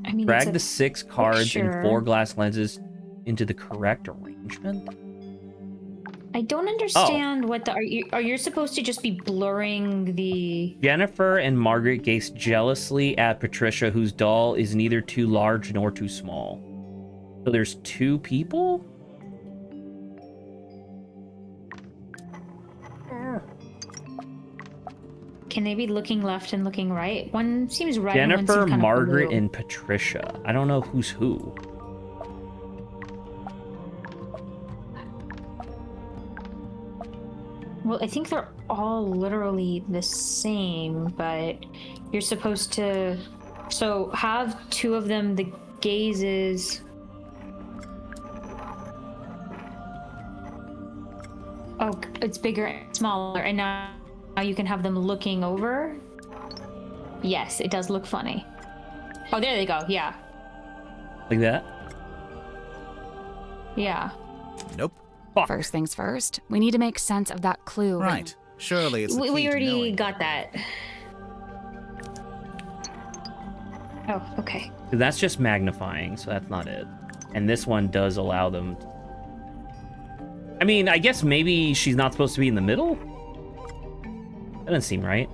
I mean, Drag it's the 6 cards and picture. 4 glass lenses into the correct arrangement. I don't understand what the are you supposed to just be blurring the Jennifer and Margaret gaze jealously at Patricia, whose doll is neither too large nor too small. So there's 2 people? Can they be looking left and looking right? One seems red and one Jennifer, seems kind of Margaret, blue. and Patricia. I don't know who's who. Well, I think they're all literally the same, but you're supposed to have 2 of them the gazes. Oh, it's bigger and smaller, and now you can have them looking over. Yes, it does look funny. Oh, there they go. Yeah. Like that? Yeah. Nope. Fuck. First things first, we need to make sense of that clue. Right. Surely it's the key We to already knowing. got that. Oh, okay. That's just magnifying, so that's not it. And this one does allow them. I mean, I guess maybe she's not supposed to be in the middle? That doesn't seem right.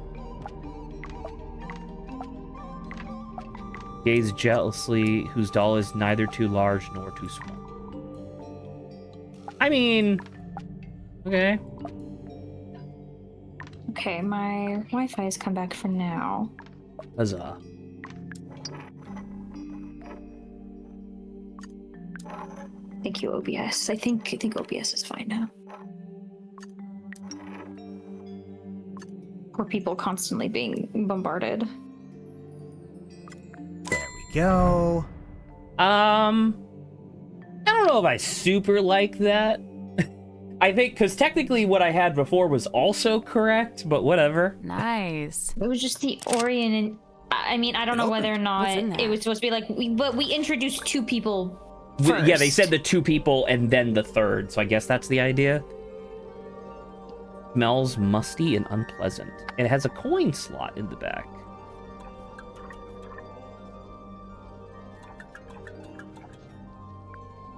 Gaze jealously, whose doll is neither too large nor too small. I mean, okay. Okay, my Wi-Fi has come back for now. Huzzah. Thank you, OBS. I think OBS is fine now. Or people constantly being bombarded. There we go. I don't know if I super like that. I think, because technically what I had before was also correct, but whatever. Nice. It was just the Orion, and I mean, I don't know whether or not What's in it there? was supposed to be like, we introduced 2 people Yeah, they first. said the 2 people and then the 3rd, so I guess that's the idea. Smells musty and unpleasant. And it has a coin slot in the back.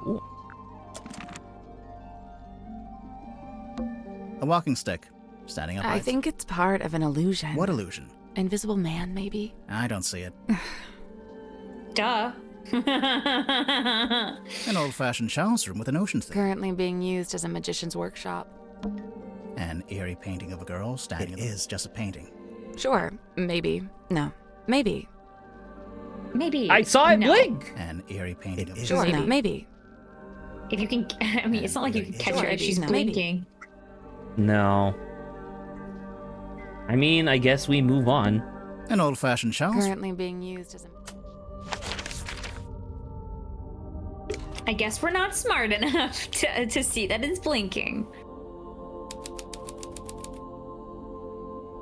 Ooh. A walking stick. Standing upright. I think it's part of an illusion. What illusion? Invisible man, maybe? I don't see it. Duh. An old-fashioned child's room with an ocean thing. Currently being used as a magician's workshop. An eerie painting of a girl standing. It is just a painting. Sure, maybe. No, maybe. Maybe. I saw it no. blink! An eerie painting of a Sure, Maybe. no, maybe. If you can, I mean, it's not like you can catch Sure, her as she's maybe. blinking. No. I mean, I guess we move on. An old-fashioned child's Currently being used as a... I guess we're not smart enough to see that it's blinking.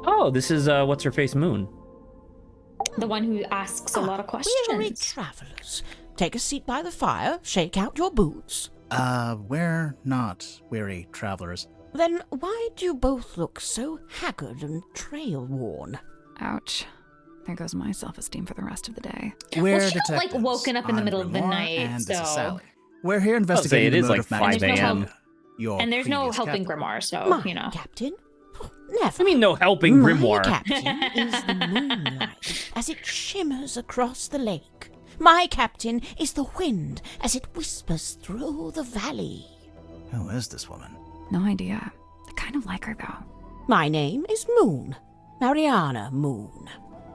Oh, this is, what's-her-face Moon. The one who asks a lot of Weary questions. travelers, take a seat by the fire, shake out your boots. We're not weary travelers. Then why do you both look so haggard and trail-worn? Ouch. There goes my self-esteem for the rest of the day. We're she got, like, detectives. woken up in the I'm middle of the Grimoire, night, and this is so- Sally. We're here investigating it the is murder like of Madame 5 a.m. Your And there's no previous helping captain. Grimoire, so, My you know. captain? Never. I mean, no helping My Grimoire. captain is the moonlight as it shimmers across the lake. My captain is the wind as it whispers through the valley. Who is this woman? No idea. I kind of like her, though. My name is Moon. Mariana Moon.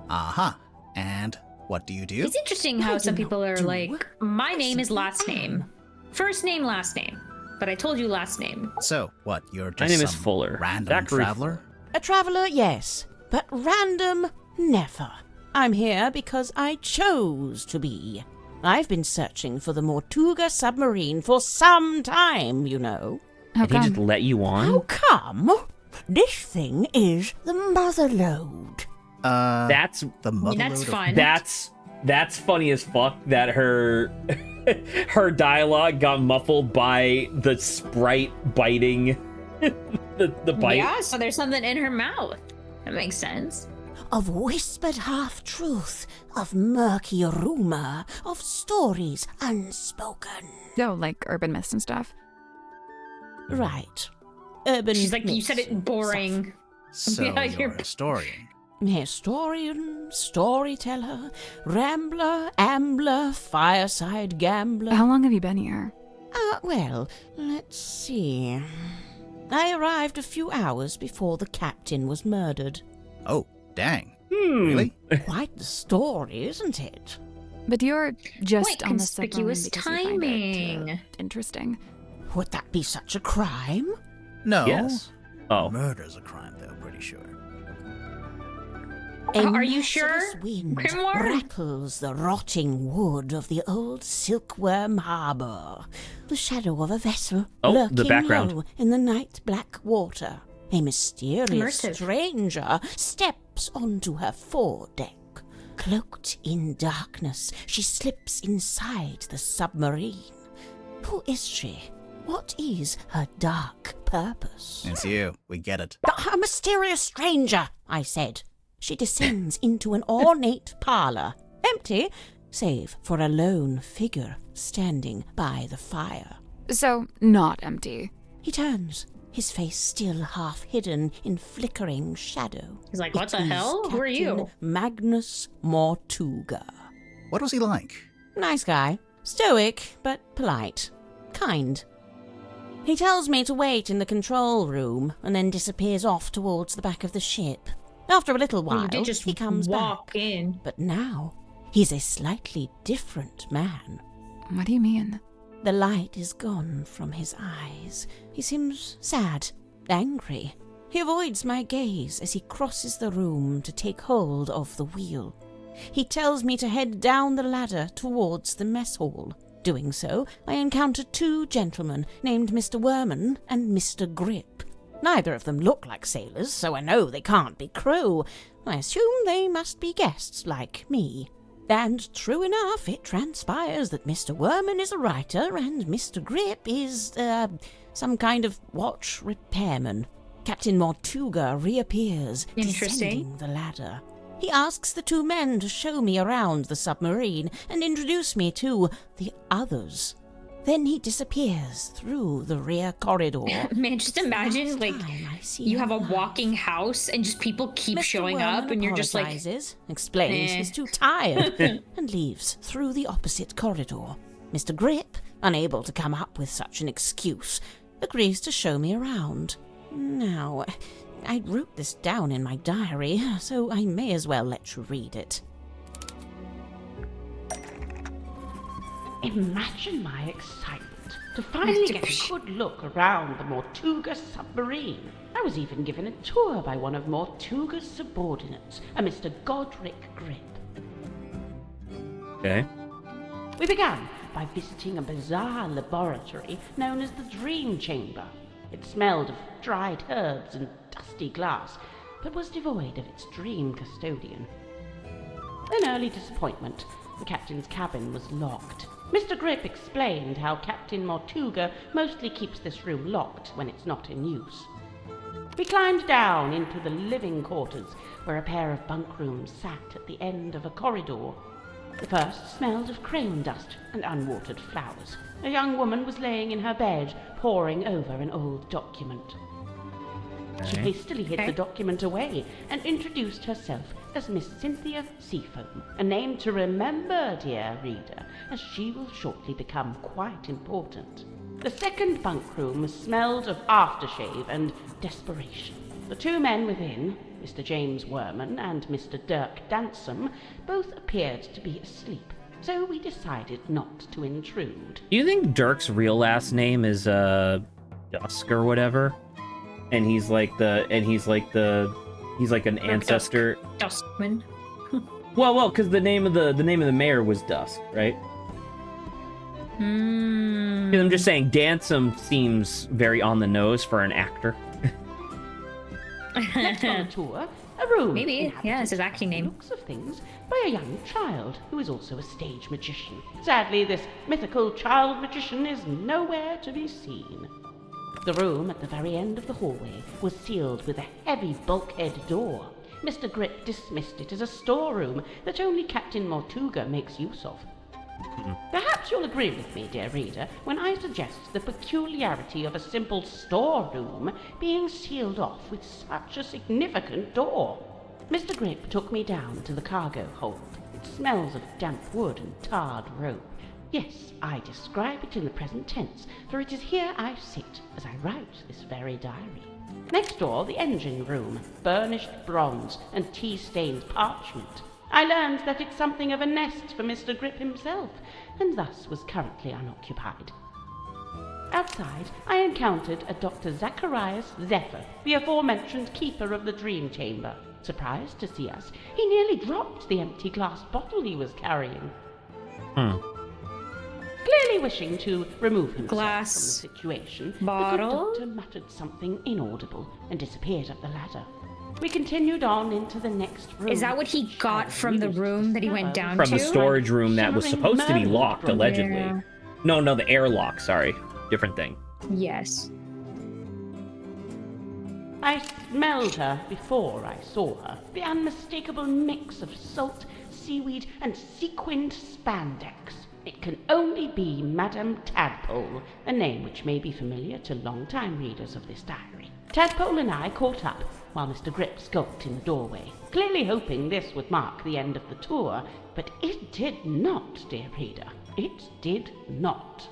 Aha. And what do you do? It's interesting how I some do people not are do like, my name is last I name. First name, last name. But I told you last name. So, what, you're just My name is some Fuller. random Zachary traveler? A traveler, yes, but random, never. I'm here because I chose to be. I've been searching for the Mortuga submarine for some time, you know. How Did he just come? let you How on? come? This thing is the mother lode. That's The mother That's load of- fun. that's funny as fuck that her her dialogue got muffled by the sprite biting the bite. Yeah, so there's something in her mouth. That makes sense. Of whispered half-truth, of murky rumor, of stories unspoken. Oh, like urban myths and stuff. Right. Urban She's like, you myths said it boring. So Yeah, you're a historian. Historian, storyteller, rambler, ambler, fireside gambler. How long have you been here? Well, let's see. I arrived a few hours before the captain was murdered. Oh, dang. Really? Quite the story, isn't it? But you're just Quite on the submarine conspicuous because you find it, timing. interesting. Would that be such a crime? No. Yes. Oh. Murder's a crime, though, pretty sure. Are you sure, merciless wind Grimoire? rattles the rotting wood of the old silkworm harbour. The shadow of a vessel Oh, lurking the background. low in the night black water. A mysterious Immersive. stranger steps onto her foredeck. Cloaked in darkness, she slips inside the submarine. Who is she? What is her dark purpose? It's you. We get it. A mysterious stranger, I said. She descends into an ornate parlour, empty, save for a lone figure standing by the fire. So, not empty. He turns, his face still half hidden in flickering shadow. He's like, what It the is hell? Who are you? Captain Magnus Mortuga. What was he like? Nice guy. Stoic, but polite. Kind. He tells me to wait in the control room and then disappears off towards the back of the ship. After a little Well, while, you did just he comes walk back. in. But now, he's a slightly different man. What do you mean? The light is gone from his eyes. He seems sad, angry. He avoids my gaze as he crosses the room to take hold of the wheel. He tells me to head down the ladder towards the mess hall. Doing so, I encounter two gentlemen named Mr. Werman and Mr. Grip. Neither of them look like sailors, so I know they can't be crew. I assume they must be guests like me. And true enough, it transpires that Mr. Werman is a writer and Mr. Grip is, some kind of watch repairman. Captain Mortuga reappears, descending the ladder. He asks the two men to show me around the submarine and introduce me to the others. Then he disappears through the rear corridor. Man, just imagine, like, you have a walking walking house and just people keep showing up and you're just like, explains eh. he's too tired, and leaves through the opposite corridor. Mr. Grip, unable to come up with such an excuse, agrees to show me around. Now, I wrote this down in my diary, so I may as well let you read it. Imagine my excitement to finally get a good look around the Mortuga submarine. I was even given a tour by one of Mortuga's subordinates, a Mr. Godric Grip. Okay. We began by visiting a bizarre laboratory known as the Dream Chamber. It smelled of dried herbs and dusty glass, but was devoid of its dream custodian. An early disappointment. The captain's cabin was locked. Mr. Grip explained how Captain Mortuga mostly keeps this room locked when it's not in use. We climbed down into the living quarters, where a pair of bunk rooms sat at the end of a corridor. The first smelled of crane dust and unwatered flowers. A young woman was laying in her bed, poring over an old document. She hastily hid the document away and introduced herself as Miss Cynthia Seafoam, a name to remember, dear reader, as she will shortly become quite important. The second bunk room smelled of aftershave and desperation. The two men within, Mr. James Werman and Mr. Dirk Dansom, both appeared to be asleep, so we decided not to intrude. Do you think Dirk's real last name is Dusk or whatever? And he's like an ancestor. Duskman. Well, because the name of the mayor was Dusk, right? I'm just saying, Dansom seems very on the nose for an actor. Next on the tour, a room. Maybe, yeah, it's his acting name. Looks of things by a young child who is also a stage magician. Sadly, this mythical child magician is nowhere to be seen. The room at the very end of the hallway was sealed with a heavy bulkhead door. Mr. Grip dismissed it as a storeroom that only Captain Mortuga makes use of. Perhaps you'll agree with me, dear reader, when I suggest the peculiarity of a simple storeroom being sealed off with such a significant door. Mr. Grip took me down to the cargo hold. It smells of damp wood and tarred rope. Yes, I describe it in the present tense, for it is here I sit as I write this very diary. Next door, the engine room, burnished bronze and tea-stained parchment. I learned that it's something of a nest for Mr. Grip himself, and thus was currently unoccupied. Outside, I encountered a Dr. Zacharias Zephyr, the aforementioned keeper of the dream chamber. Surprised to see us, he nearly dropped the empty glass bottle he was carrying. Clearly wishing to remove himself Glass from the situation, bottle? the good doctor muttered something inaudible and disappeared up the ladder. We continued on into the next room. Is that what he got from the room that he went down From to? the storage room that was supposed to be locked, allegedly. Yeah. No, the airlock, sorry. Different thing. Yes. I smelled her before I saw her. The unmistakable mix of salt, seaweed, and sequined spandex. It can only be Madame Tadpole, a name which may be familiar to long-time readers of this diary. Tadpole and I caught up, while Mr. Grip skulked in the doorway, clearly hoping this would mark the end of the tour, but it did not, dear reader. It did not.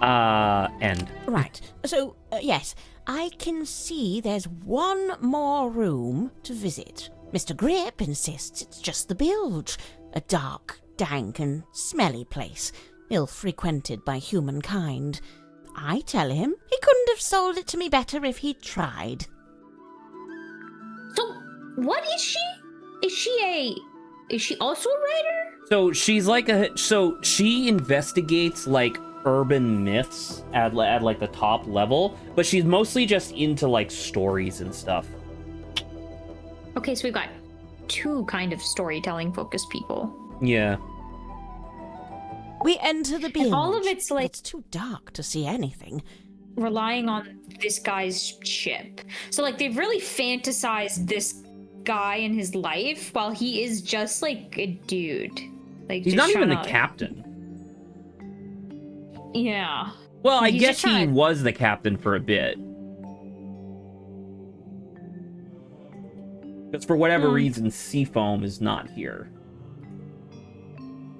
End. Right, so, yes, I can see there's one more room to visit. Mr. Grip insists it's just the bilge, a dark, dank and smelly place, ill-frequented by humankind. I tell him he couldn't have sold it to me better if he'd tried. So, what is she? Is she also a writer? So she's like so she investigates like urban myths at like the top level, but she's mostly just into like stories and stuff. Okay, so we've got two kind of storytelling focused people. Yeah. We enter the bilge. And all of it's like it's too dark to see anything. relying on this guy's ship. So like they've really fantasized this guy in his life while he is just like a dude. Like He's just not even the trying to, captain. Yeah. Well, I He's guess just trying he to- was the captain for a bit. Because for whatever reason, Seafoam is not here.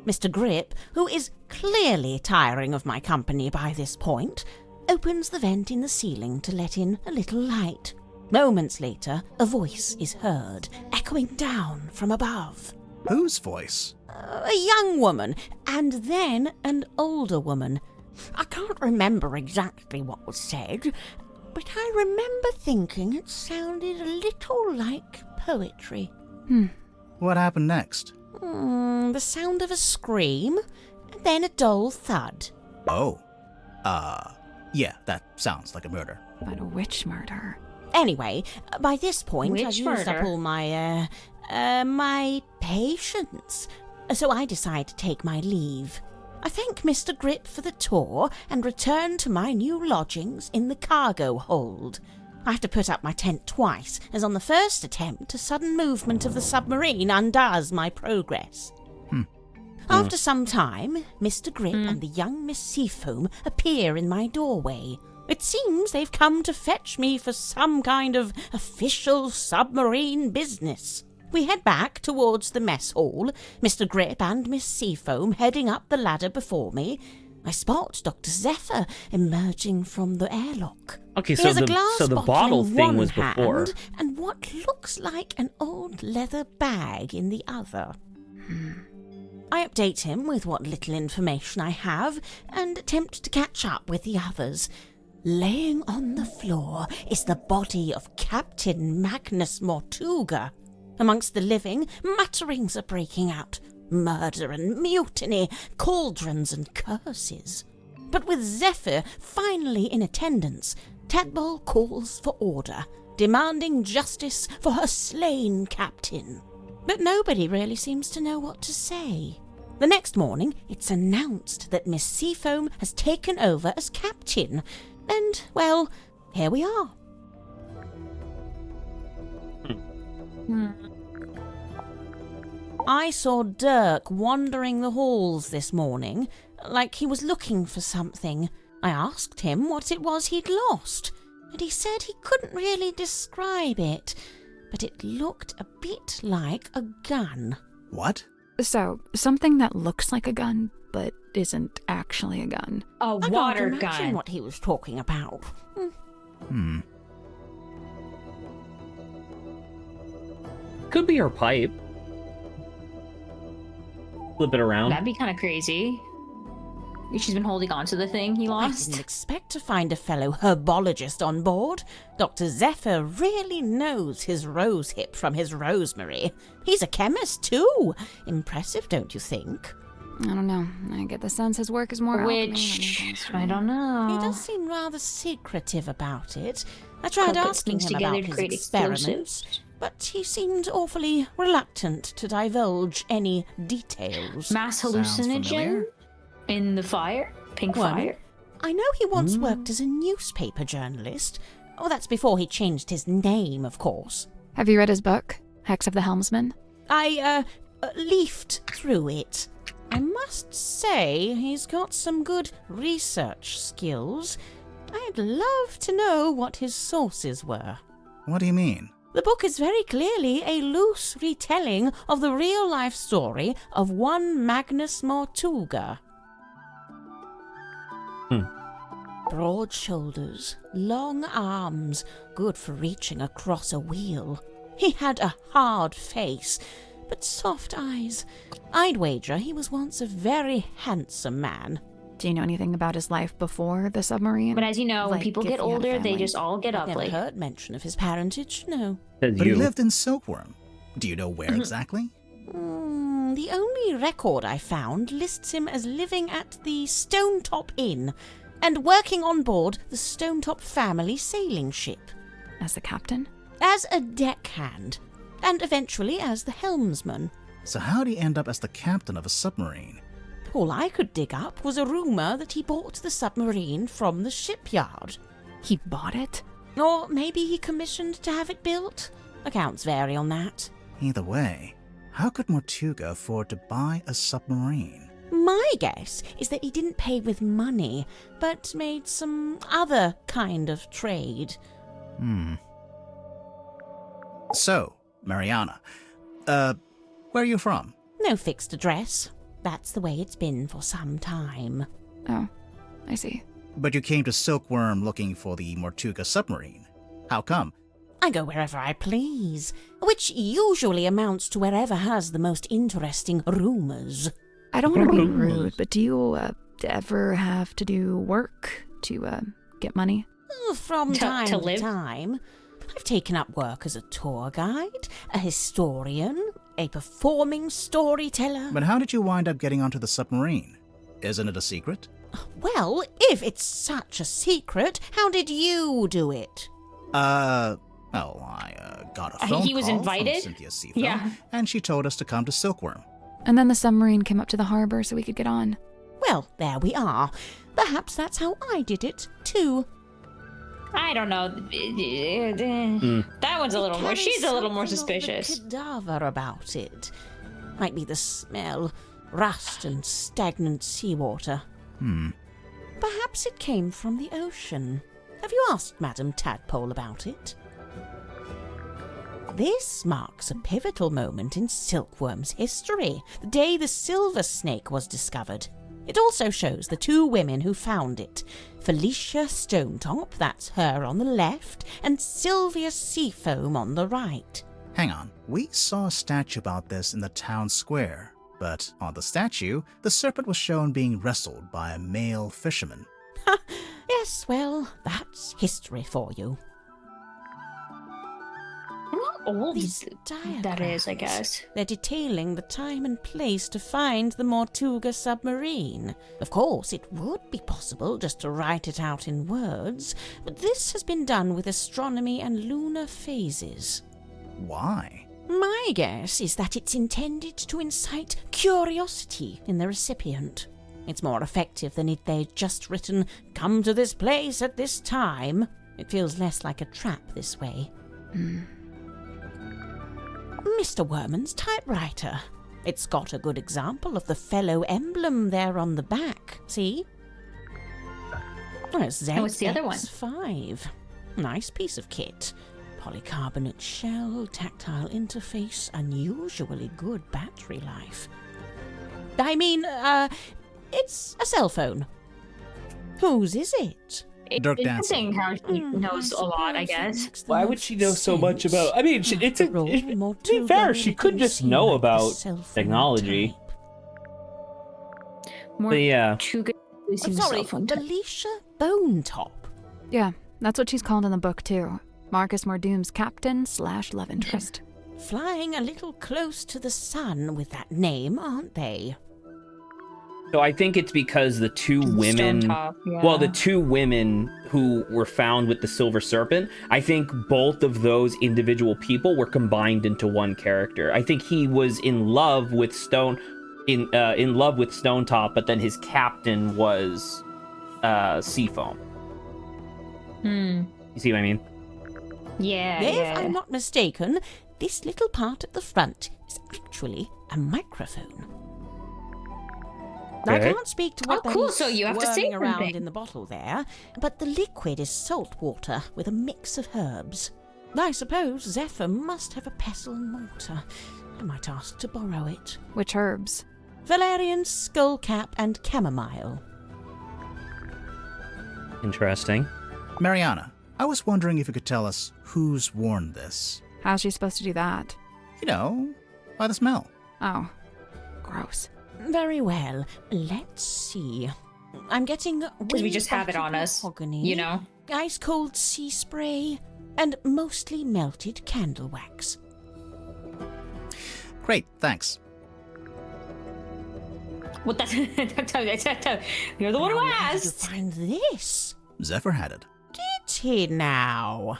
Mr. Grip, who is clearly tiring of my company by this point, opens the vent in the ceiling to let in a little light. Moments later, a voice is heard, echoing down from above. Whose voice? A young woman, and then an older woman. I can't remember exactly what was said, but I remember thinking it sounded a little like poetry. What happened next? The sound of a scream, and then a dull thud. Oh. Yeah, that sounds like a murder. But which murder? Anyway, by this point, Which I've used up murder? all my, my patience. So I decide to take my leave. I thank Mr. Grip for the tour and return to my new lodgings in the cargo hold. I have to put up my tent twice, as on the first attempt, a sudden movement of the submarine undoes my progress. After some time, Mr. Grip and the young Miss Seafoam appear in my doorway. It seems they've come to fetch me for some kind of official submarine business. We head back towards the mess hall, Mr. Grip and Miss Seafoam heading up the ladder before me. I spot Dr. Zephyr emerging from the airlock. Okay, He so has a glass the bottle in thing one was before. hand and what looks like an old leather bag in the other. I update him with what little information I have and attempt to catch up with the others. Laying on the floor is the body of Captain Magnus Mortuga. Amongst the living, mutterings are breaking out. Murder and mutiny, cauldrons and curses. But with Zephyr finally in attendance, Tadpole calls for order, demanding justice for her slain captain. But nobody really seems to know what to say. The next morning, it's announced that Miss Seafoam has taken over as captain. And, well, here we are. I saw Dirk wandering the halls this morning, like he was looking for something. I asked him what it was he'd lost, and he said he couldn't really describe it, but it looked a bit like a gun. What? So, something that looks like a gun, but isn't actually a gun. A I water can't imagine gun. what he was talking about. Could be her pipe. Flip it around. That'd be kind of crazy. She's been holding on to the thing he I lost. didn't expect to find a fellow herbologist on board. Dr. Zephyr really knows his rosehip from his rosemary. He's a chemist, too. Impressive, don't you think? I don't know. I get the sense his work is more alchemy than Which, chemistry. I don't know. He does seem rather secretive about it. I tried Puts asking things him together about to his create experiments, explosives. but he seemed awfully reluctant to divulge any details. Mass Sounds hallucinogen familiar. in the fire? Pink Well, fire? I know he once worked as a newspaper journalist. Oh, that's before he changed his name, of course. Have you read his book, Hex of the Helmsman? I leafed through it. I must say he's got some good research skills. I'd love to know what his sources were. What do you mean? The book is very clearly a loose retelling of the real-life story of one Magnus Mortuga. Broad shoulders, long arms, good for reaching across a wheel. He had a hard face, but soft eyes. I'd wager he was once a very handsome man. Do you know anything about his life before the submarine? But as you know, when Like, people if get he had a older, they family. just all get I've up. never Like, heard mention of his parentage, no. Says But he you. lived in Silkworm. Do you know where exactly? The only record I found lists him as living at the Stonetop Inn and working on board the Stonetop family sailing ship As the captain? as a deckhand and eventually as the helmsman. So how'd he end up as the captain of a submarine? All I could dig up was a rumour that he bought the submarine from the shipyard. He bought it? Or maybe he commissioned to have it built. Accounts vary on that. Either way, how could Mortuga afford to buy a submarine? My guess is that he didn't pay with money, but made some other kind of trade. So, Mariana, where are you from? No fixed address. That's the way it's been for some time. Oh, I see. But you came to Silkworm looking for the Mortuga submarine. How come? I go wherever I please, which usually amounts to wherever has the most interesting rumours. I don't want to be rude, but do you ever have to do work to get money? From To time to live? time. I've taken up work as a tour guide, a historian, a performing storyteller. But how did you wind up getting onto the submarine? Isn't it a secret? Well, if it's such a secret, how did you do it? I got a phone He was call invited? from Cynthia Seafield, Yeah. and she told us to come to Silkworm. And then the submarine came up to the harbor so we could get on. Well, there we are. Perhaps that's how I did it, too. I don't know. That one's a little more. Carries She's a little more something of the suspicious. cadaver about it. Might be the smell, rust and stagnant seawater. Perhaps it came from the ocean. Have you asked Madame Tadpole about it? This marks a pivotal moment in Silkworm's history, the day the silver snake was discovered. It also shows the two women who found it, Felicia Stonetop, that's her on the left, and Sylvia Seafoam on the right. Hang on, we saw a statue about this in the town square, but on the statue, the serpent was shown being wrestled by a male fisherman. Yes, well, that's history for you. How old These that is, I diagrams. guess. They're detailing the time and place to find the Mortuga submarine. Of course, it would be possible just to write it out in words, but this has been done with astronomy and lunar phases. Why? My guess is that it's intended to incite curiosity in the recipient. It's more effective than if they'd just written, "Come to this place at this time." It feels less like a trap this way. Mr. Werman's typewriter. It's got a good example of the fellow emblem there on the back. See? There's what's the other one? ZX5. Nice piece of kit. Polycarbonate shell, tactile interface, unusually good battery life. I mean, it's a cell phone. Whose is it? Dirk It's Dancing. interesting how she knows a lot, I guess. Why would she know so much about? I mean, to be fair, she could just know about technology. More But yeah. too good. Sorry, Alicia Bonetop. Yeah, that's what she's called in the book, too. Marcus Mordoom's captain/love interest. Flying a little close to the sun with that name, aren't they? So I think it's because the two women, Top, yeah. well, the two women who were found with the Silver Serpent, I think both of those individual people were combined into one character. I think he was in love with in love with Stone Top, but then his captain was Seafoam. You see what I mean? Yeah, If yeah. I'm not mistaken, this little part at the front is actually a microphone. I Okay. can't speak to what Oh, cool, that is so you have to say swirling around something. in the bottle there, but the liquid is salt water with a mix of herbs. I suppose Zephyr must have a pestle and mortar. I might ask to borrow it. Which herbs? Valerian, skullcap, and chamomile. Interesting. Mariana, I was wondering if you could tell us who's worn this. How's she supposed to do that? You know, by the smell. Oh, gross. Very well. Let's see. I'm getting Because we just have it on us, mahogany, you know? ice cold sea spray, and mostly melted candle wax. Great, thanks. What that's you're the one who How did you asked. find this? Zephyr had it. Did he now?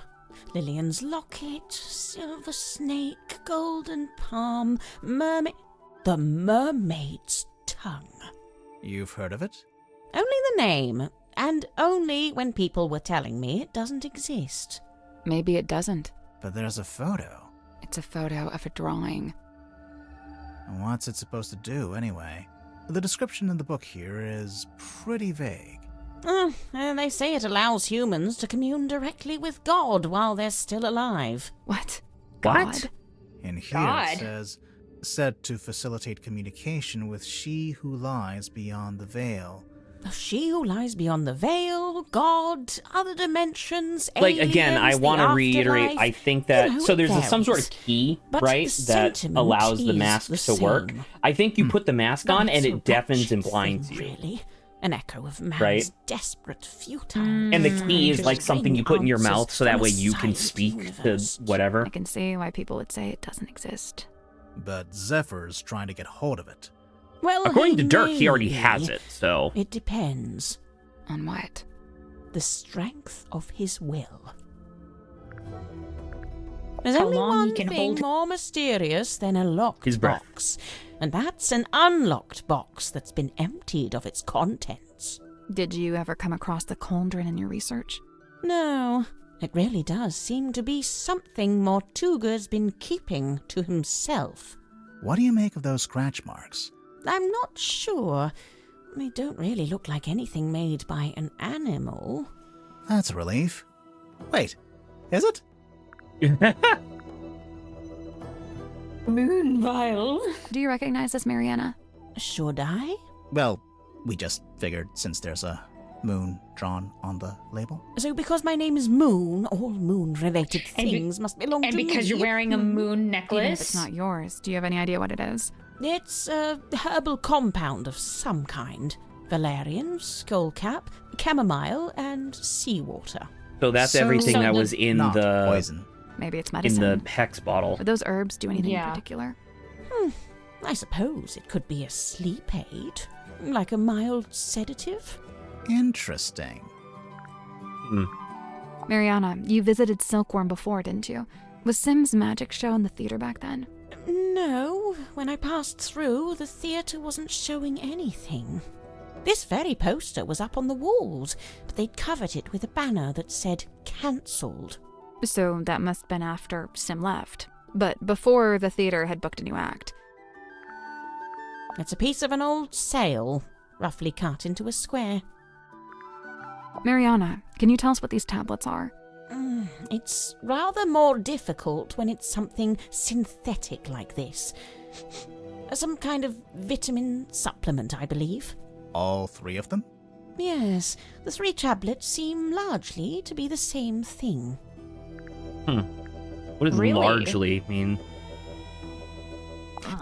Lillian's locket, silver snake, golden palm, mermaid. The mermaid's tongue. You've heard of it? Only the name, and only when people were telling me it doesn't exist. Maybe it doesn't. But there's a photo. It's a photo of a drawing. What's it supposed to do, anyway? The description in the book here is pretty vague. And they say it allows humans to commune directly with God while they're still alive. What? What? God? In here God. it says, said to facilitate communication with she who lies beyond the veil. She who lies beyond the veil, God, other dimensions, Like, again, I aliens, want to the reiterate, afterlife. I think that, You know, so there's it some sort of varies. key, But right, the that sentiment allows the is mask the to work. same. I think you put the mask on and That's a it deafens and wretched blinds thing, you. Really. An echo of man's Right. desperate, futile. And the key is like something you put in your Answers mouth so that from a way you can silent speak universe. to whatever. I can see why people would say it doesn't exist. But Zephyr's trying to get hold of it. Well, According to Dirk, he already maybe. has it, so. It depends. On what? The strength of his will. There's How only long he one can thing hold- more mysterious than a locked His breath. box, and that's an unlocked box that's been emptied of its contents. Did you ever come across the cauldron in your research? No, it really does seem to be something Mortuga's been keeping to himself. What do you make of those scratch marks? I'm not sure. They don't really look like anything made by an animal. That's a relief. Wait, is it? Moon vial. Do you recognize this, Mariana? Should I? Well, we just figured since there's a moon drawn on the label. So because my name is Moon, all moon-related And be- things must belong And to me. because you're wearing a moon necklace. Even if it's not yours, do you have any idea what it is? It's a herbal compound of some kind. Valerian, skullcap, chamomile, and seawater. So that's So- everything So that the- was in Not the poison. Maybe it's in medicine. the hex bottle. Would those herbs do anything Yeah. in particular? I suppose it could be a sleep aid, like a mild sedative. Interesting. Mariana, you visited Silkworm before, didn't you? Was Sim's magic show in the theater back then? No, when I passed through, the theatre wasn't showing anything. This very poster was up on the walls, but they'd covered it with a banner that said cancelled. So that must have been after Sim left, but before the theater had booked a new act. It's a piece of an old sail, roughly cut into a square. Mariana, can you tell us what these tablets are? It's rather more difficult when it's something synthetic like this. Some kind of vitamin supplement, I believe. All 3 of them? Yes, the 3 tablets seem largely to be the same thing. What does Really? largely mean?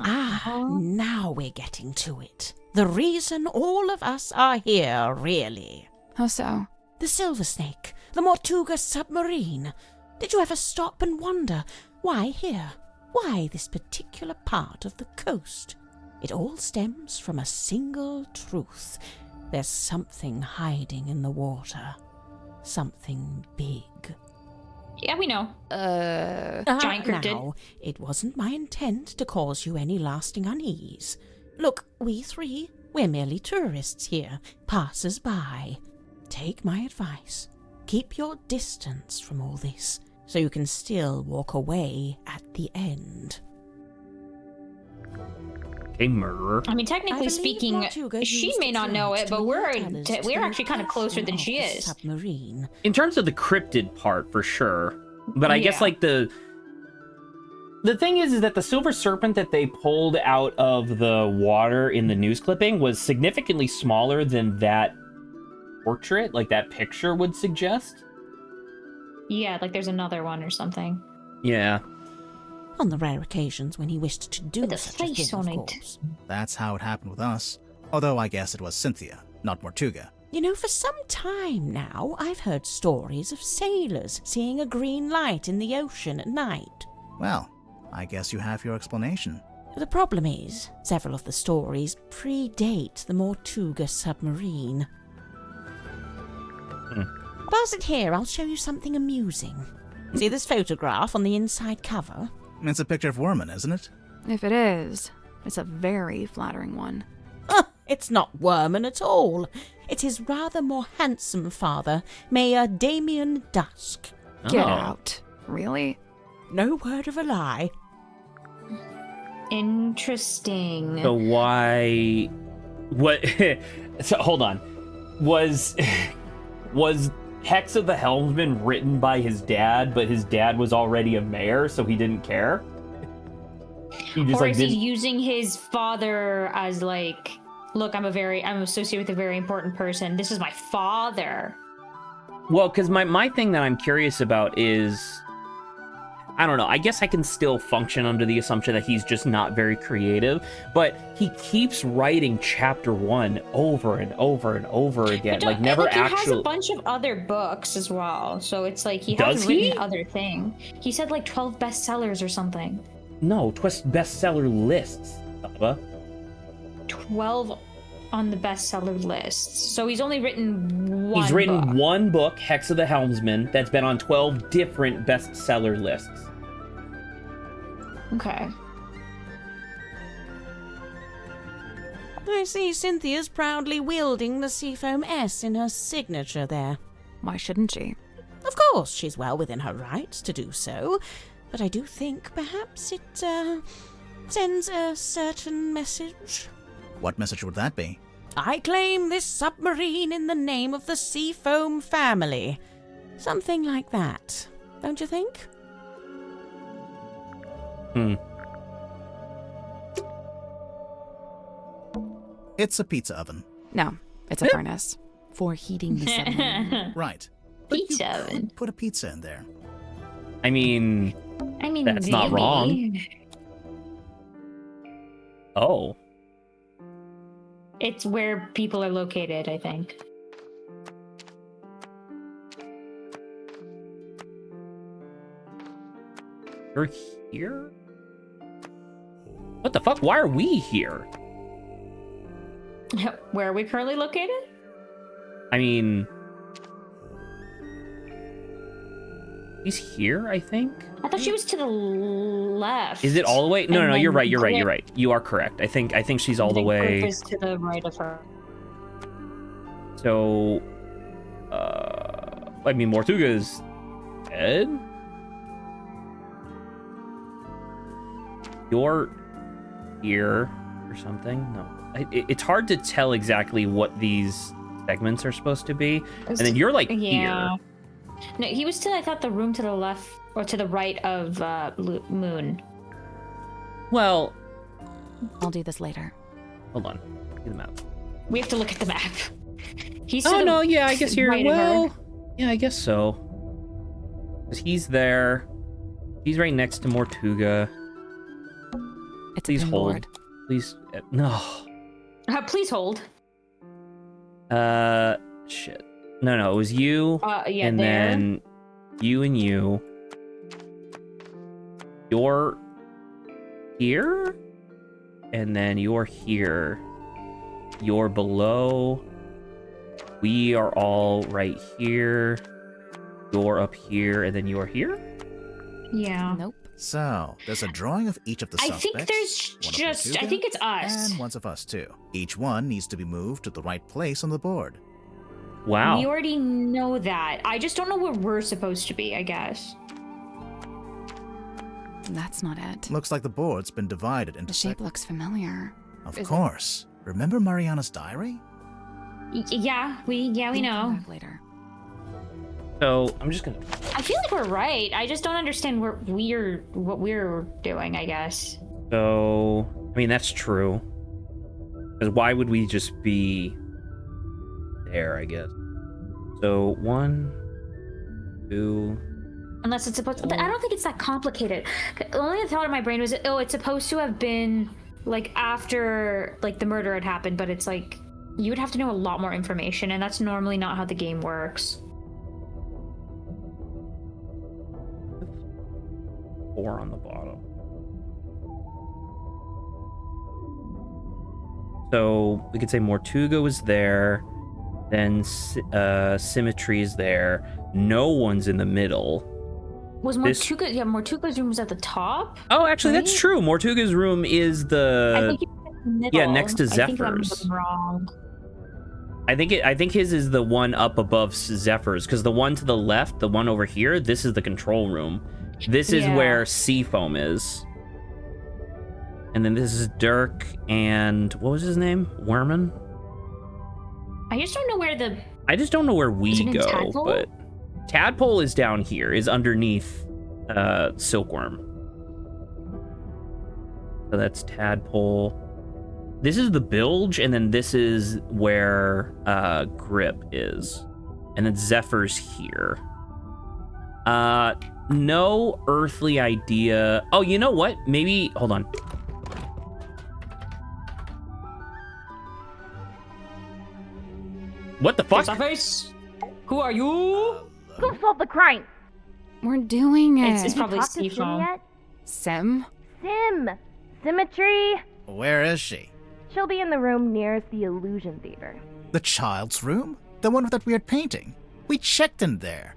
Now we're getting to it. The reason all of us are here, really. How so? The Silver Snake, the Mortuga submarine. Did you ever stop and wonder, why here? Why this particular part of the coast? It all stems from a single truth. There's something hiding in the water. Something big. Yeah, we know. Giant cryptid. Now, it wasn't my intent to cause you any lasting unease. Look, we 3, we're merely tourists here, passers-by. Take my advice. Keep your distance from all this, so you can still walk away at the end. A murderer. I mean, technically speaking, she may not know it, but we're actually kind of closer than she is. Submarine. In terms of the cryptid part, for sure. But I guess, like, the thing is that the silver serpent that they pulled out of the water in the news clipping was significantly smaller than that portrait, like that picture would suggest. Yeah, like there's another one or something. Yeah. On the rare occasions when he wished to do With a such a face thing, on of it. course. That's how it happened with us. Although I guess it was Cynthia, not Mortuga. You know, for some time now, I've heard stories of sailors seeing a green light in the ocean at night. Well, I guess you have your explanation. The problem is, several of the stories predate the Mortuga submarine. Pass it here, I'll show you something amusing. See this photograph on the inside cover? It's a picture of Worman, isn't it? If it is, it's a very flattering one. It's not Worman at all. It's his rather more handsome father, Mayor Damien Dusk. Get Oh. out. Really? No word of a lie. Interesting. So why... What... So, hold on. Was Hex of the Helmsman written by his dad, but his dad was already a mayor, so he didn't care? He just, Or like, is he didn't... using his father as like, look, I'm associated with a very important person. This is my father. Well, because my thing that I'm curious about is... I don't know. I guess I can still function under the assumption that he's just not very creative, but he keeps writing chapter 1 over and over and over again. Like, never He has actually... a bunch of other books as well, so it's like he Does has he? written other thing. He said like 12 bestsellers or something. No, bestseller lists. Bubba. 12 on the bestseller list. So he's only written one. He's written book. one book, Hex of the Helmsman, that's been on 12 different bestseller lists. Okay. I see Cynthia's proudly wielding the Seafoam S in her signature there. Why shouldn't she? Of course, she's well within her rights to do so, but I do think perhaps it sends a certain message. What message would that be? I claim this submarine in the name of the Seafoam family. Something like that, don't you think? It's a pizza oven. No, it's a furnace. For heating the submarine. Right. But you Pizza oven. could put a pizza in there. I mean, That's not maybe. wrong. Oh. It's where people are located, I think. You're here? What the fuck? Why are we here? Where are we currently located? I mean... He's here, I think? I thought she was to the left. Is it all the way? No, And you're then right, you're Griff- right. You are correct. I think she's all the Griff way... is to the right of her. So, I mean, Mortuga is dead. You're here or something? No. It's hard to tell exactly what these segments are supposed to be. And then you're like here. No, he was to, I thought, the room to the left or to the right of Moon. Well, I'll do this later. hold on. Look at the map. We have to look at the map. He's Oh, no, yeah, I guess you're... right of her. Well, yeah, I guess so. Because he's there. He's right next to Mortuga. It's Please a hold. pinboard. Please... No. Please hold. Shit. No, it was you, Yeah, and there. then you and you. You're here, and then you're here. You're below. We are all right here. You're up here, and then you're here? Yeah. Nope. So, there's a drawing of each of the I suspects. think there's one of just... I Tortuga, think it's us. And ones of us, too. Each one needs to be moved to the right place on the board. Wow. We already know that. I just don't know where we're supposed to be, I guess. That's not it. Looks like the board's been divided into The shape looks familiar. Of Is it- course. Remember Mariana's diary? Yeah, we We'll come know. back later. So, I'm just gonna... I feel like we're right. I just don't understand what we're doing, I guess. So, I mean, that's true. Because why would we just be there, I guess? So, 1, 2... Unless it's supposed to, but I don't think it's that complicated. The only thought in my brain was, oh, it's supposed to have been like after like the murder had happened, but it's like you would have to know a lot more information, and that's normally not how the game works. 4 on the bottom. So we could say Mortuga was there, then Symmetry is there. No one's in the middle. Was Mortuga? Yeah, Mortuga's room was at the top. Oh, actually, that's Right? true. Mortuga's room is I the. think it's in the middle. yeah, next to I think I'm Zephyr's. wrong. I think his is the one up above Zephyr's, because the one to the left, the one over here, this is the control room. This is Yeah. where Seafoam is. And then this is Dirk and what was his name? Werman? I just don't know where the. I just don't know where we Is it in go, Tadpole? but Tadpole is down here, is underneath Silkworm. So that's Tadpole. This is the bilge, and then this is where Grip is. And then Zephyr's here. No earthly idea. Oh, you know what? Maybe, hold on. What the fuck? Face? Who are you? Who solved the crime? We're doing it. It's probably Talk to Sim Seafoam. yet? Sim? Sim! Symmetry! Where is she? She'll be in the room nearest the Illusion Theater. The child's room? The one with that weird painting? We checked in there.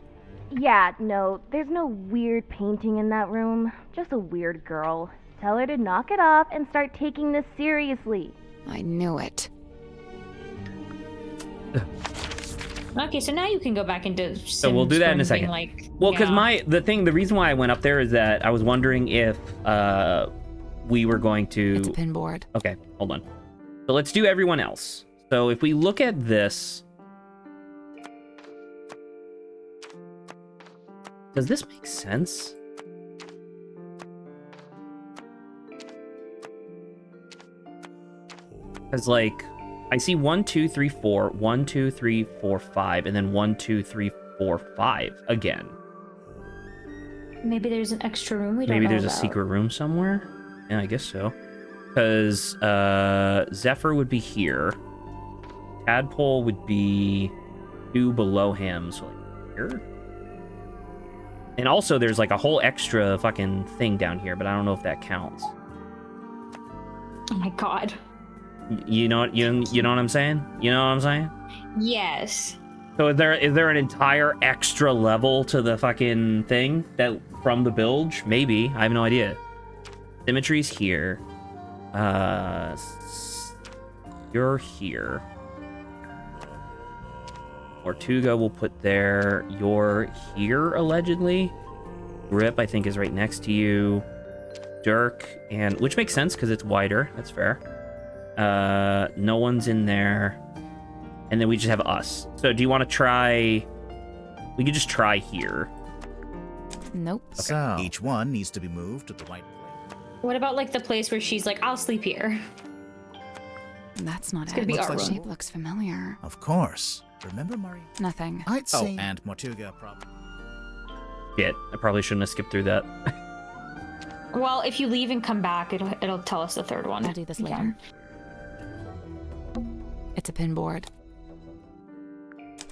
Yeah, no, there's no weird painting in that room. Just a weird girl. Tell her to knock it off and start taking this seriously. I knew it. Okay, so now you can go back into. So we'll do that in a second. Well, because the reason why I went up there is that I was wondering if we were going to. It's a pinboard. Okay, hold on. So let's do everyone else. So if we look at this, does this make sense? Because like, I see 1, 2, 3, 4, 1, 2, 3, 4, 5, and then 1, 2, 3, 4, 5 again. Maybe there's an extra room we don't Maybe know there's a about. secret room somewhere. Yeah, I guess so. Because Zephyr would be here. Tadpole would be 2 below him, so like here. And also, there's like a whole extra fucking thing down here, but I don't know if that counts. Oh my god. You know what I'm saying? You know what I'm saying? Yes. So is there an entire extra level to the fucking thing that from the bilge? Maybe. I have no idea. Symmetry's here. You're here. Tortuga will put there. You're here, allegedly. Grip, I think, is right next to you. Dirk, and which makes sense because it's wider. That's fair. No one's in there. And then we just have us. So do you want to try... We could just try here. Nope. Okay. So each one needs to be moved to the right place. What about like the place where she's like, I'll sleep here? That's not gonna it. be our The room. shape looks familiar. Of course. Remember, Maria? Nothing. I'd say... and Mortuga probably... Shit, I probably shouldn't have skipped through that. Well, if you leave and come back, it'll tell us the third one. I'll do this Yeah. later. It's a pinboard.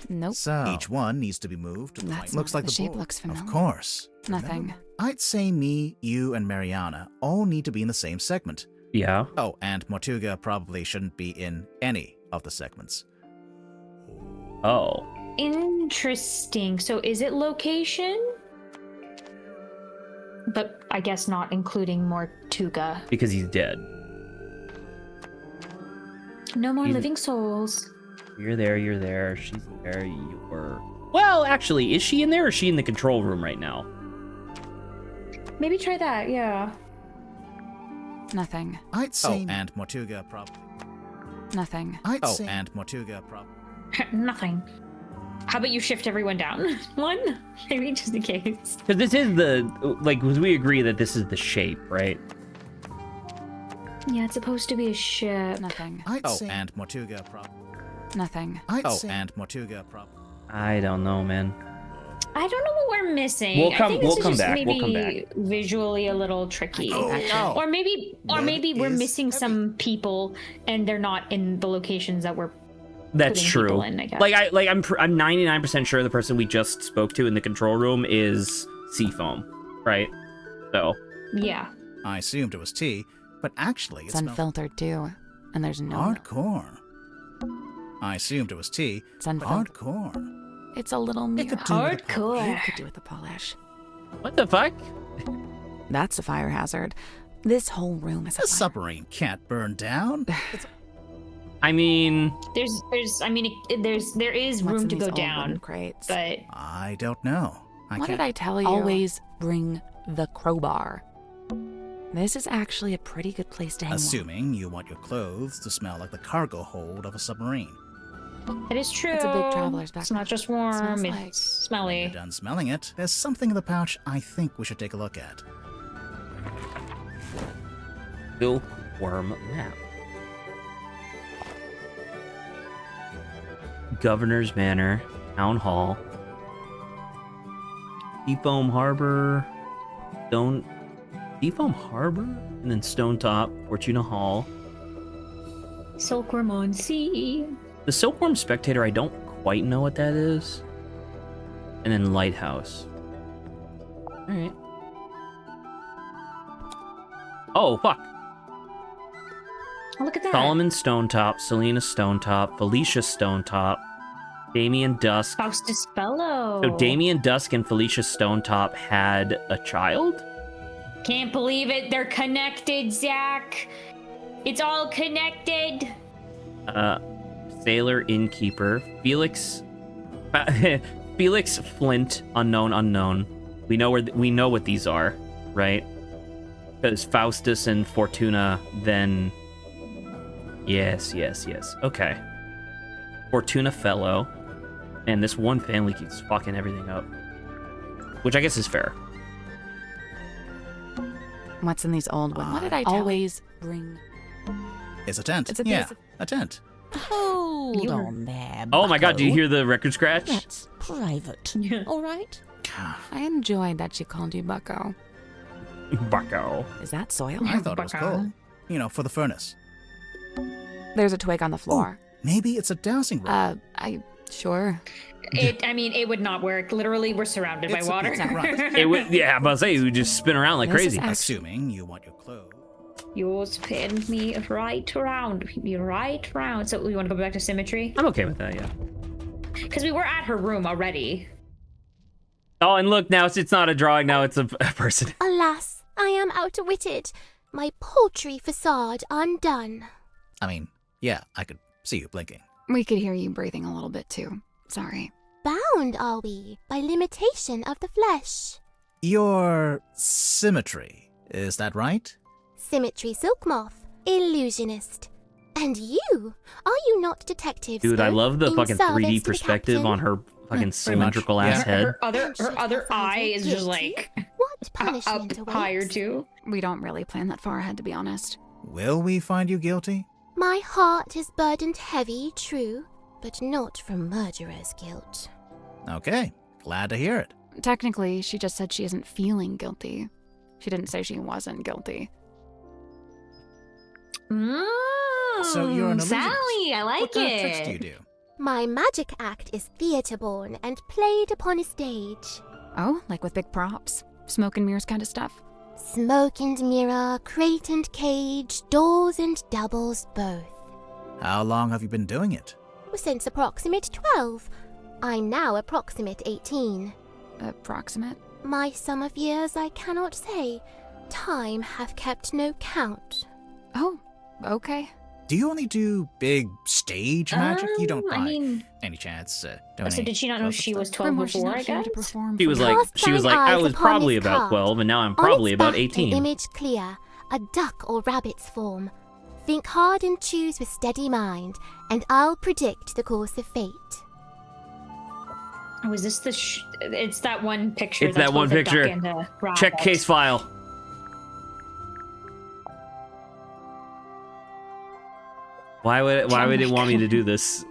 Nope. So each one needs to be moved to the That's right. not- Looks like the shape board. looks familiar. Of course. Nothing. Remember? I'd say me, you, and Mariana all need to be in the same segment. Yeah. Oh, and Mortuga probably shouldn't be in any of the segments. Oh. Interesting. So is it location? But I guess not including Mortuga. Because he's dead. No more He's- living souls. You're there, she's there, you're... Well, actually, is she in there or is she in the control room right now? Maybe try that, yeah. Nothing. I'd say... Oh, and Mortuga probably... Nothing. I'd say... and Mortuga probably... Nothing. How about you shift everyone down? One? Maybe just in case. Because this is the... Like, we agree that this is the shape, right? Yeah, it's supposed to be a ship. Nothing. I'd say... and Mortuga probably... Nothing. I'd say... and Mortuga probably... I don't know, man. I don't know what we're missing. We'll I come- think this we'll is come just back, maybe we'll come back. visually a little tricky. Oh, no. Or maybe Wood we're is missing heavy. some people and they're not in the locations that we're That's putting true. people in, I guess. I'm 99% sure the person we just spoke to in the control room is Seafoam, right? So, Yeah. I assumed it was tea, but actually It's it's unfiltered too. And there's no... hardcore. I assumed it was tea. It's unfiltered. Hardcore. It's a little mirror. could do with a Hardcore. You could do with the polish. what the fuck? That's a fire hazard. This whole room is a The fire. submarine can't burn down. I mean, There is What's room in to these go old down, wooden crates? but I don't know. What did I tell you? Always bring the crowbar. This is actually a pretty good place to hang. Assuming you want your clothes to smell like the cargo hold of a submarine. it is true. It's a big traveler's It's backpack. not just warm, Smells it's like- When you're smelly. done smelling it, there's something in the pouch I think we should take a look at. Silkworm map. Governor's Manor, Town Hall, Seafoam Harbor, Seafoam Harbor, and then Stone Top, Fortuna Hall. Silkworm on sea. The Silkworm Spectator, I don't quite know what that is. And then Lighthouse. Alright. Oh, fuck. Oh, look at that. Solomon Stonetop, Selena Stonetop, Felicia Stonetop, Damien Dusk. Faustus Bellow. So Damien Dusk and Felicia Stonetop had a child? Can't believe it. They're connected, Zach. It's all connected. Sailor Innkeeper, Felix Felix Flint, unknown. We know what these are, right? Because Faustus and Fortuna then Yes. Okay. Fortuna Fellow. And this one family keeps fucking everything up. Which I guess is fair. What's in these old ones? What did I tell Always bring... It's a tent. It's a- yeah, it's a tent. Hold on there, Oh my god, do you bucko. hear the record scratch? That's private. All right? I enjoyed that she called you Bucko. Bucko. Is that soil? I thought it was Bucko. coal. You know, for the furnace. There's a twig on the floor. Maybe it's a dowsing rod. Sure. It would not work. Literally, we're surrounded by It's a water. pizza rod. It would, yeah, I'm about to say, it would just spin around like This is crazy. actually- Assuming you want your clothes. You'll spin me right around. So we want to go back to symmetry? I'm okay with that, yeah. Because we were at her room already. Oh, and look, now it's not a drawing, now it's a person. Alas, I am outwitted. My paltry facade undone. I mean, yeah, I could see you blinking. We could hear you breathing a little bit too. Sorry. Bound are we by limitation of the flesh? Your symmetry, is that right? Symmetry silk moth, illusionist. And you? Are you not detectives? Dude, I love the in fucking service 3D to the perspective captain? on her fucking symmetrical ass Yeah. head. Her other eye is just like What punishment up higher awaits? too. We don't really plan that far ahead, to be honest. Will we find you guilty? My heart is burdened heavy, true, but not from murderer's guilt. Okay, glad to hear it. Technically, she just said she isn't feeling guilty. She didn't say she wasn't guilty. So you're an illusionist. Sally, I like What kind it. of tricks do you do? My magic act is theatre-born and played upon a stage. Oh, like with big props? Smoke and mirrors kind of stuff? Smoke and mirror, crate and cage, doors and doubles both. How long have you been doing it? Since approximate 12. I'm now approximate 18. Approximate? My sum of years I cannot say. Time hath kept no count. Oh, okay. Do you only do big stage magic? You don't by I mean, any chance do so any did she not know close-up she was stuff? 12 Remember, she's before, not I here guess? to perform She for was you. like, Cast I thine was eyes upon probably his about card. 12, and now I'm On probably its about back, 18. An image clear, a duck or rabbit's form. Think hard and choose with steady mind, and I'll predict the course of fate. Oh, is this the? It's that one picture. It's that's that one both a duck picture. and a rabbit. Check case file. Why would it want me to do this?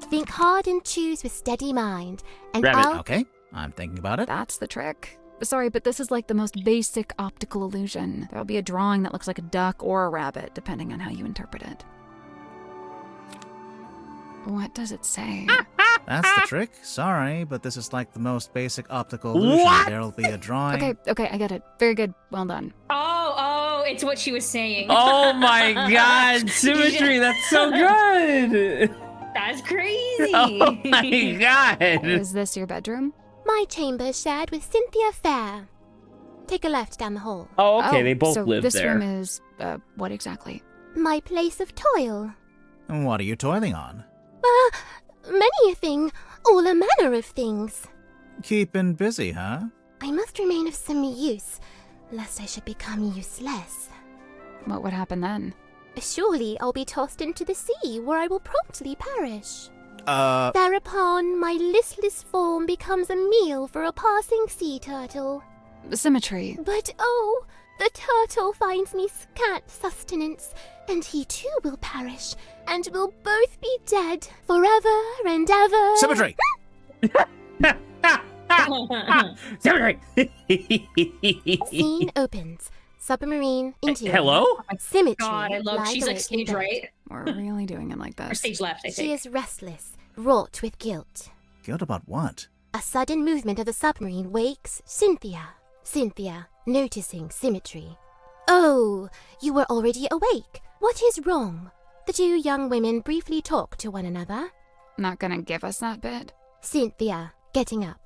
Think hard and choose with steady mind, and Rabbit. I'll... Okay, I'm thinking about it. That's the trick. Sorry, but this is like the most basic optical illusion. There'll be a drawing that looks like a duck or a rabbit, depending on how you interpret it. What does it say? That's the trick. Sorry, but this is like the most basic optical illusion. What? There'll be a drawing. Okay, I get it. Very good. Well done. Oh, it's what she was saying. Oh my god, symmetry, that's so good! That's crazy. Oh my god! Is this your bedroom? My chamber shared with Cynthia Fair. Take a left down the hall. Oh, okay, they both so live this there. room is, what exactly? My place of toil. And what are you toiling on? Many a thing, all a manner of things. Keeping busy, huh? I must remain of some use, lest I should become useless. What would happen then? Surely I'll be tossed into the sea, where I will promptly perish. Uh, Thereupon my listless form becomes a meal for a passing sea turtle. Symmetry. But oh, the turtle finds me scant sustenance, and he too will perish, and we'll both be dead forever and ever. symmetry! Symmetry! Scene opens. Submarine interior. Hello? Symmetry. God, I love. lies She's like awake in stage bed. right We're really doing it like or this. stage left. I She think. is restless, wrought with guilt. Guilt about what? A sudden movement of the submarine wakes Cynthia. Cynthia, noticing Symmetry. Oh, you were already awake. What is wrong? The two young women briefly talk to one another. Not gonna give us that bit? Cynthia, getting up.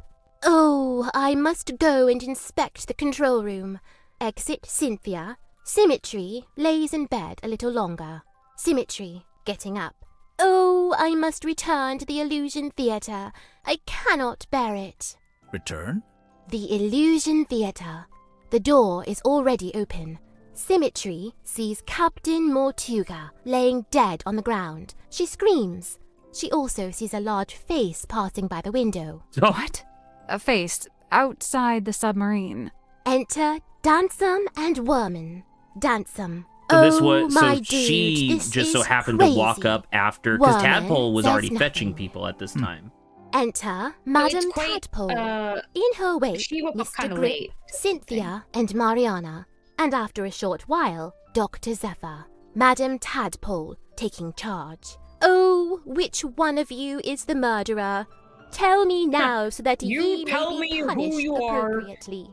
Oh, I must go and inspect the control room. Exit Cynthia. Symmetry lays in bed a little longer. Symmetry, getting up. Oh, I must return to the Illusion Theatre. I cannot bear it. Return? The Illusion Theatre. The door is already open. Symmetry sees Captain Mortuga laying dead on the ground. She screams. She also sees a large face passing by the window. What? A face outside the submarine. Enter Dansum and Worman. Dansum. So this oh, was my so dude, she this just so is happened crazy. to walk up after because Woman Tadpole was says already fetching nothing. people at this time. Enter Madame quite, Tadpole. uh, In her wake, she woke up Mr. kinda Grip, late. Cynthia, and Mariana. And after a short while, Dr. Zephyr. Madame Tadpole taking charge. Oh, which one of you is the murderer? Tell me now so that You ye tell may be me who punished you are. appropriately.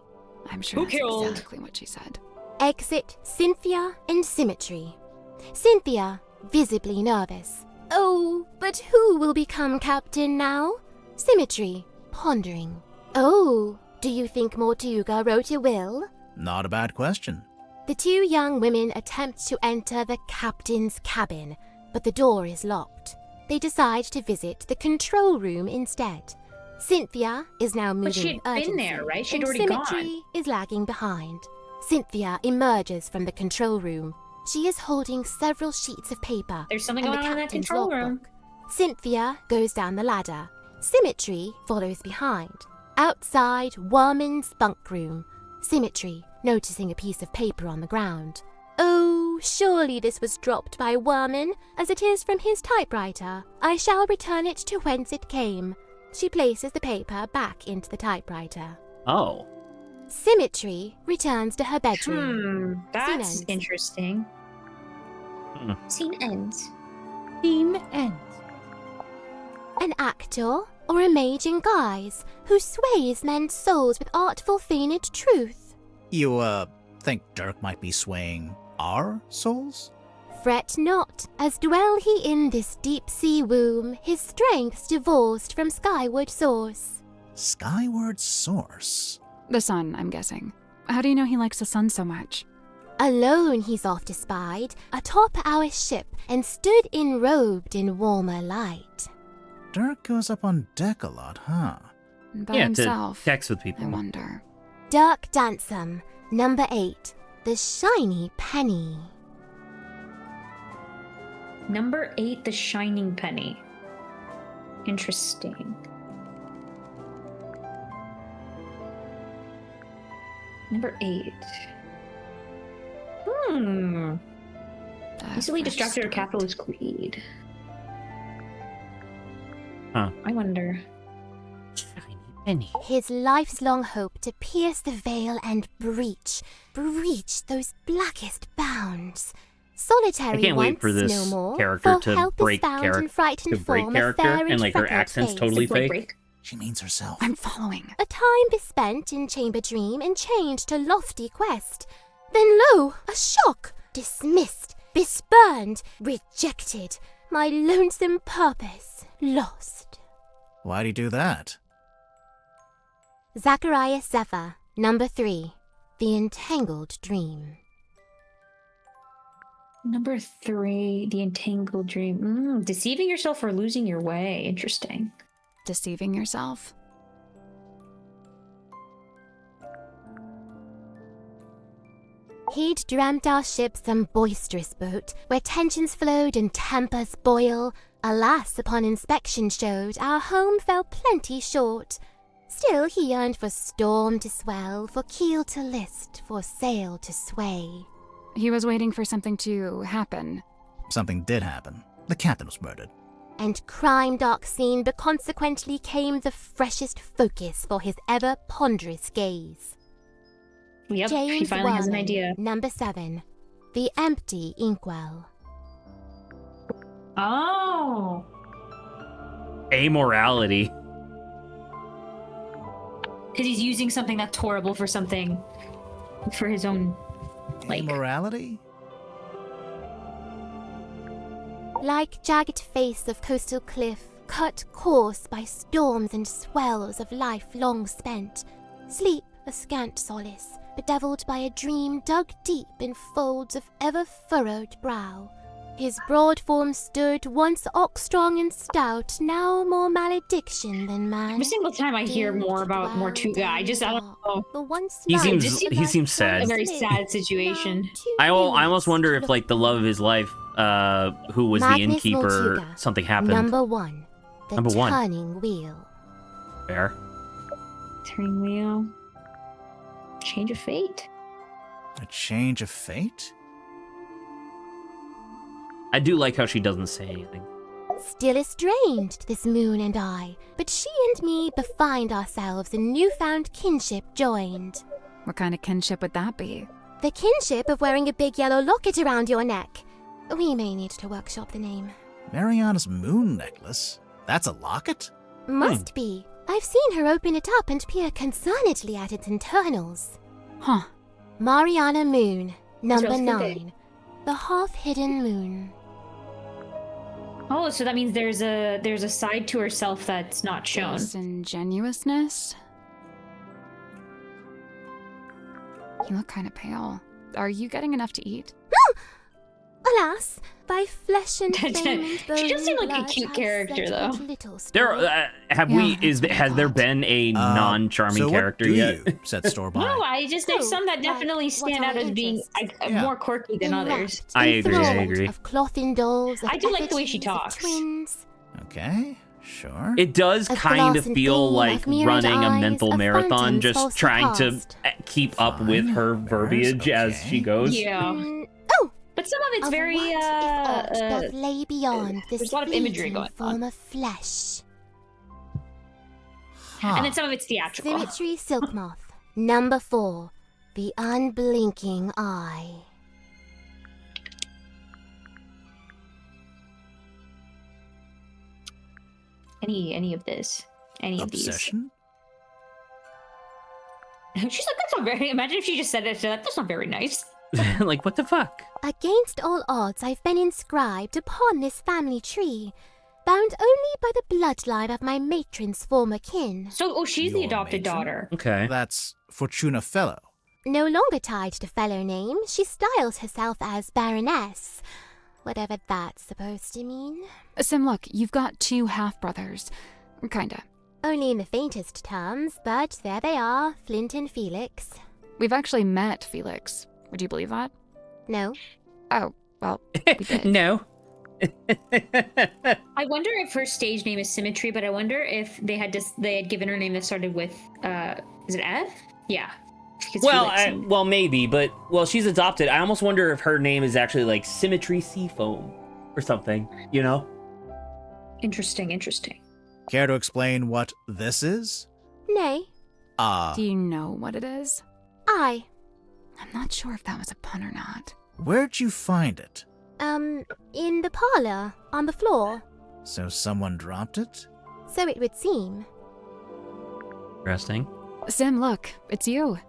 I'm sure Who that's killed? exactly what she said. Exit Cynthia and Symmetry. Cynthia, visibly nervous. Oh, but who will become captain now? Symmetry, pondering. Oh, do you think Mortuga wrote a will? Not a bad question. The two young women attempt to enter the captain's cabin, but the door is locked. they decide to visit the control room instead. Cynthia is now moving But she with had been urgency, there, right? She'd and already gone. Symmetry is lagging behind. Cynthia emerges from the control room. She is holding several sheets of paper. There's something and going the on in that captain's control logbook. room. Cynthia goes down the ladder. Symmetry follows behind. Outside Worman's bunk room. Symmetry, noticing a piece of paper on the ground. Oh, surely this was dropped by Worman, as it is from his typewriter. I shall return it to whence it came. She places the paper back into the typewriter. Oh. Symmetry returns to her bedroom. That's ends. interesting. Scene ends. Scene ends. An actor or a mage in guise who sways men's souls with artful feigned truth. You, think Dirk might be swaying our souls? Fret not, as dwell he in this deep sea womb, his strength's divorced from skyward source. Skyward source? The sun, I'm guessing. How do you know he likes the sun so much? Alone he's oft espied, atop our ship, and stood enrobed in warmer light. Dirk goes up on deck a lot, huh? By Yeah, himself. to text with people. I wonder. Dirk Dansom, number 8, the shiny penny. Number 8, the shining penny. Interesting. Number 8. Easily distracted or capitalist greed. Huh. I wonder. Shiny penny. His life's long hope to pierce the veil and breach those blackest bounds. Solitary I can't wait once, for this no more, character for to help break is found in character, frightened form of fair and like her freckled accent's face. totally Like, fake. break. She means herself. I'm following. A time bespent in chamber dream and chained to lofty quest. Then lo, a shock! Dismissed, bespurned, rejected. My lonesome purpose lost. Why'd he do that? Zacharias Zephyr, number 3, The Entangled Dream. Number 3, the entangled dream. Deceiving yourself or losing your way. Interesting. Deceiving yourself? He'd dreamt our ship some boisterous boat, where tensions flowed and tempers boil. Alas, upon inspection showed, our home fell plenty short. Still he yearned for storm to swell, for keel to list, for sail to sway. He was waiting for something to happen. Something did happen. The captain was murdered. And crime dark scene, but consequently came the freshest focus for his ever ponderous gaze. Yep, she James finally has an Werman, idea. number 7, The Empty Inkwell. Oh. Amorality. Because he's using something that's horrible for something, for his own, like... Morality? Like jagged face of coastal cliff, cut coarse by storms and swells of life long spent. Sleep a scant solace, bedeviled by a dream dug deep in folds of ever-furrowed brow. His broad form stood, once ox-strong and stout, now more malediction than man. Every single time I hear more about Mortuga, I don't know. The once He light seems a sad. very sad situation. I almost wonder if like the love of his life, who was the Magnus innkeeper, Mortuga, something happened. Number 1, The Number 1. Turning Wheel. Fair. Turning wheel. Change of fate. A change of fate? I do like how she doesn't say anything. Still estranged, this moon and I, but she and me befind ourselves in newfound kinship joined. What kind of kinship would that be? The kinship of wearing a big yellow locket around your neck. We may need to workshop the name. Mariana's moon necklace? That's a locket? Must be. I've seen her open it up and peer concernedly at its internals. Huh. Mariana Moon, number Israel's 9. The half-hidden moon. Oh, so that means there's a side to herself that's not shown. Disingenuousness? You look kind of pale. Are you getting enough to eat? A Alas, by flesh and fame and bone She does seem and like a blood, cute I've character, set though. but little There store. has there been a non-charming so character what do yet? you set store by? No, there's some that definitely stand out as being more quirky than others. I agree. Of cloth and dolls, of I do like the way she effigies, of talks. Twins. Okay, sure. It does Of kind of glass and feel beam, like of mirrored running a eyes, mental of marathon, phantoms just falsely trying to cast. keep up with her verbiage as she goes. Yeah. Oh, But some of it's of very, what if aught doth lay beyond this there's a lot of imagery fleeting going form on. of flesh. And then some of it's theatrical. Symmetry Silk Moth, number 4, the unblinking eye. Any of this. Any of these. Obsession? She's like, that's not very... Imagine if she just said it to that. That's not very nice. Like, what the fuck? Against all odds, I've been inscribed upon this family tree, bound only by the bloodline of my matron's former kin. So, she's the Your adopted matron? daughter. Okay. That's Fortuna Fellow. No longer tied to fellow name, she styles herself as Baroness, whatever that's supposed to mean. Sim, look, you've got 2 half-brothers. Kinda. Only in the faintest terms, but there they are, Flint and Felix. We've actually met Felix. Would you believe that? No. Oh, well, we did. No. I wonder if her stage name is Symmetry, but I wonder if they had given her a name that started with, is it F? Yeah. Because Well, maybe, but she's adopted. I almost wonder if her name is actually like Symmetry Seafoam or something, you know? Interesting. Care to explain what this is? Nay. Do you know what it is? I. I'm not sure if that was a pun or not. Where'd you find it? In the parlor, on the floor. So someone dropped it? So it would seem. Interesting. Sim, look, it's you.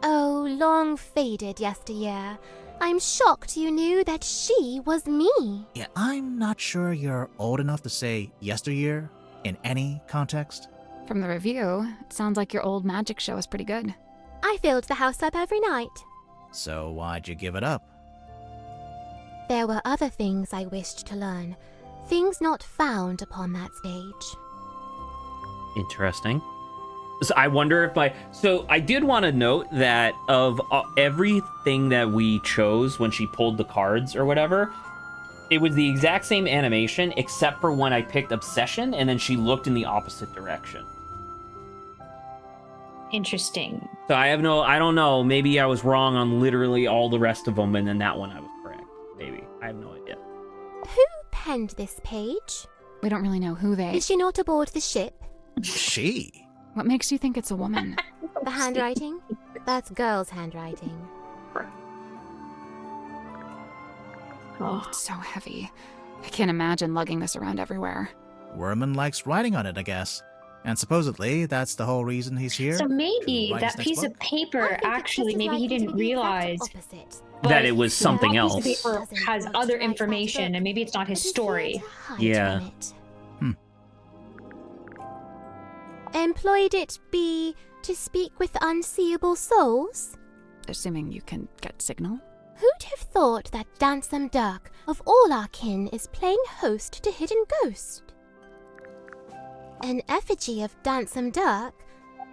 Oh, long faded yesteryear. I'm shocked you knew that she was me. Yeah, I'm not sure you're old enough to say yesteryear in any context. From the review, it sounds like your old magic show is pretty good. I filled the house up every night. So why'd you give it up? There were other things I wished to learn, things not found upon that stage. Interesting. So I wonder if So I did want to note that of everything that we chose when she pulled the cards or whatever, it was the exact same animation except for when I picked Obsession and then she looked in the opposite direction. Interesting. So I don't know. Maybe I was wrong on literally all the rest of them and then that one I was correct. Maybe. I have no idea. Who penned this page? We don't really know who they... Is she not aboard the ship? She? What makes you think it's a woman? The handwriting? That's girl's handwriting. Oh. It's so heavy. I can't imagine lugging this around everywhere. Werman likes writing on it, I guess. And supposedly, that's the whole reason he's here? So maybe to write that his next piece book? of paper, actually, maybe he didn't realize That it was something that else. piece of paper has other information, and maybe it's not his story. Yeah. Employed it be to speak with unseeable souls? Assuming you can get signal. Who'd have thought that Dansome Dirk, of all our kin, is playing host to Hidden Ghost? An effigy of Dansome Dirk,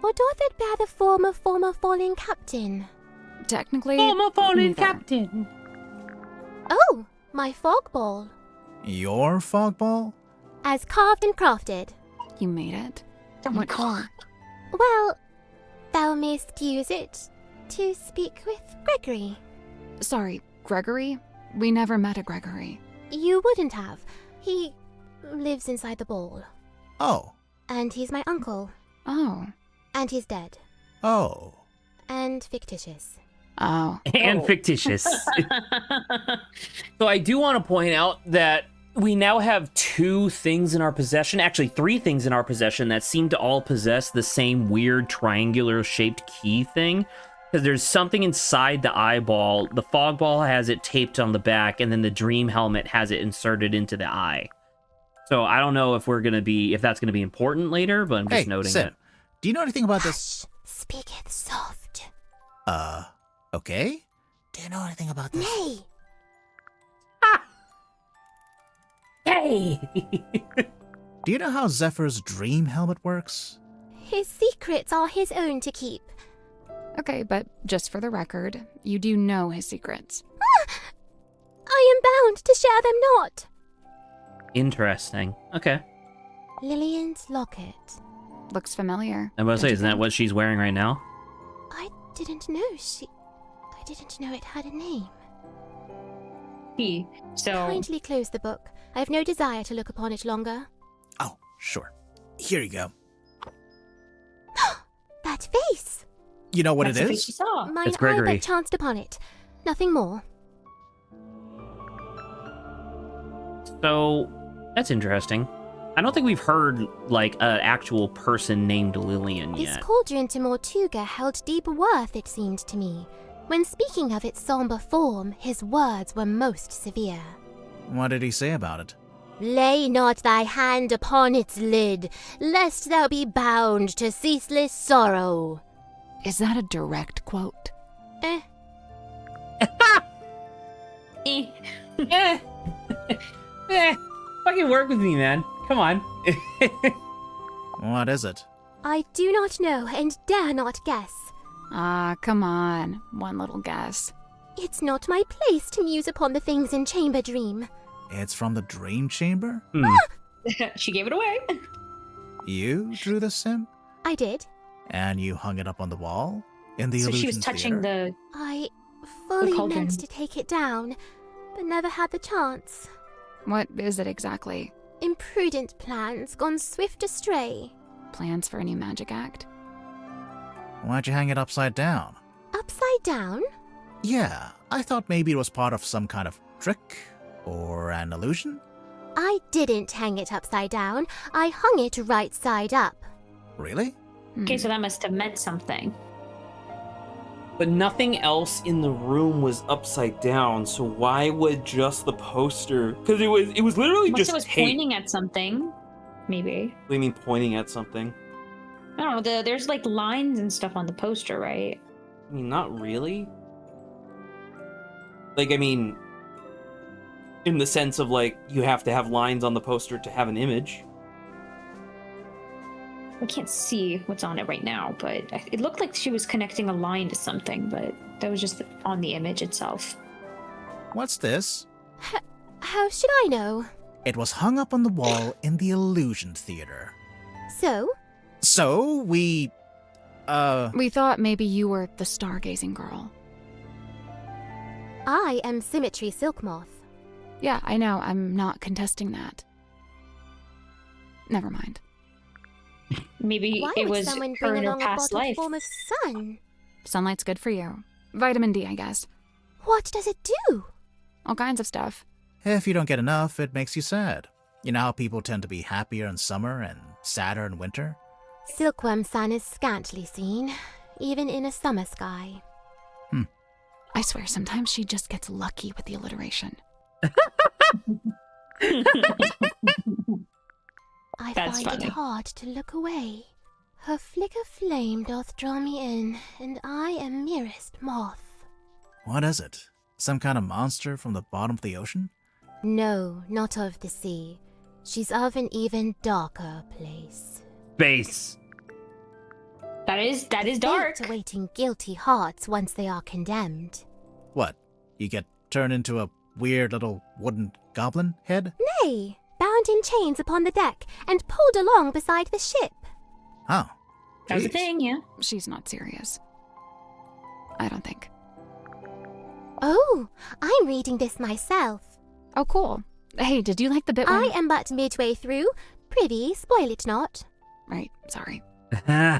or doth it bear the form of former falling captain? Technically, Former fallen neither. captain. Oh, my fog ball. Your fog ball? As carved and crafted. You made it. Oh my What god. for? Well, thou mayst use it to speak with Gregory. Sorry, Gregory? We never met a Gregory. You wouldn't have. He lives inside the ball. Oh. And he's my uncle. Oh. And he's dead. Oh. And fictitious. Oh. And fictitious. So I do want to point out that we now have 2 things in our possession, actually 3 things in our possession that seem to all possess the same weird triangular shaped key thing. Because there's something inside the eyeball. The fog ball has it taped on the back, and then the dream helmet has it inserted into the eye. So I don't know if that's gonna be important later, but I'm just noting Sim, it. do you know anything about this? Speaketh soft. Okay? Do you know anything about this? Nay. Hey! Do you know how Zephyr's dream helmet works? His secrets are his own to keep. Okay, but just for the record, you do know his secrets. I am bound to share them not. Interesting. Okay. Lillian's locket. Looks familiar. I'm about to say, don't you isn't that think? what she's wearing right now? I didn't know it had a name. So Kindly close the book. I have no desire to look upon it longer. Oh, sure. Here you go. That face! You know what that's it the face is? she saw. Mine It's eye Gregory. but chanced upon it. Nothing more. So, that's interesting. I don't think we've heard, like, an actual person named Lillian This yet. cauldron to Mortuga held deep worth, it seemed to me. When speaking of its somber form, his words were most severe. What did he say about it? Lay not thy hand upon its lid, lest thou be bound to ceaseless sorrow. Is that a direct quote? Eh. Fucking work with me, man. Come on. What is it? I do not know and dare not guess. Ah, come on. One little guess. It's not my place to muse upon the things in Chamber Dream. It's from the dream chamber? She gave it away. You drew the sim? I did. And you hung it up on the wall? In the So illusion she was touching theater? I fully cauldron. meant to take it down, but never had the chance. What is it exactly? Imprudent plans gone swift astray. Plans for a new magic act? Why'd you hang it upside down? Upside down? Yeah, I thought maybe it was part of some kind of trick or an illusion. I didn't hang it upside down. I hung it right side up. Really? Okay, so that must have meant something. But nothing else in the room was upside down, so why would just the poster? Because it was literally Unless just it was tape. pointing at something, maybe. What do you mean pointing at something? I don't know. There's like lines and stuff on the poster, right? I mean, not really. Like, I mean, in the sense of like you have to have lines on the poster to have an image. We can't see what's on it right now, but it looked like she was connecting a line to something, but that was just on the image itself. What's this? How should I know? It was hung up on the wall in the illusion theater. So? So, we thought maybe you were the stargazing girl. I am Symmetry Silkmoth. Yeah, I know. I'm not contesting that. Never mind. Maybe Why it would was someone her bring in her along a past bottled life. form of sun? Sunlight's good for you. Vitamin D, I guess. What does it do? All kinds of stuff. if you don't get enough, it makes you sad. You know how people tend to be happier in summer and sadder in winter? Silkworm sun is scantly seen, even in a summer sky. I swear, sometimes she just gets lucky with the alliteration. I That's find funny. it hard to look away. Her flicker flame doth draw me in, and I am merest moth. What is it? Some kind of monster from the bottom of the ocean? No, not of the sea. She's of an even darker place. Base. That is dark. Fate awaiting guilty hearts once they are condemned. What? You get turned into a weird little wooden goblin head? Nay, bound in chains upon the deck and pulled along beside the ship. Oh. That was a Jeez. thing, yeah. She's not serious. I don't think. Oh, I'm reading this myself. Oh, cool. Hey, did you like the bit where... I am but midway through. Prithee, spoil it not. Right, sorry. No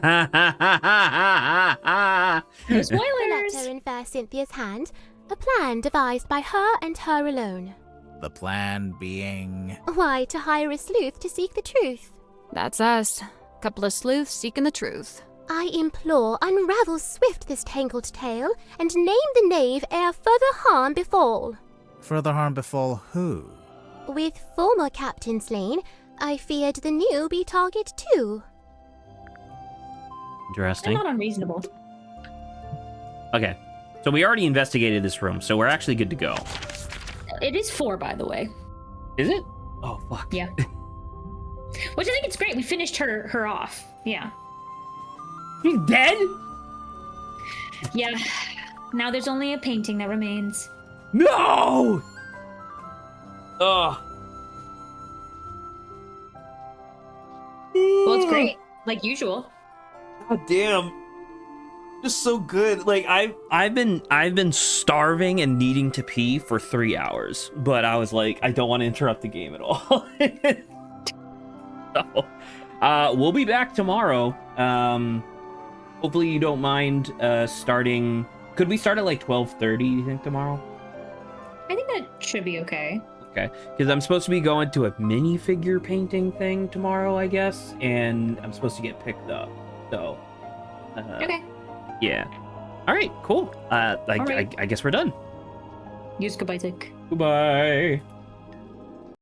The spoilers. letter in fair Cynthia's hand, a plan devised by her and her alone. The plan being... Why, to hire a sleuth to seek the truth. That's us. Couple of sleuths seeking the truth. I implore, unravel swift this tangled tale, and name the knave ere further harm befall. Further harm befall who? With former captain slain, I feared the new be target too. They're Interesting. not unreasonable. Okay. So we already investigated this room, so we're actually good to go. It is 4, by the way. Is it? Oh fuck. Yeah. Which I think it's great. We finished her off. Yeah. She's dead? Yeah. Now there's only a painting that remains. No! Ugh. Well, it's great. Like usual. God damn. Just so good. Like I've been starving and needing to pee for 3 hours, but I was like, I don't want to interrupt the game at all. So, we'll be back tomorrow. Hopefully you don't mind starting. Could we start at like 12:30, you think, tomorrow? I think that should be okay. Okay, because I'm supposed to be going to a minifigure painting thing tomorrow, I guess, and I'm supposed to get picked up. So, Okay. yeah. All right, cool. I guess we're done. Use goodbye, Tick. Goodbye.